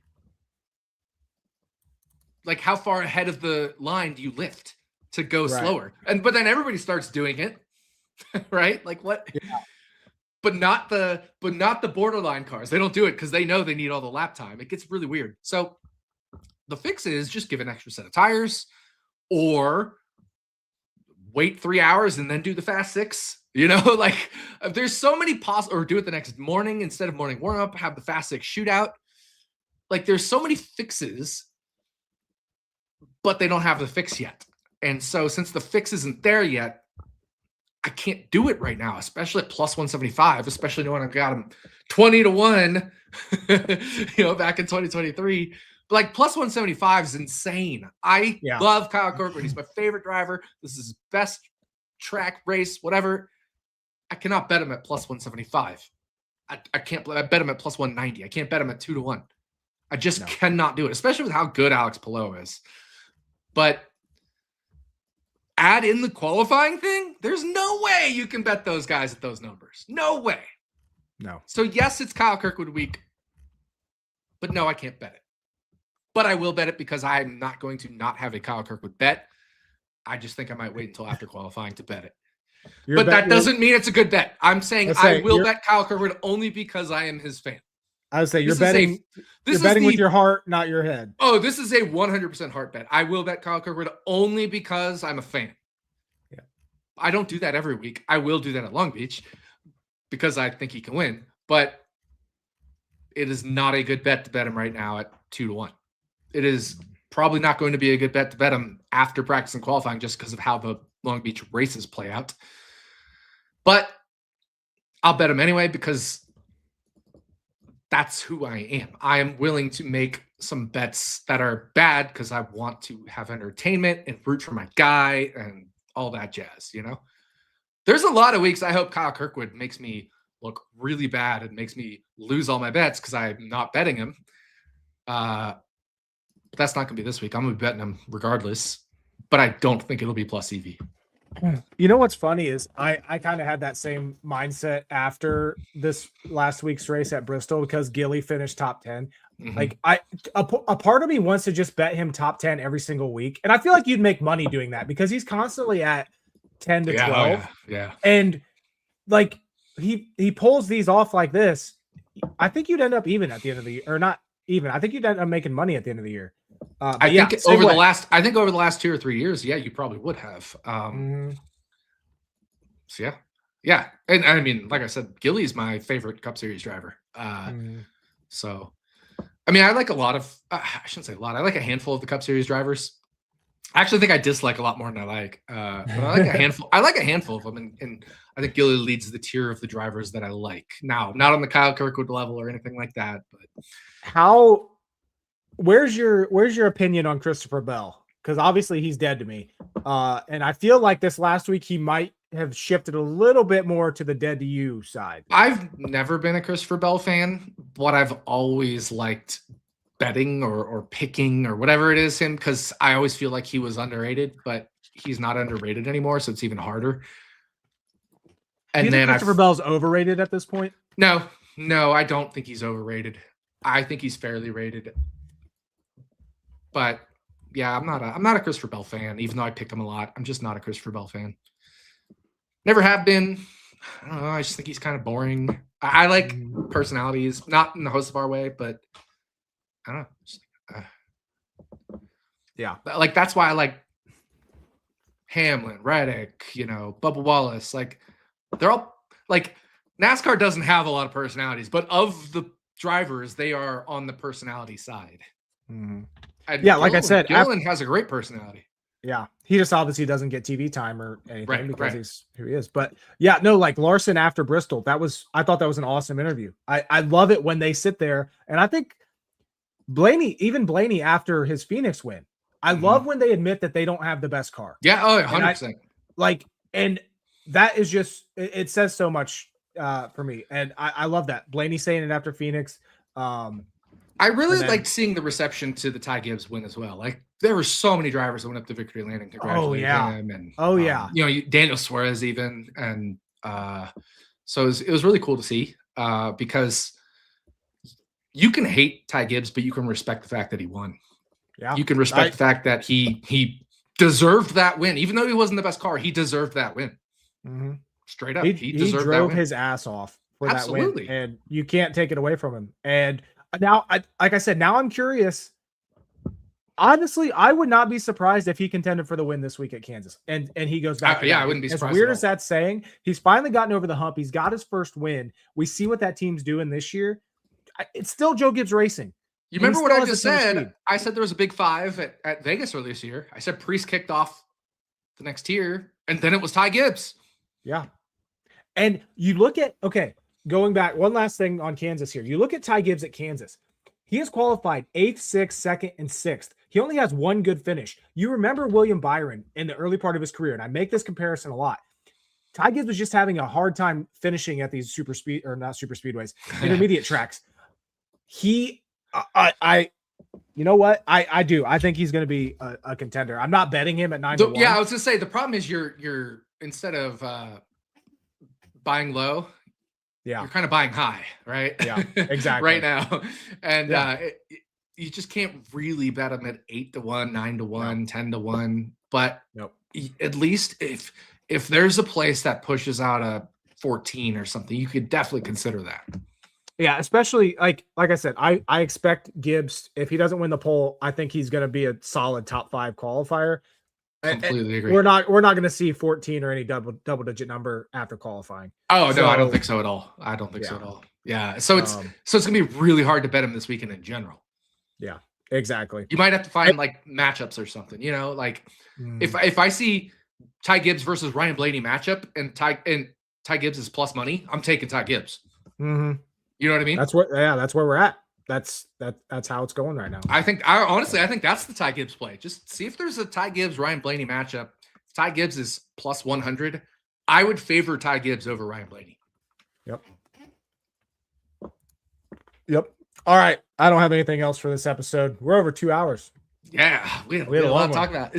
Like, how far ahead of the line do you lift to go slower? But then everybody starts doing it, right? Like what? Yeah. But not the borderline cars. They don't do it because they know they need all the lap time. It gets really weird. So the fix is just give an extra set of tires, or wait 3 hours and then do the fast 6. You know, like there's so many or do it the next morning instead of morning warm up. Have the fast 6 shootout. Like there's so many fixes, but they don't have the fix yet. And so since the fix isn't there yet, I can't do it right now, especially at plus 175, especially when I've got him 20-1, back in 2023. But like plus 175 is insane. I love Kyle Kirkwood. He's my favorite driver. This is his best track race, whatever. I cannot bet him at plus 175. I can't I bet him at plus 190. I can't bet him at 2-1. I just cannot do it, especially with how good Alex Palou is. But add in the qualifying thing, there's no way you can bet those guys at those numbers. No way. No. So yes, it's Kyle Kirkwood week, but no, I can't bet it. But I will bet it because I'm not going to not have a Kyle Kirkwood bet. I just think I might wait until after qualifying to bet it. That doesn't mean it's a good bet. I'm saying I will bet Kyle Kirkwood only because I am his fan. I would say you're betting with your heart, not your head. Oh, this is a 100% heart bet. I will bet Kyle Kirkwood only because I'm a fan. Yeah. I don't do that every week. I will do that at Long Beach because I think he can win. But it is not a good bet to bet him right now at 2-1. It is probably not going to be a good bet to bet him after practice and qualifying just because of how the Long Beach races play out. But I'll bet him anyway because that's who I am. I am willing to make some bets that are bad because I want to have entertainment and root for my guy and all that jazz, There's a lot of weeks I hope Kyle Kirkwood makes me look really bad and makes me lose all my bets because I'm not betting him. But that's not going to be this week. I'm going to be betting him regardless. But I don't think it'll be plus EV. You know what's funny is I kind of had that same mindset after this last week's race at Bristol because Gilly finished top 10. Mm-hmm. Like a part of me wants to just bet him top 10 every single week. And I feel like you'd make money doing that because he's constantly at 10 to 12. Yeah. And like he pulls these off like this. I think you'd end up even at the end of the year, or not even. I think you'd end up making money at the end of the year. I think over the last 2 or 3 years, you probably would have. So yeah, and I mean, like I said, Gilly's my favorite Cup Series driver. So, I mean, I like a lot of. I shouldn't say a lot. I like a handful of the Cup Series drivers. I actually think I dislike a lot more than I like. But I like a handful. I like a handful of them, and I think Gilly leads the tier of the drivers that I like. Now, not on the Kyle Kirkwood level or anything like that, but Where's your opinion on Christopher Bell? Because obviously he's dead to me. And I feel like this last week he might have shifted a little bit more to the dead to you side. I've never been a Christopher Bell fan, but I've always liked betting or picking or whatever it is him because I always feel like he was underrated, but he's not underrated anymore, so it's even harder. And Do you think Christopher Bell's overrated at this point? No, I don't think he's overrated. I think he's fairly rated. But yeah, I'm not a Christopher Bell fan, even though I pick him a lot. I'm just not a Christopher Bell fan. Never have been. I don't know. I just think he's kind of boring. I like personalities, not in the host of our way, but I don't know. Yeah. Like, that's why I like Hamlin, Reddick, Bubba Wallace. Like, they're all like, NASCAR doesn't have a lot of personalities, but of the drivers, they are on the personality side. Mm-hmm. And yeah, like I said, Gillen has a great personality. Yeah, he just obviously doesn't get TV time or anything because right. he's who he is. But yeah, no, like Larson after Bristol, I thought that was an awesome interview. I love it when they sit there, and I think Blaney after his Phoenix win, I love when they admit that they don't have the best car. Yeah, 100%. And that is just it says so much for me, and I love that Blaney saying it after Phoenix. I really liked seeing the reception to the Ty Gibbs win as well. Like, there were so many drivers that went up to victory lane and congratulated him. And Daniel Suarez even. And so it was really cool to see because you can hate Ty Gibbs, but you can respect the fact that he won. Yeah, you can respect the fact that he deserved that win. Even though he wasn't the best car, he deserved that win. Mm-hmm. Straight up. He deserved drove his ass off for that win. And you can't take it away from him. And now, like I said, now I'm curious. Honestly, I would not be surprised if he contended for the win this week at Kansas, and he goes back. I wouldn't be surprised. As weird as that's saying, he's finally gotten over the hump. He's got his first win. We see what that team's doing this year. It's still Joe Gibbs Racing. You remember what I just said? I said there was a big 5 at Vegas earlier this year. I said Priest kicked off the next tier, and then it was Ty Gibbs. Yeah, and you look at going back, one last thing on Kansas here. You look at Ty Gibbs at Kansas. He has qualified 8th, 6th, 2nd, and 6th. He only has one good finish. You remember William Byron in the early part of his career, and I make this comparison a lot. Ty Gibbs was just having a hard time finishing at these intermediate tracks. You know what? I do. I think he's going to be a contender. I'm not betting him at 9-1. Yeah, I was going to say, the problem is you're instead of buying low, you're kind of buying high, right? Yeah, exactly. right now. And you just can't really bet them at 8-1, 9-1, 10-1. But at least if there's a place that pushes out a 14 or something, you could definitely consider that. Yeah, especially like I said, I expect Gibbs, if he doesn't win the pole, I think he's going to be a solid top 5 qualifier. Completely agree. We're not going to see 14 or any double digit number after qualifying. Oh, no, I don't think so at all. I don't think so at all. Yeah. So it's gonna be really hard to bet him this weekend in general. Yeah, exactly. You might have to find like matchups or something, if I see Ty Gibbs versus Ryan Blaney matchup and Ty Gibbs is plus money, I'm taking Ty Gibbs. Mm-hmm. You know what I mean? That's where we're at. That's how it's going right now. I think that's the Ty Gibbs play. Just see if there's a Ty Gibbs Ryan Blaney matchup. If Ty Gibbs is plus 100, I would favor Ty Gibbs over Ryan Blaney. Yep. All right. I don't have anything else for this episode. We're over 2 hours. Yeah, we had a lot to talk about.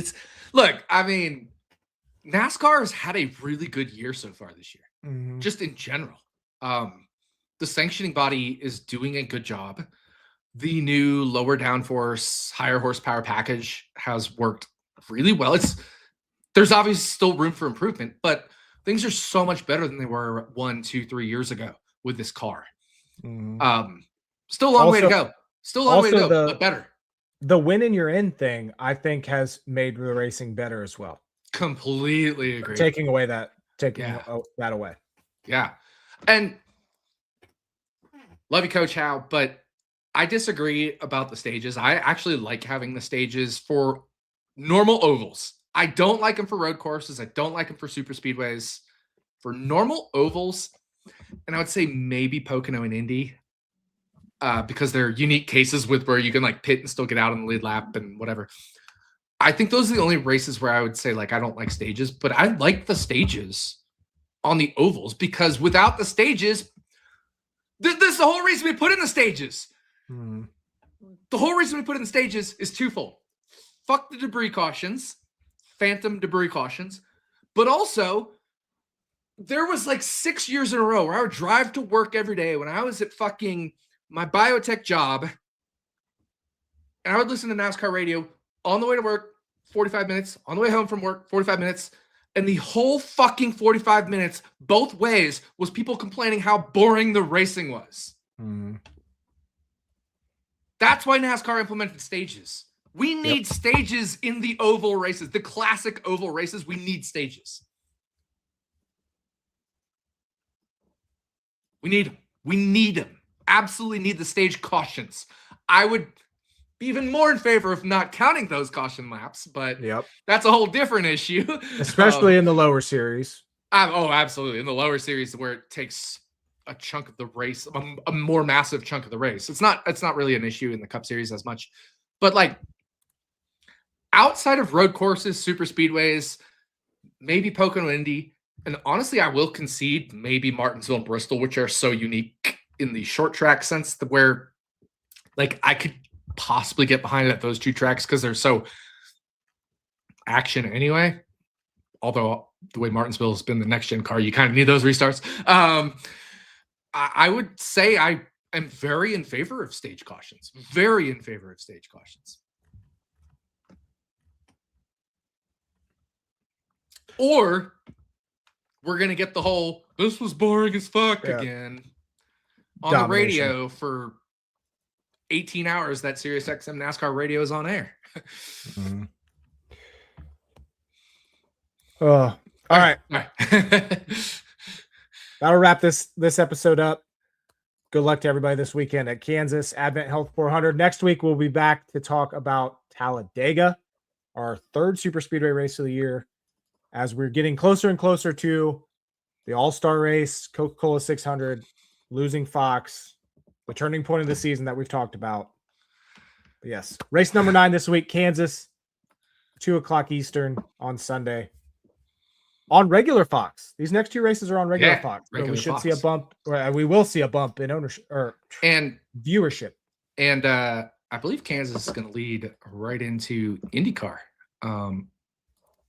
NASCAR has had a really good year so far this year, just in general. The sanctioning body is doing a good job. The new lower downforce, higher horsepower package has worked really well. There's obviously still room for improvement, but things are so much better than they were 1, 2, 3 years ago with this car. Still a long way to go. But better. The win in your end thing, I think, has made the racing better as well. Completely agree. Taking that away. Yeah. And love you, Coach Howe, but I disagree about the stages. I actually like having the stages for normal ovals. I don't like them for road courses. I don't like them for super speedways. For normal ovals, and I would say maybe Pocono and Indy, because they're unique cases with where you can like pit and still get out on the lead lap and whatever. I think those are the only races where I would say like I don't like stages, but I like the stages on the ovals because without the stages, this is the whole reason we put in the stages. The whole reason we put in the stages is twofold. Fuck the debris cautions, phantom debris cautions, but also there was like 6 years in a row where I would drive to work every day when I was at fucking my biotech job, and I would listen to NASCAR radio on the way to work, 45 minutes, on the way home from work, 45 minutes, and the whole fucking 45 minutes, both ways, was people complaining how boring the racing was. That's why NASCAR implemented stages. We need stages in the oval races, the classic oval races. We need stages. We need them. We need them. Absolutely need the stage cautions. I would be even more in favor of not counting those caution laps, but that's a whole different issue. Especially in the lower series. Absolutely. In the lower series where it takes a chunk of the race, a more massive chunk of the race. It's not really an issue in the Cup Series as much. But like outside of road courses, super speedways, maybe Pocono Indy, and honestly, I will concede maybe Martinsville and Bristol, which are so unique in the short track sense where like I could possibly get behind it at those two tracks because they're so action anyway. Although the way Martinsville has been the next gen car, you kind of need those restarts. I would say I am very in favor of stage cautions. Very in favor of stage cautions. Or we're going to get the whole, this was boring as fuck again on the radio for 18 hours that SiriusXM NASCAR radio is on air. All right. That'll wrap this episode up. Good luck to everybody this weekend at Kansas Advent Health 400. Next week, we'll be back to talk about Talladega, our third super speedway race of the year, as we're getting closer and closer to the All-Star race, Coca-Cola 600, losing Fox, the turning point of the season that we've talked about. But yes, race number 9 this week, Kansas, 2:00 Eastern on Sunday. On regular Fox. These next two races are on regular Fox. So we should see a bump, or we will see a bump in ownership or viewership. And I believe Kansas is going to lead right into IndyCar on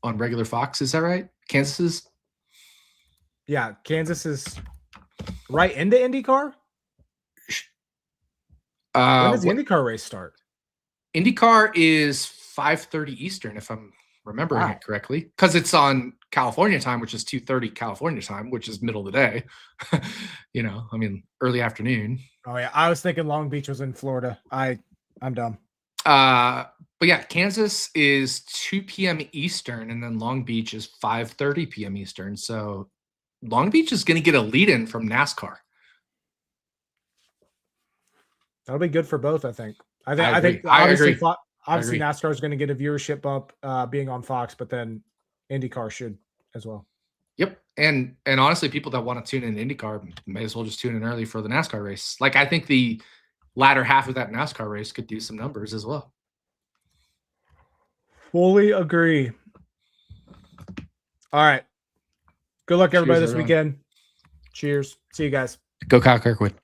regular Fox. Is that right? Kansas is? Yeah, Kansas is right into IndyCar. When does the IndyCar race start? IndyCar is 5:30 Eastern, if I'm remembering it correctly, because it's on California time, which is 2:30 California time, which is middle of the day. Early afternoon. Oh yeah, I was thinking Long Beach was in Florida. I'm dumb. But yeah, Kansas is 2 p.m. Eastern, and then Long Beach is 5:30 p.m. Eastern. So Long Beach is going to get a lead-in from NASCAR. That'll be good for both, I think. I think obviously NASCAR is going to get a viewership bump being on Fox, but then IndyCar should as well. Yep. And honestly, people that want to tune in IndyCar may as well just tune in early for the NASCAR race. Like, I think the latter half of that NASCAR race could do some numbers as well. Fully agree. All right. Good luck, everybody, this weekend. Cheers. See you guys. Go Kyle Kirkwood.